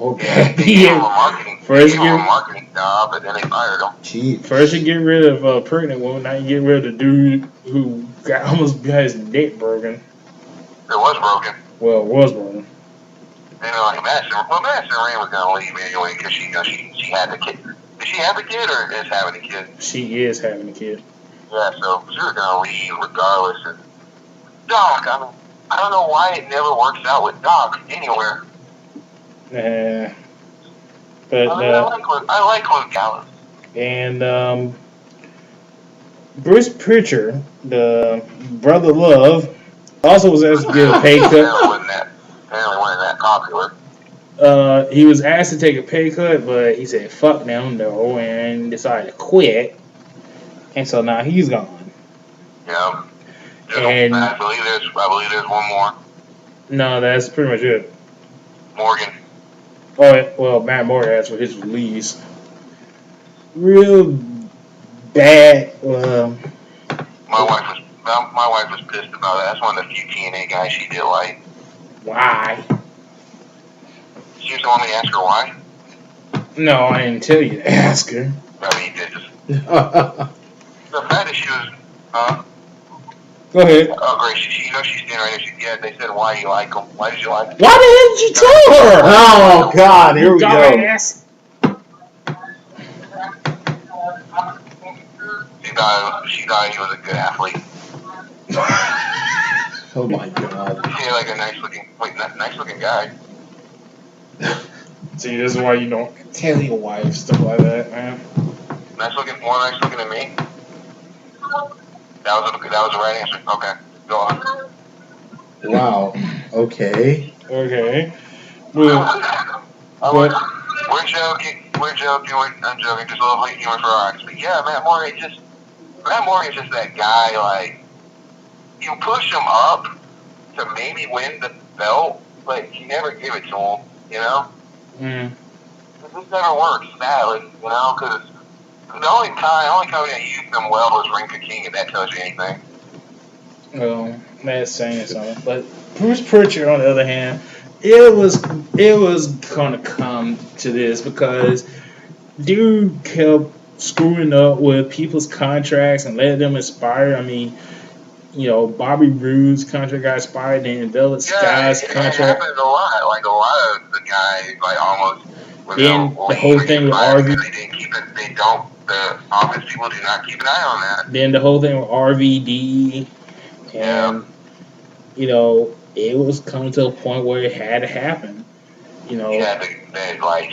Okay. They gave him a marketing. First They gave him a marketing job, but then they fired him. Jeez. First you get rid of a pregnant woman, now you get rid of the dude who almost got his neck broken. It was broken. Well, it was broken. And like Madison Rain was gonna leave anyway because she had the kid. Did she have the kid or is having the kid? She is having a kid. Yeah, so she was gonna leave regardless. And Doc, I don't know why it never works out with Doc anywhere. But I like Luke Gallows. and Bruce Pritchard, the brother Love, also was asked to give a pay cut. Apparently wasn't that popular. He was asked to take a pay cut, but he said fuck them, no, and decided to quit. And so now he's gone. Yeah. And I believe there's one more. No, that's pretty much it. Morgan. Oh, well, Matt Morgan asked for his release. Real bad. My wife was pissed about it. That's one of the few TNA guys she did like. Why? She was the one to ask her why. No, I didn't tell you to ask her. I mean, the fact that she was, Go ahead. oh great, she's standing right there. They said, why do you like him? Why did you like him? Why the hell did you tell her? Oh God, here we go. Dumbass. She thought he was a good athlete. Oh my God. He had like a nice looking guy. See, this is why you don't tell your wife stuff like that, man. More nice looking than me. That was the right answer. Okay, go on. Wow. Okay. Okay. Well, We're joking. I'm joking. Just a little late humor for our eyes. But yeah, Matt Morgan's just that guy. Like, you push him up to maybe win the belt, but you never give it to him. You know. mm, It just never works. Sadly, you know, because the only company that used them well was Ring of King, if that tells you anything. well, that's saying something. But Bruce Pritchard, on the other hand, it was gonna come to this because dude kept screwing up with people's contracts and letting them expire. I mean, you know, Bobby Roode's contract got expired, and Velvet Sky's contract. It happens a lot. Like a lot of the guys, like almost. Then the whole thing with RV. They didn't keep it. They don't. The office people do not keep an eye on that. Then the whole thing with RVD, and you know, it was coming to a point where it had to happen. You know. Yeah,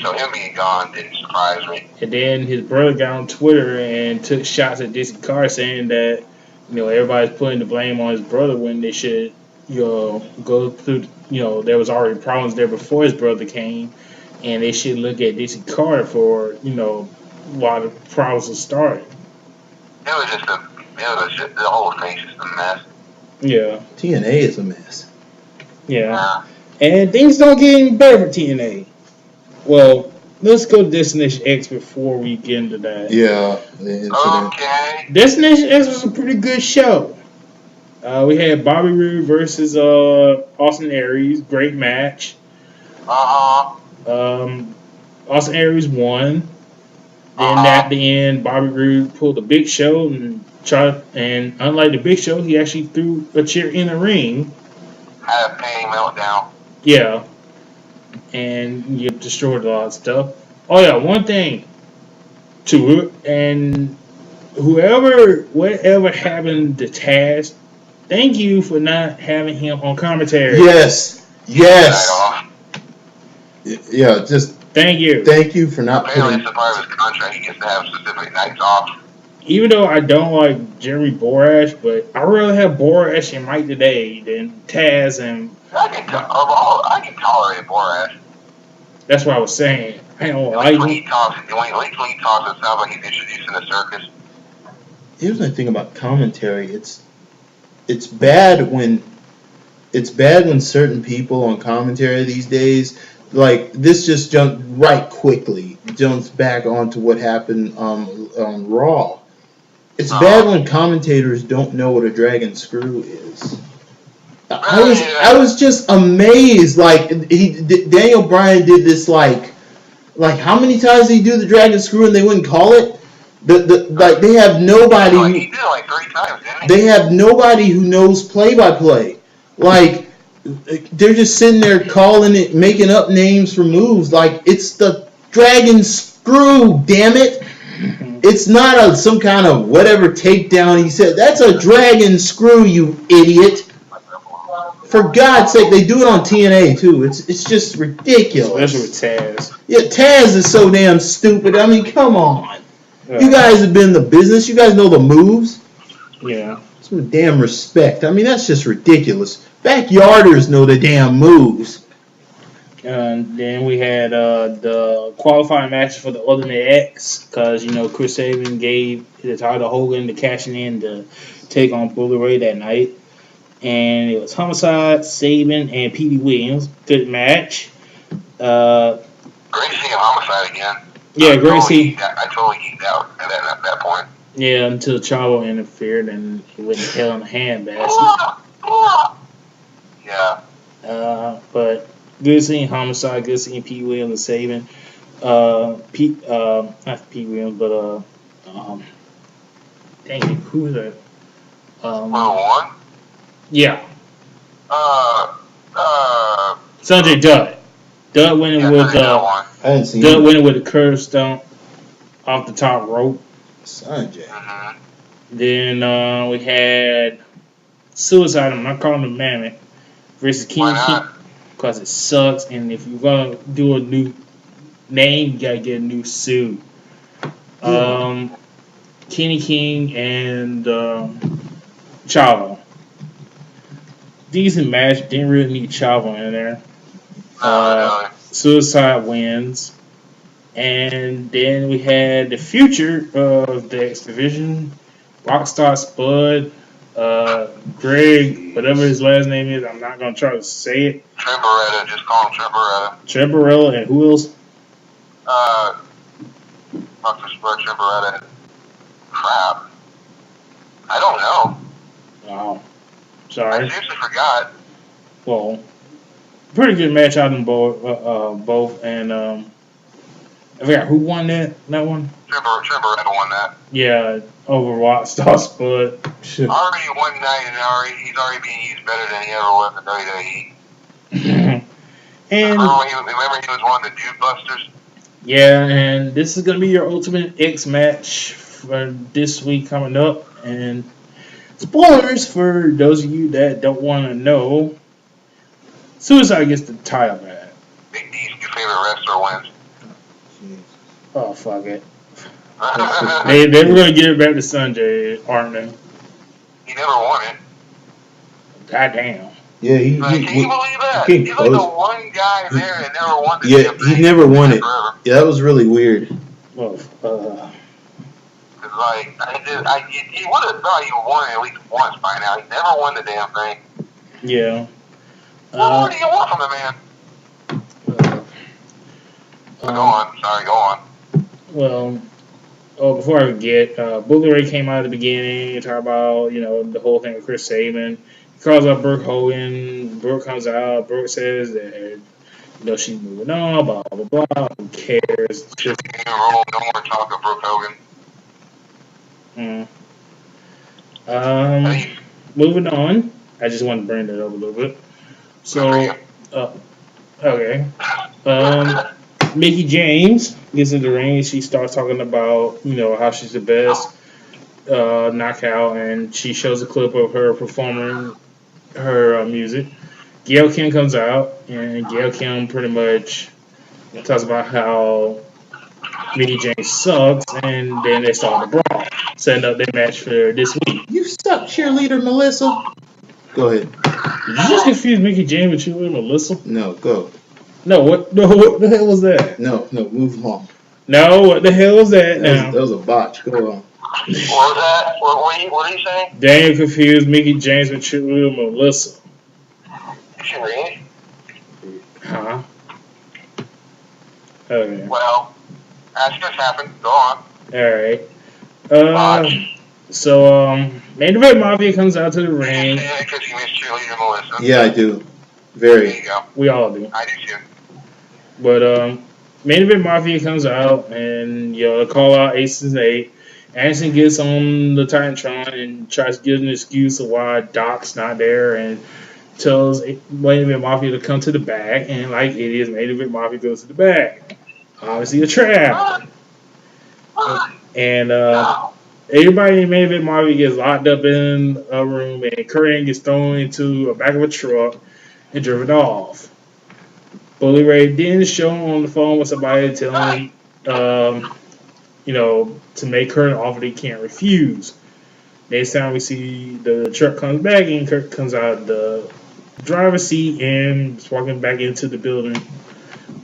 so him being gone didn't surprise me. And then his brother got on Twitter and took shots at Dixie Carter, saying that, you know, everybody's putting the blame on his brother when they should, you know, go through, you know, there was already problems there before his brother came, and they should look at Dixie Carter for, you know, why the problems were started. It was just the whole thing's just a mess. Yeah. TNA is a mess. Yeah. And things don't get any better for TNA. Well, let's go to Destination X before we get into that. Yeah. The incident. Okay. Destination X was a pretty good show. We had Bobby Roode versus Austin Aries. Great match. Austin Aries won. Then at the end, Bobby Roode pulled a Big Show and unlike the Big Show, he actually threw a chair in the ring. Had a pain meltdown. Yeah. And you destroyed a lot of stuff. Oh yeah, one thing to it, and whatever happened to Taz, thank you for not having him on commentary. Yes. Yeah, just thank you. Thank you for not Apparently, putting. it's a part of his contract. He gets to have specific nights off. Even though I don't like Jeremy Borash, but I'd rather have Borash and Mike today than Taz and. I can tolerate Borash. That's what I was saying. I don't At like least when him. he talks, it sounds like he's introducing the circus. Here's the thing about commentary. It's bad when certain people on commentary these days, like this, just jumps back onto what happened on Raw. It's bad when commentators don't know what a dragon screw is. I was just amazed. Like Daniel Bryan did this like how many times did he do the dragon screw and they wouldn't call it? Like they have nobody. He did it like 3 times, didn't he? They have nobody who knows play by play. Like they're just sitting there calling it, making up names for moves. Like it's the dragon screw. Damn it! It's not some kind of whatever takedown. He said that's a dragon screw. You idiot! For God's sake, they do it on TNA too. It's just ridiculous. Especially with Taz. Yeah, Taz is so damn stupid. I mean, come on. You guys have been in the business. You guys know the moves. Yeah. Some damn respect. I mean, that's just ridiculous. Backyarders know the damn moves. And then we had the qualifying match for the Ultimate X because, Chris Sabin gave the title to Hogan to cashing in to take on Bully Ray that night. And it was Homicide, Sabin, and Petey Williams. Good match. Great to see Homicide again. Yeah, great to see. I totally geeked out at that point. Yeah, until Chavo interfered and he went to hell in a handbasket. Yeah. But good seeing Homicide, good seeing Pete Williams and Sabin. Not Pete Williams, but dang it, who was that? One? Yeah. Sanjay Sanjay Dutt. Dutt winning with I didn't see Dutt winning with a curve stomp off the top rope. Sanjay. Then we had Suicide. I'm not calling him Mammoth versus King because it sucks. And if you're gonna do a new name, you gotta get a new suit. Kenny King and Chavo. Decent match. Didn't really need Chavo in there. Suicide wins. And then we had the future of the X Division. Rockstar Spud. Greg, whatever his last name is, I'm not going to try to say it. Tremperetta, just call him Tremperetta. Tremperella, and who else? Dr. Spud, Tremperetta. Crap. I don't know. Wow. Sorry. I seriously forgot. Well, pretty good match out of them both. And I forgot who won that one. Tremperetta won that. Yeah, over Rockstar Spud. Already one night, and he's already being used better than he ever was in WWE. And remember he was one of the Dude Busters? Yeah, and this is going to be your Ultimate X match for this week coming up. And spoilers for those of you that don't want to know. Suicide gets the title back. Big D's your favorite wrestler wins. Oh, fuck it. They were going to give it back to Sanjay, aren't they? He never won it. Goddamn. Yeah, can you believe that? He's like the one guy there that never won the damn thing. He never won it. Yeah, that was really weird. Well, like, he would have thought he won it at least once by now. He never won the damn thing. Yeah. What more do you want from the man? Go on. Well, before I forget, Bully Ray came out at the beginning and talked about, the whole thing with Chris Sabin. He calls out Brooke Hogan. Brooke comes out. Brooke says that, she's moving on, blah, blah, blah. Who cares? Just, no more talk of Brooke Hogan. Moving on. I just wanted to bring that up a little bit. So, okay. Mickie James gets in the ring. She starts talking about, how she's the best knockout, and she shows a clip of her performing her music. Gail Kim comes out, and Gail Kim pretty much talks about how Mickie James sucks, and then they start the brawl, setting up their match for this week. You suck, cheerleader Melissa. Go ahead. Did you just confuse Mickie James with cheerleader Melissa? No, go. No, what the hell was that? No, move along. No, what the hell was that now? That was a botch. Go on. What was that? What are you saying? Daniel confused Mickie James with cheerleader Melissa. Is she really? Huh? Okay. Well, accidents happen. Go on. Alright. So, main event Mafia comes out to the You just ring. saying it because you miss cheerleader Melissa. Yeah, I do. There Very. you go. We all do. I do too. But main event Mafia comes out and they call out Aces 8. Anderson gets on the Titantron and tries to give an excuse of why Doc's not there and tells main event Mafia to come to the back. And like idiots, main event Mafia goes to the back. Obviously a trap. And No. everybody in main event Mafia gets locked up in a room and Kurt Angle gets thrown into the back of a truck and driven off. Bully Ray then show on the phone with somebody telling him, to make Kurt an offer they can't refuse. Next time we see the truck comes back and Kurt comes out of the driver's seat and is walking back into the building,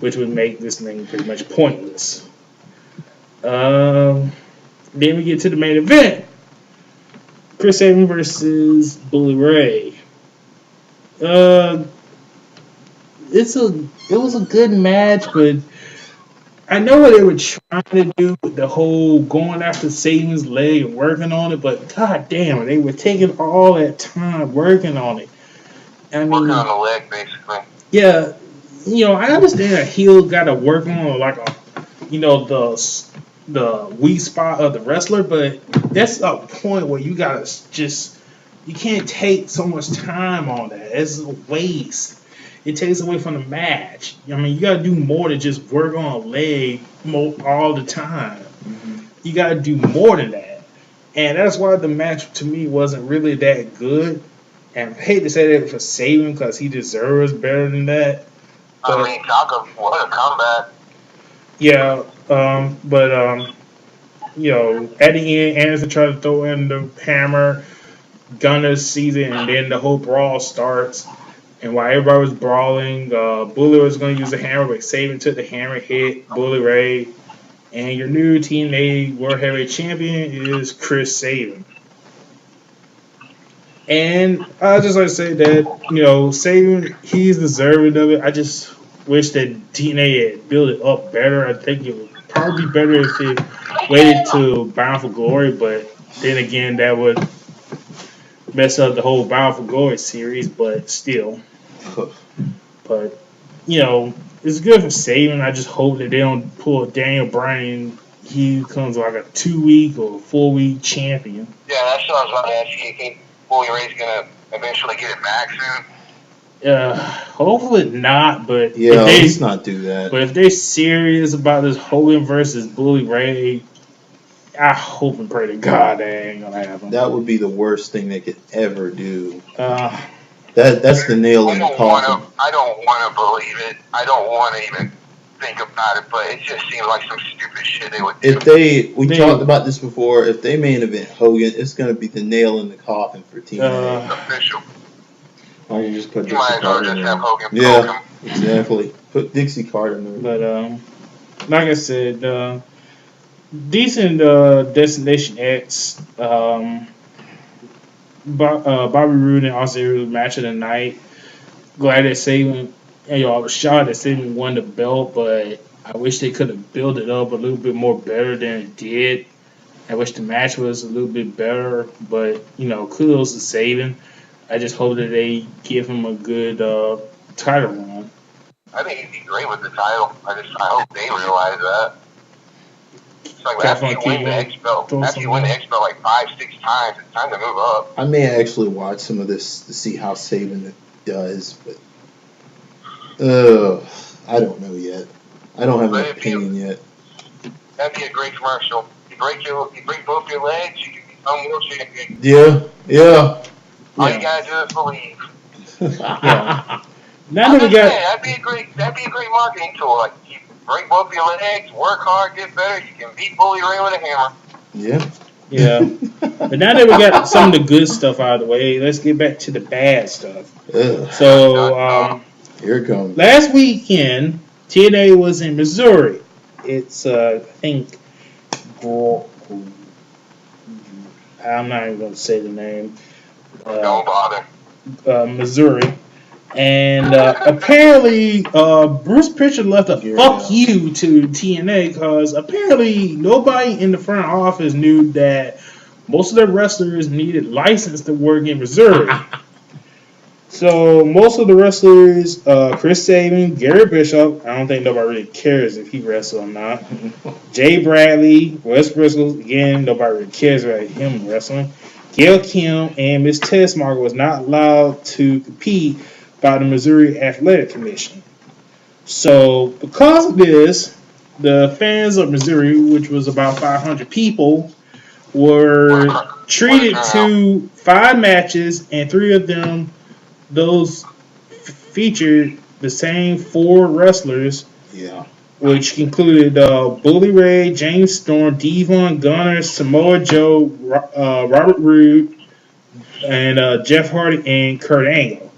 which would make this thing pretty much pointless. Then we get to the main event. Chris Sabin versus Bully Ray. It was a good match, but I know what they were trying to do with the whole going after Saban's leg and working on it, but god damn, they were taking all that time working on it. I mean, Working on the leg, basically. yeah, I understand a heel got to work on like the weak spot of the wrestler, but that's a point where you gotta you can't take so much time on that. It's a waste. It takes away from the match. I mean, you gotta do more than just work on a leg all the time. You gotta do more than that, and that's why the match to me wasn't really that good. And I hate to say that for Saban because he deserves better than that. But, I mean, talk of what a comeback. yeah, but at the end, Anderson tried to throw in the hammer. Gunner sees it, and then the whole brawl starts. And while everybody was brawling, Bully was going to use the hammer, but Saban took the hammer, hit Bully Ray. And your new TNA World Heavyweight Champion is Chris Sabin. And I just like to say that, Sabin, he's deserving of it. I just wish that TNA had built it up better. I think it would probably be better if it waited to Bound for Glory, but then again, that would mess up the whole Bound for Glory series, but still. But, it's good for Sabin. I just hope that they don't pull Daniel Bryan. He becomes like a 2-week or 4-week champion. Yeah, that's what I was about to ask you. You think Bully Ray's going to eventually get it back soon? Hopefully not, but Yeah, let's not do that. But if they're serious about this Hogan versus Bully Ray, I hope and pray to God that ain't gonna happen. That would be the worst thing they could ever do. That's the nail in the coffin. I don't want to believe it. I don't want to even think about it, but it just seems like some stupid shit they would do. We talked about this before. If they main event Hogan, it's going to be the nail in the coffin for TNA. Official. Or you just put You might Dixie as well Carter just in have there. Hogan. Yeah, exactly. Put Dixie Carter in there. But like I said, decent Destination X. Bobby Roode and Austin Aries match of the night. Glad that Sabin, I was shocked that Sabin won the belt, but I wish they could have built it up a little bit more better than it did. I wish the match was a little bit better, but kudos to Sabin. I just hope that they give him a good title run. I think he'd be great with the title. I hope they realize that. It's like after you win the X belt like 5-6 times, it's time to move up. I may actually watch some of this to see how Sabin does, but I don't know yet. I don't have an opinion yet. That'd be a great commercial. You break both your legs, you can become world champion. Yeah. All you gotta do is believe. Yeah. That'd be a great marketing tool. Like, you break both your legs, work hard, get better, you can beat Bully Ray with a hammer. Yeah. But now that we got some of the good stuff out of the way, let's get back to the bad stuff. So, here it comes. Last weekend, TNA was in Missouri. It's, I think, I'm not even going to say the name. Don't bother. Missouri. And apparently, Bruce Pritchard left a fuck you to TNA because apparently nobody in the front office knew that most of the wrestlers needed license to work in Missouri. So most of the wrestlers, Chris Sabin, Gary Bishop, I don't think nobody really cares if he wrestles or not. Jay Bradley, Wes Briscoe, again, nobody really cares about him wrestling. Gail Kim and Miss Tessmark was not allowed to compete by the Missouri Athletic Commission. So because of this, the fans of Missouri, which was about 500 people, were treated to 5 matches, and 3 of them, those featured the same 4 wrestlers, Yeah. which included Bully Ray, James Storm, Devon, Gunner, Samoa Joe, Robert Roode, and Jeff Hardy and Kurt Angle.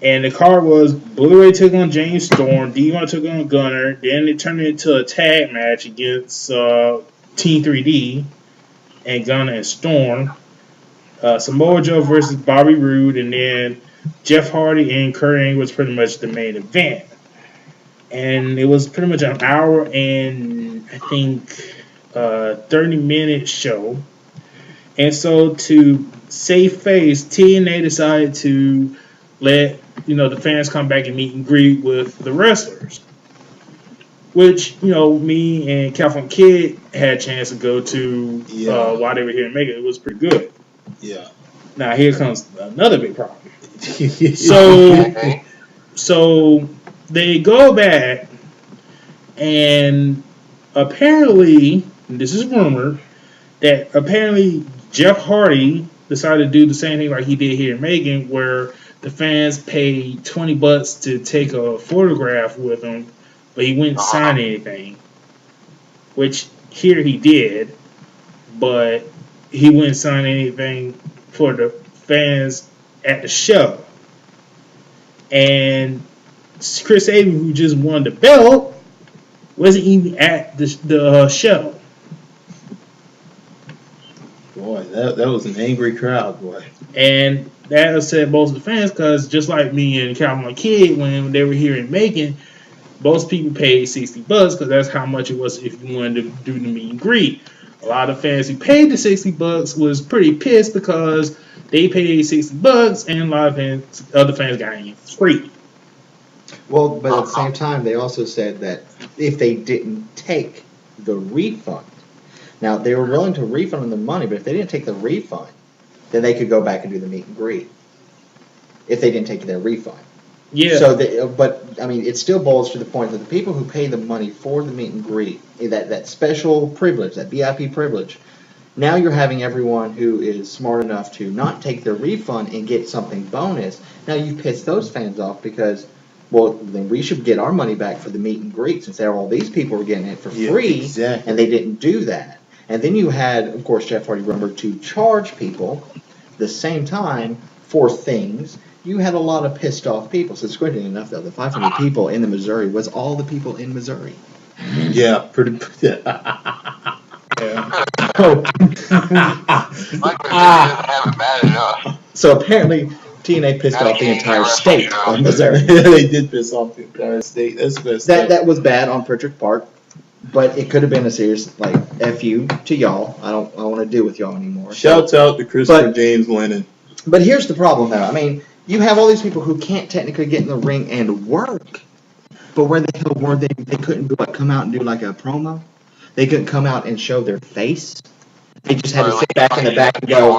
And the card was Bully Ray took on James Storm, Devon took on Gunner, then it turned into a tag match against Team 3D and Gunner and Storm. Samoa Joe versus Bobby Roode, and then Jeff Hardy and Kurt Angle was pretty much the main event. And it was pretty much an hour and I think 30-minute show. And so to save face, TNA decided to let the fans come back and meet and greet with the wrestlers, which me and California Kid had a chance to go to while they were here in Macon. It was pretty good. Yeah. Now here comes another big problem. Okay. So they go back, and apparently, this is rumored, that apparently Jeff Hardy decided to do the same thing like he did here in Macon, where the fans paid $20 to take a photograph with him, but he wouldn't sign anything. Which here he did, but he wouldn't sign anything for the fans at the show. And Chris Sabin, who just won the belt, wasn't even at the show. Boy, that was an angry crowd, boy. And that upset most of the fans, because just like me and Calvin Kid, when they were here in Macon, most people paid $60 because that's how much it was if you wanted to do the meet and greet. A lot of fans who paid the $60 was pretty pissed because they paid $60 and a lot of other fans got in free. Well, but at the same time, they also said that if they didn't take the refund, now they were willing to refund them the money, but if they didn't take the refund, then they could go back and do the meet and greet. If they didn't take their refund. Yeah. So, but I mean, it still boils to the point that the people who pay the money for the meet and greet, that special privilege, that VIP privilege, now you're having everyone who is smart enough to not take their refund and get something bonus. Now you piss those fans off because, well, then we should get our money back for the meet and greet since all these people were getting it for free, exactly. And they didn't do that. And then you had, of course, Jeff Hardy rumored to charge people the same time for things. You had a lot of pissed off people. So it's interesting enough, though, the 500 people in the Missouri was all the people in Missouri. Yeah, pretty. So apparently, TNA pissed off the entire state of Missouri. They did piss off the entire state. That's messed up. That was bad on Pritchard's part, but it could have been a serious F you to y'all. I don't want to deal with y'all anymore. Shouts out to Christopher James Lennon. But here's the problem, though. I mean, you have all these people who can't technically get in the ring and work, but where the hell were they? They couldn't come out and do like a promo. They couldn't come out and show their face. They just had to sit back in the back and go,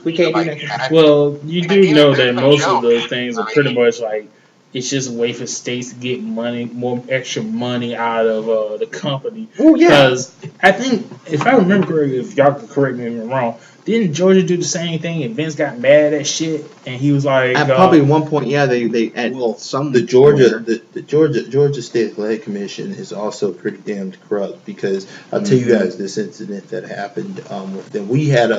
we can't do nothing. Well, you do know that most of those things are pretty much like, it's just a way for states to get more extra money out of the company. Well, yeah. Because I think, if I remember correctly, if y'all can correct me if I'm wrong, didn't Georgia do the same thing and Vince got mad at shit and he was like, at probably one point, yeah, they some the Georgia State Athletic Commission is also pretty damn corrupt because I'll tell you guys this incident that happened with them. We had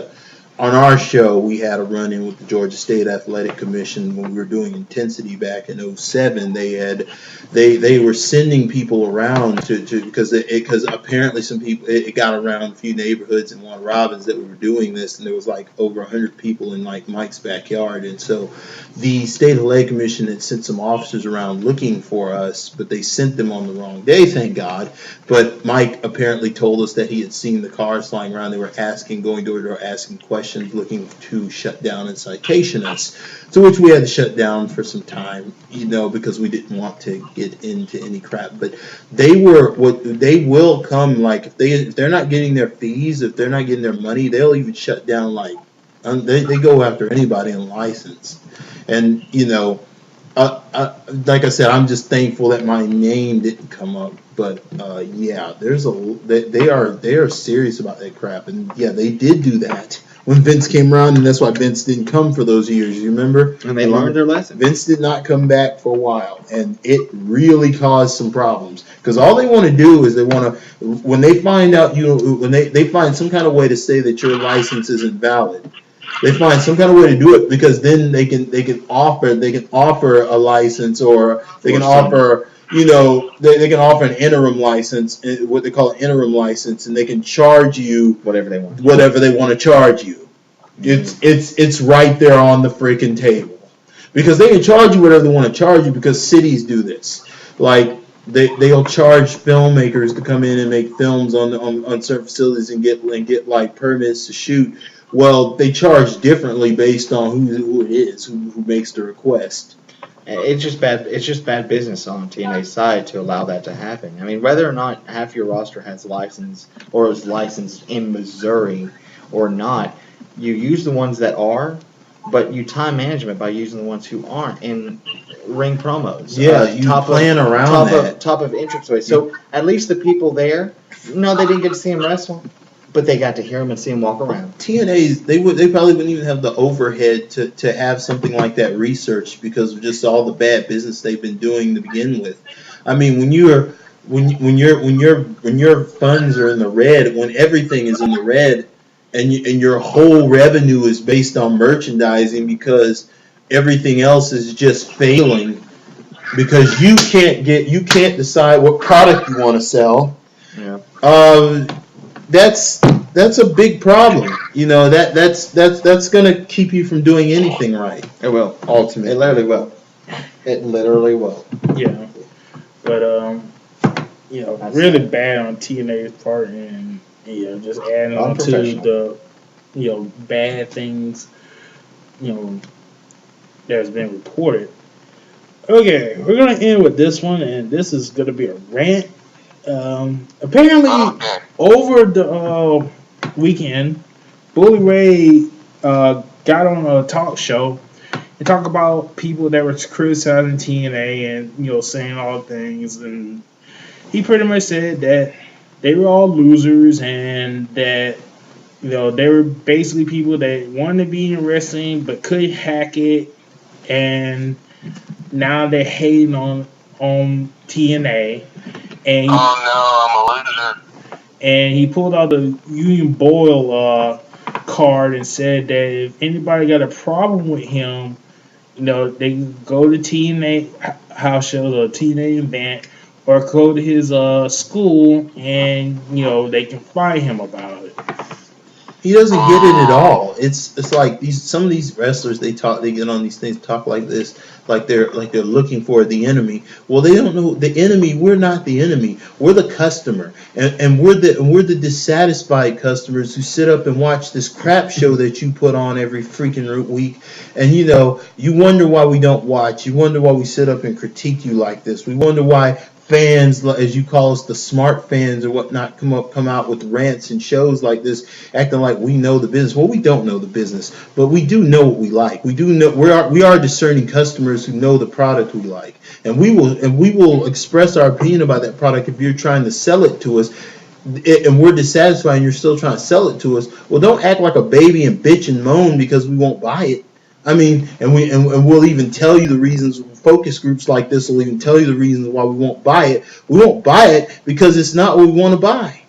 on our show, we had a run-in with the Georgia State Athletic Commission when we were doing Intensity back in '07. They were sending people around to because apparently some people it got around a few neighborhoods in Warner Robins that we were doing this, and there was like over 100 people in like Mike's backyard, and so the State Athletic Commission had sent some officers around looking for us, but they sent them on the wrong day, thank God. But Mike apparently told us that he had seen the cars flying around. They were going door to door, asking questions, looking to shut down and citation us. To which we had to shut down for some time, because we didn't want to get into any crap. But they will come, like if they're not getting their fees, if they're not getting their money, they'll even shut down. Like they go after anybody on license, and like I said, I'm just thankful that my name didn't come up. But yeah, they are serious about that crap, and yeah, they did do that when Vince came around, and that's why Vince didn't come for those years. You remember? And they learned their lesson. Vince did not come back for a while, and it really caused some problems because all they want to do is when they find out when they find some kind of way to say that your license isn't valid. They find some kind of way to do it because then they can offer a license, or they can offer they can offer an interim license, what they call an interim license, and they can charge you whatever they want to charge you. It's right there on the freaking table because they can charge you whatever they want to charge you because cities do this. Like they'll charge filmmakers to come in and make films on certain facilities and get like permits to shoot. Well, they charge differently based on who it is who makes the request. It's just bad business on TNA's side to allow that to happen. I mean, whether or not half your roster has license or is licensed in Missouri or not, you use the ones that are, but you time management by using the ones who aren't in ring promos. Yeah, you plan around that. Top of entranceway. So at least the people there, no, they didn't get to see him wrestle, but they got to hear him and see him walk around. TNA's they probably wouldn't even have the overhead to have something like that researched because of just all the bad business they've been doing to begin with. I mean, when your funds are in the red, when everything is in the red, and your whole revenue is based on merchandising because everything else is just failing because you can't decide what product you want to sell. Yeah. That's a big problem. That's gonna keep you from doing anything right. It will. Ultimately. It literally will. It literally will. Yeah. But really bad on TNA's part, and just adding on to the bad things that's been reported. Okay, we're gonna end with this one, and this is gonna be a rant. Apparently, over the weekend, Bully Ray got on a talk show and talked about people that were criticizing TNA and saying all things, and he pretty much said that they were all losers and that they were basically people that wanted to be in wrestling but couldn't hack it, and now they're hating on TNA. And I'm a loser. And he pulled out the Union Boyle card and said that if anybody got a problem with him, they can go to TNA house shows or TNA event or go to his school and they can find him about it. He doesn't get it at all. It's like some of these wrestlers they get on these things, talk like this, like they're looking for the enemy. Well, they don't know the enemy. We're not the enemy. We're the customer, and we're the dissatisfied customers who sit up and watch this crap show that you put on every freaking week, and you wonder why we don't watch. You wonder why we sit up and critique you like this. We wonder why fans, as you call us, the smart fans or whatnot, come out with rants and shows like this, acting like we know the business. Well, we don't know the business, but we do know what we like. We do know we are discerning customers who know the product we like, and we will express our opinion about that product if you're trying to sell it to us. And we're dissatisfied, and you're still trying to sell it to us. Well, don't act like a baby and bitch and moan because we won't buy it. I mean, and we'll even tell you the reasons. Focus groups like this will even tell you the reasons why we won't buy it. We won't buy it because it's not what we want to buy.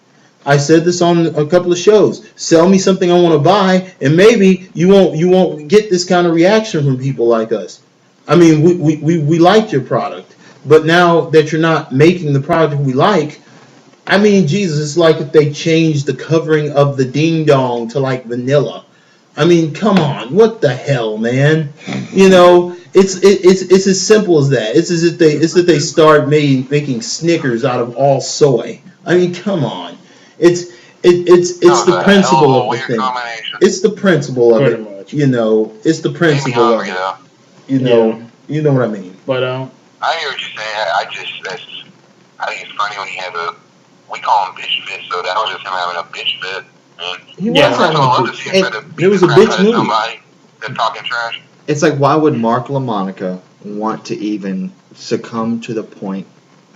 I said this on a couple of shows. Sell me something I want to buy, and maybe you won't get this kind of reaction from people like us. I mean, we liked your product, but now that you're not making the product we like, I mean, Jesus, it's like if they changed the covering of the ding dong to like vanilla. I mean, come on, what the hell, man? You know, it's as simple as that. It's as if they start making Snickers out of all soy. I mean, come on. It's the principle of the thing. It's the principle of Pretty it. much. You know, it's the principle of it. You know what I mean. But I hear what you're saying. I think it's funny when he has we call him bitch fit, so that was just him having a bitch fit. He Yeah. was having a It was a bitch move. Somebody that's talking trash. It's like, why would Mark LaMonica want to even succumb to the point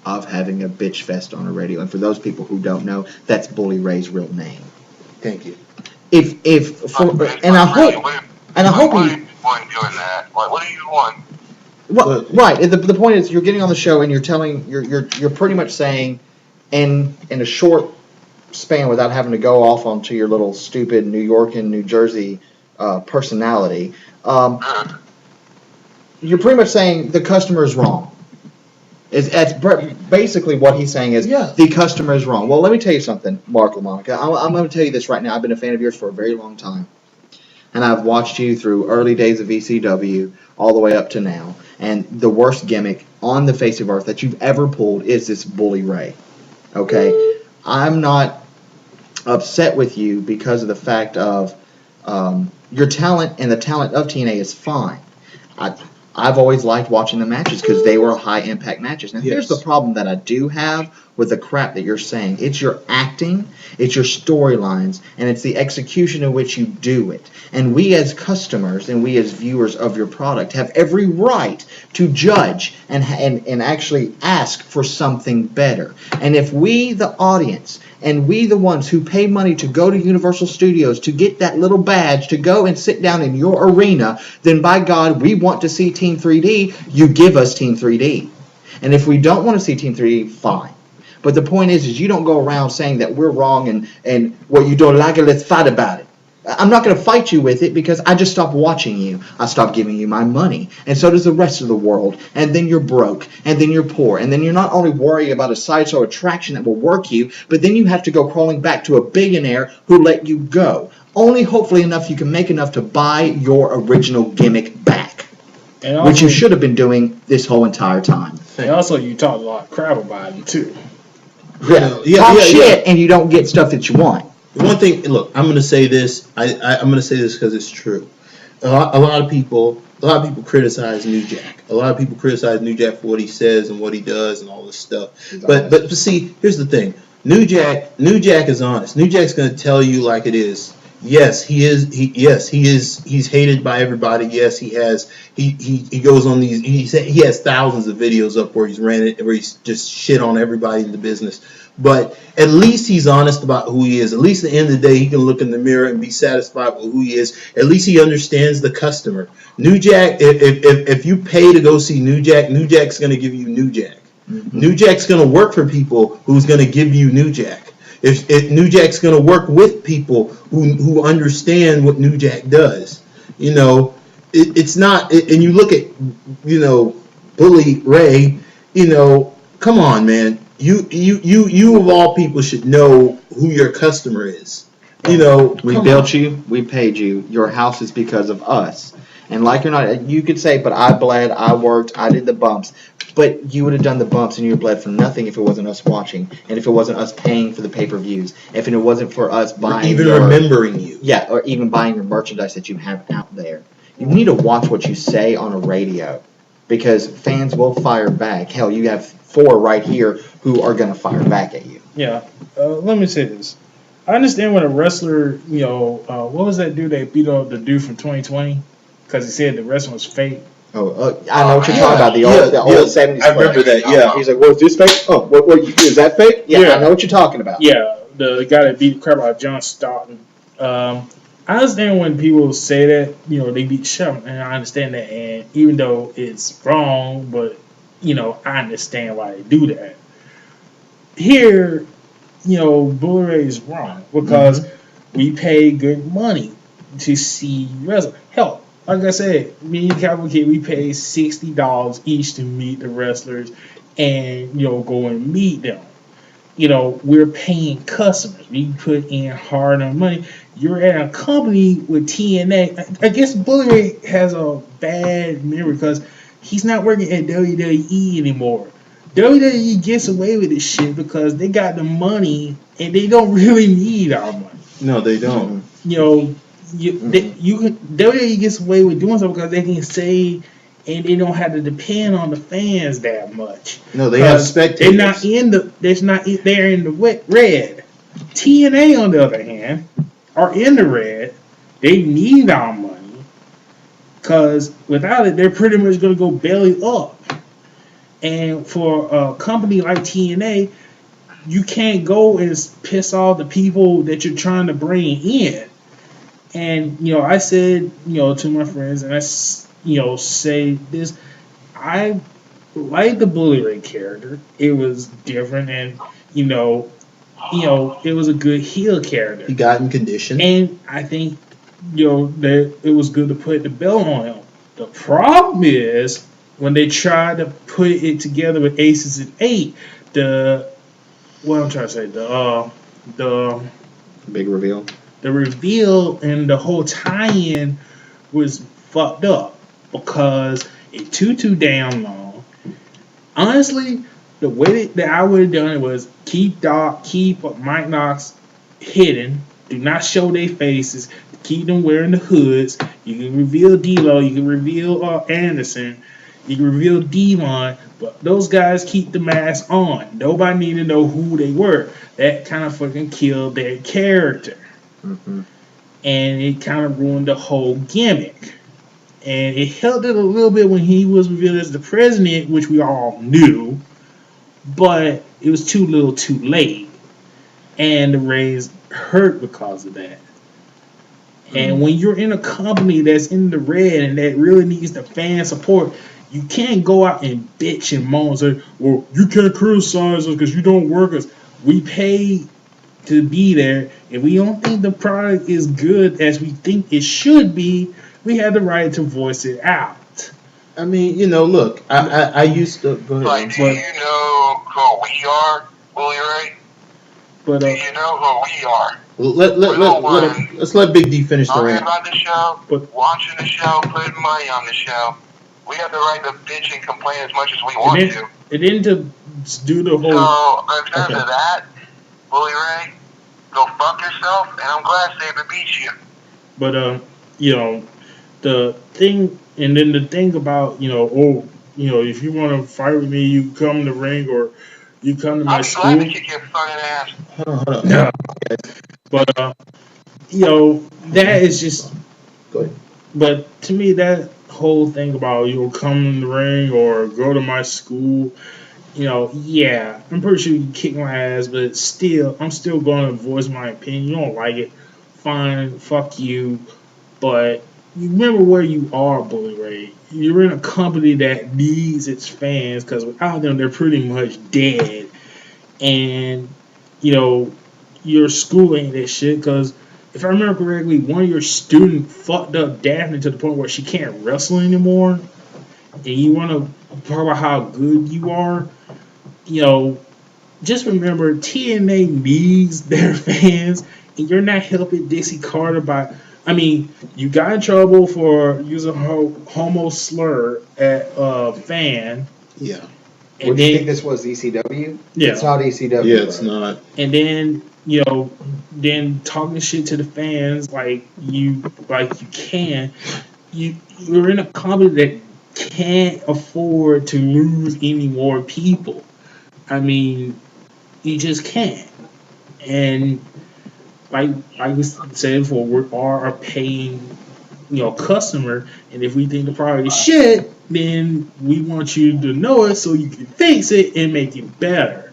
of having a bitch fest on a radio? And for those people who don't know, that's Bully Ray's real name. Thank you. I hope What he. do you want doing that? What do you want? Well, right. The point is, you're getting on the show and you're pretty much saying, in a short span, without having to go off onto your little stupid New York and New Jersey personality, you're pretty much saying the customer is wrong. That's basically what he's saying is the customer is wrong. Well, let me tell you something, Mark LaMonica. I'm going to tell you this right now. I've been a fan of yours for a very long time. And I've watched you through early days of ECW all the way up to now. And the worst gimmick on the face of earth that you've ever pulled is this Bully Ray. Okay? I'm not upset with you because of the fact of your talent, and the talent of TNA is fine. I've always liked watching the matches because they were high-impact matches. Now, here's the problem that I do have with the crap that you're saying. It's your acting, it's your storylines, and it's the execution in which you do it. And we as customers and we as viewers of your product have every right to judge and actually ask for something better. And if we, the audience, and we, the ones who pay money to go to Universal Studios to get that little badge to go and sit down in your arena, then by God, we want to see Team 3D, you give us Team 3D. And if we don't want to see Team 3D, fine. But the point is you don't go around saying that we're wrong and well, you don't like it, let's fight about it. I'm not going to fight you with it because I just stopped watching you. I stopped giving you my money. And so does the rest of the world. And then you're broke. And then you're poor. And then you're not only worrying about a sideshow attraction that will work you, but then you have to go crawling back to a billionaire who let you go. Only hopefully enough you can make enough to buy your original gimmick back. And also, which you should have been doing this whole entire time. And also you talk a lot of crap about him too. Talk shit and you don't get stuff that you want. One thing, look, I'm going to say this. I'm going to say this because it's true. A lot of people criticize New Jack. A lot of people criticize New Jack for what he says and what he does and all this stuff. But see, here's the thing. New Jack is honest. New Jack's going to tell you like it is. Yes, he is. He's hated by everybody. Yes, he has. He goes on these. He has thousands of videos up where he's just shit on everybody in the business. But at least he's honest about who he is. At least at the end of the day, he can look in the mirror and be satisfied with who he is. At least he understands the customer. New Jack, if you pay to go see New Jack's going to give you New Jack. Mm-hmm. New Jack's going to work for people who's going to give you New Jack. If New Jack's going to work with people who understand what New Jack does. You know, it's not. And you look at, Bully Ray. Come on, man. You of all people should know who your customer is. We built you, we paid you. Your house is because of us. And like or not, you could say, but I bled, I worked, I did the bumps. But you would have done the bumps and you bled for nothing if it wasn't us watching, and if it wasn't us paying for the pay-per-views, if it wasn't for us buying remembering you. Yeah, or even buying your merchandise that you have out there. You need to watch what you say on a radio, because fans will fire back. Hell, you have 4 right here who are going to fire back at you. Yeah. Let me say this. I understand when a wrestler, what was that dude that beat up the dude from 2020? Because he said the wrestling was fake. I know what you're talking about. The old 70s. I remember that, yeah. He's like, well, is this fake? Oh, is that fake? Yeah, I know what you're talking about. Yeah, the guy that beat the crap out of John Stockton. I understand when people say that, they beat Shem, and I understand that. And even though it's wrong, but, I understand why they do that. Here, Bully Ray is wrong because we pay good money to see wrestling. Hell, like I said, me and Cavalcade, we pay $60 each to meet the wrestlers and go and meet them. We're paying customers. We put in hard-earned money. You're at a company with TNA. I guess Bully Ray has a bad memory because he's not working at WWE anymore. WWE gets away with this shit because they got the money and they don't really need our money. No, they don't. WWE gets away with doing so because they can say and they don't have to depend on the fans that much. No, they have spectators. They're in the red. TNA, on the other hand, are in the red. They need our money because without it, they're pretty much going to go belly up. And for a company like TNA, you can't go and piss off the people that you're trying to bring in. And I said to my friends, and I say this, I like the Bully Ray character. It was different, and it was a good heel character. He got in condition, and I think that it was good to put the belt on him. The problem is when they tried to put it together with Aces and Eight, the big reveal. The reveal and the whole tie-in was fucked up because it too damn long. Honestly, the way that I would have done it was keep Mike Knox hidden. Do not show their faces. Keep them wearing the hoods. You can reveal D'Lo. You can reveal Anderson. You can reveal Devon. But those guys keep the mask on. Nobody need to know who they were. That kind of fucking killed their character. Mm-hmm. And it kind of ruined the whole gimmick. And it helped it a little bit when he was revealed as the president, which we all knew. But it was too little too late. And the Rays hurt because of that. And when you're in a company that's in the red and that really needs the fan support, you can't go out and bitch and moan and say, well, you can't criticize us because you don't work us. We pay to be there. If we don't think the product is good as we think it should be, we have the right to voice it out. I mean, look, I used to go ahead. Like, do you know who we are, Bully Ray? But do you know who we are? Let's let Big D finish the rant. Talking about the show, watching the show, putting money on the show. We have the right to bitch and complain as much as we want to. It didn't do the whole. So in terms of that, Bully Ray, go fuck yourself, and I'm glad Saber beat you. But the thing, and then the thing about if you want to fight with me, you come in the ring or you come to my school. I'm glad to kick your fucking ass. Hold on. No. But that is just. Go ahead. But to me, that whole thing about come in the ring or go to my school, yeah, I'm pretty sure you can kick my ass, but still, I'm still going to voice my opinion. You don't like it, fine, fuck you. But you remember where you are, Bully Ray. You're in a company that needs its fans because without them, they're pretty much dead. And your school ain't that shit because. If I remember correctly, one of your students fucked up Daphne to the point where she can't wrestle anymore. And you want to talk about how good you are. Just remember TNA needs their fans. And you're not helping Dixie Carter by... I mean, you got in trouble for using her homo slur at a fan. Yeah. What do you think this was, ECW? Yeah. It's not ECW. Yeah, it's not. And then... then talking shit to the fans like you can. You're in a company that can't afford to lose any more people. I mean, you just can't. And like we said before, we are a paying customer, and if we think the product is shit, then we want you to know it so you can fix it and make it better.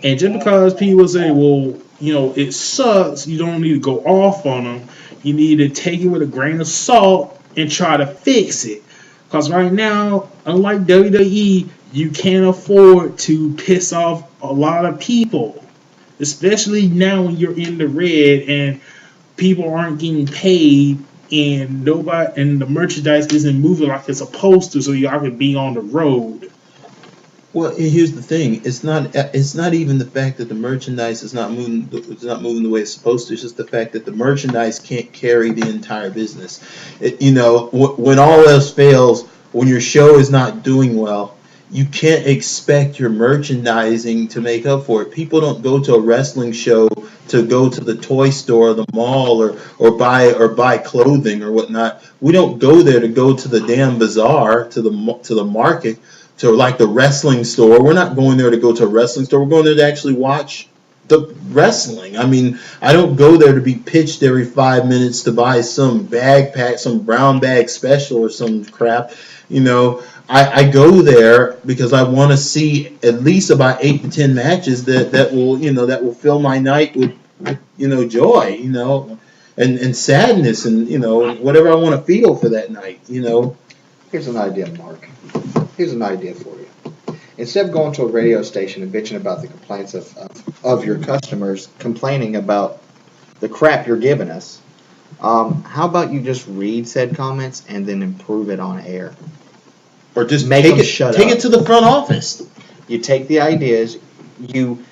And just because people say, well, it sucks, you don't need to go off on them. You need to take it with a grain of salt and try to fix it. Because right now, unlike WWE, you can't afford to piss off a lot of people. especially now when you're in the red and people aren't getting paid and the merchandise isn't moving like it's supposed to, so y'all can be on the road. Well, here's the thing. It's not even the fact that the merchandise is not moving. It's not moving the way it's supposed to. It's just the fact that the merchandise can't carry the entire business. When all else fails, when your show is not doing well, you can't expect your merchandising to make up for it. People don't go to a wrestling show to go to the toy store, or the mall, or buy clothing or whatnot. We don't go there to go to the damn bazaar, to the market, to like the wrestling store. We're not going there to go to a wrestling store. We're going there to actually watch the wrestling. I mean, I don't go there to be pitched every 5 minutes to buy some bag pack, some brown bag special or some crap. I go there because I want to see at least about 8 to 10 matches that will fill my night with joy, and sadness, and whatever I want to feel for that night. Here's an idea, Mark. Here's an idea for you. Instead of going to a radio station and bitching about the complaints of your customers complaining about the crap you're giving us, how about you just read said comments and then improve it on air? Or just Make take them it shut take up. it to the front office. You take the ideas, you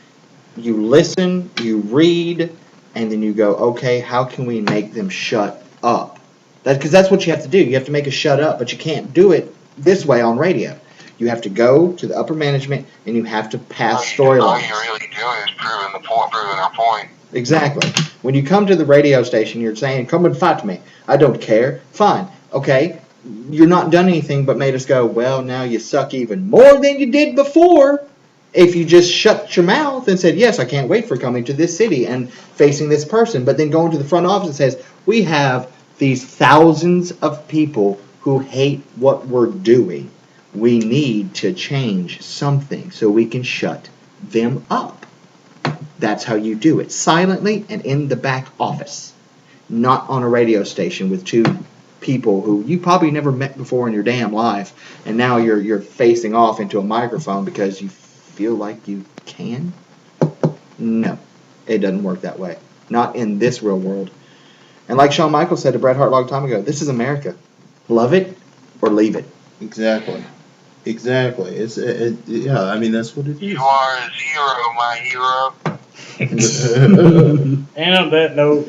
listen, you read, and then you go, okay, how can we make them shut up? Because that's what you have to do. You have to make us shut up, but you can't do it this way on radio. You have to go to the upper management, and you have to pass All storylines. you're really doing is proving our point. Exactly. When you come to the radio station, you're saying, come and fight me. I don't care. Fine. Okay. You're not done anything but made us go, well, now you suck even more than you did before. If you just shut your mouth and said, yes, I can't wait for coming to this city and facing this person, but then going to the front office and says, we have these thousands of people who hate what we're doing. We need to change something so we can shut them up. That's how you do it. Silently and in the back office. Not on a radio station with two people who you probably never met before in your damn life, and now you're facing off into a microphone because you feel like you can? No. It doesn't work that way. Not in this real world. And like Shawn Michaels said to Bret Hart a long time ago, this is America. Love it or leave it. Exactly. Yeah, I mean, that's what it is. You are a zero, my hero. And on that note,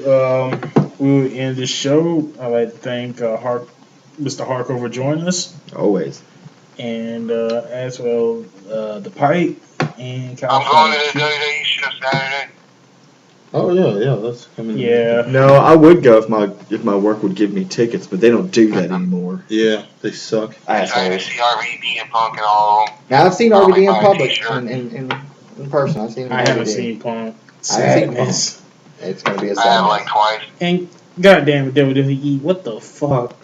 we will end this show. I'd like to thank Mr. Harko for joining us. Always. And as well, the Pike and California. I'm going to the WWE show Saturday. Oh yeah, that's coming. Yeah. No, I would go if my work would give me tickets, but they don't do that anymore. Yeah, they suck. I'm trying to see RVD and Punk and all of them. Now I've seen RVD in my public, t-shirt. in person. I've seen him. I haven't seen Punk. I haven't seen Punk. Sadness. It's gonna be a I have sad like twice. And goddamn it, WWE, what the fuck?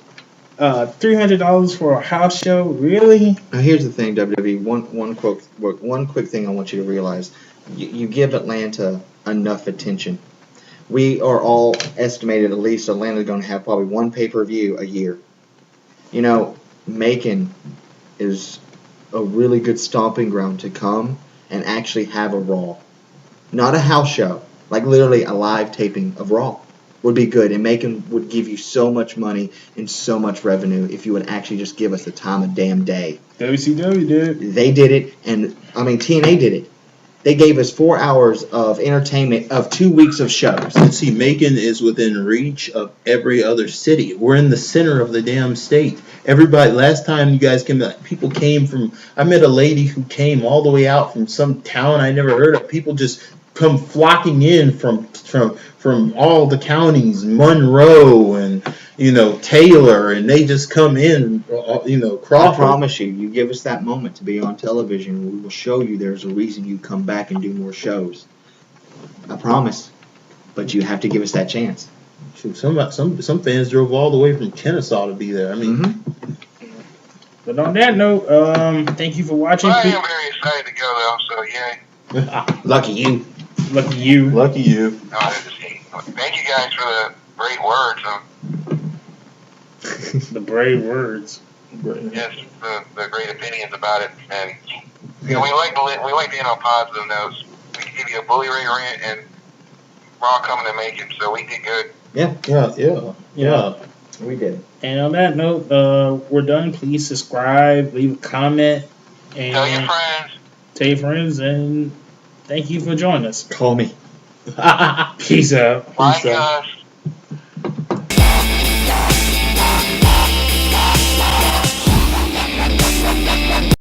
$300 for a house show? Really? Now here's the thing, WWE. One quick thing I want you to realize: you give Atlanta enough attention. We are all estimated at least Atlanta's going to have probably one pay-per-view a year. Macon is a really good stomping ground to come and actually have a Raw. Not a house show, like literally a live taping of Raw would be good. And Macon would give you so much money and so much revenue if you would actually just give us the time of damn day. WCW did. They did it, and TNA did it. They gave us 4 hours of entertainment of 2 weeks of shows. And see, Macon is within reach of every other city. We're in the center of the damn state. Everybody, last time you guys came, people came from, I met a lady who came all the way out from some town I never heard of. People just come flocking in from all the counties, Monroe and, Taylor, and they just come in, Crawford. I promise you give us that moment to be on television, we will show you there's a reason you come back and do more shows. I promise. But you have to give us that chance. Some fans drove all the way from Kennesaw to be there. I mean, But on that note, thank you for watching. I am very excited to go though, so yay. Lucky you. Lucky you. Lucky you. No, thank you guys for the great words. The brave words. Yes, the great opinions about it, and we like to end on positive notes. We give you a bully ray rant and Raw coming to make it. So we did good. Yeah. We did. And on that note, we're done. Please subscribe, leave a comment, and Tell your friends. tell your friends, and thank you for joining us. Call me. Peace out. Like out. us.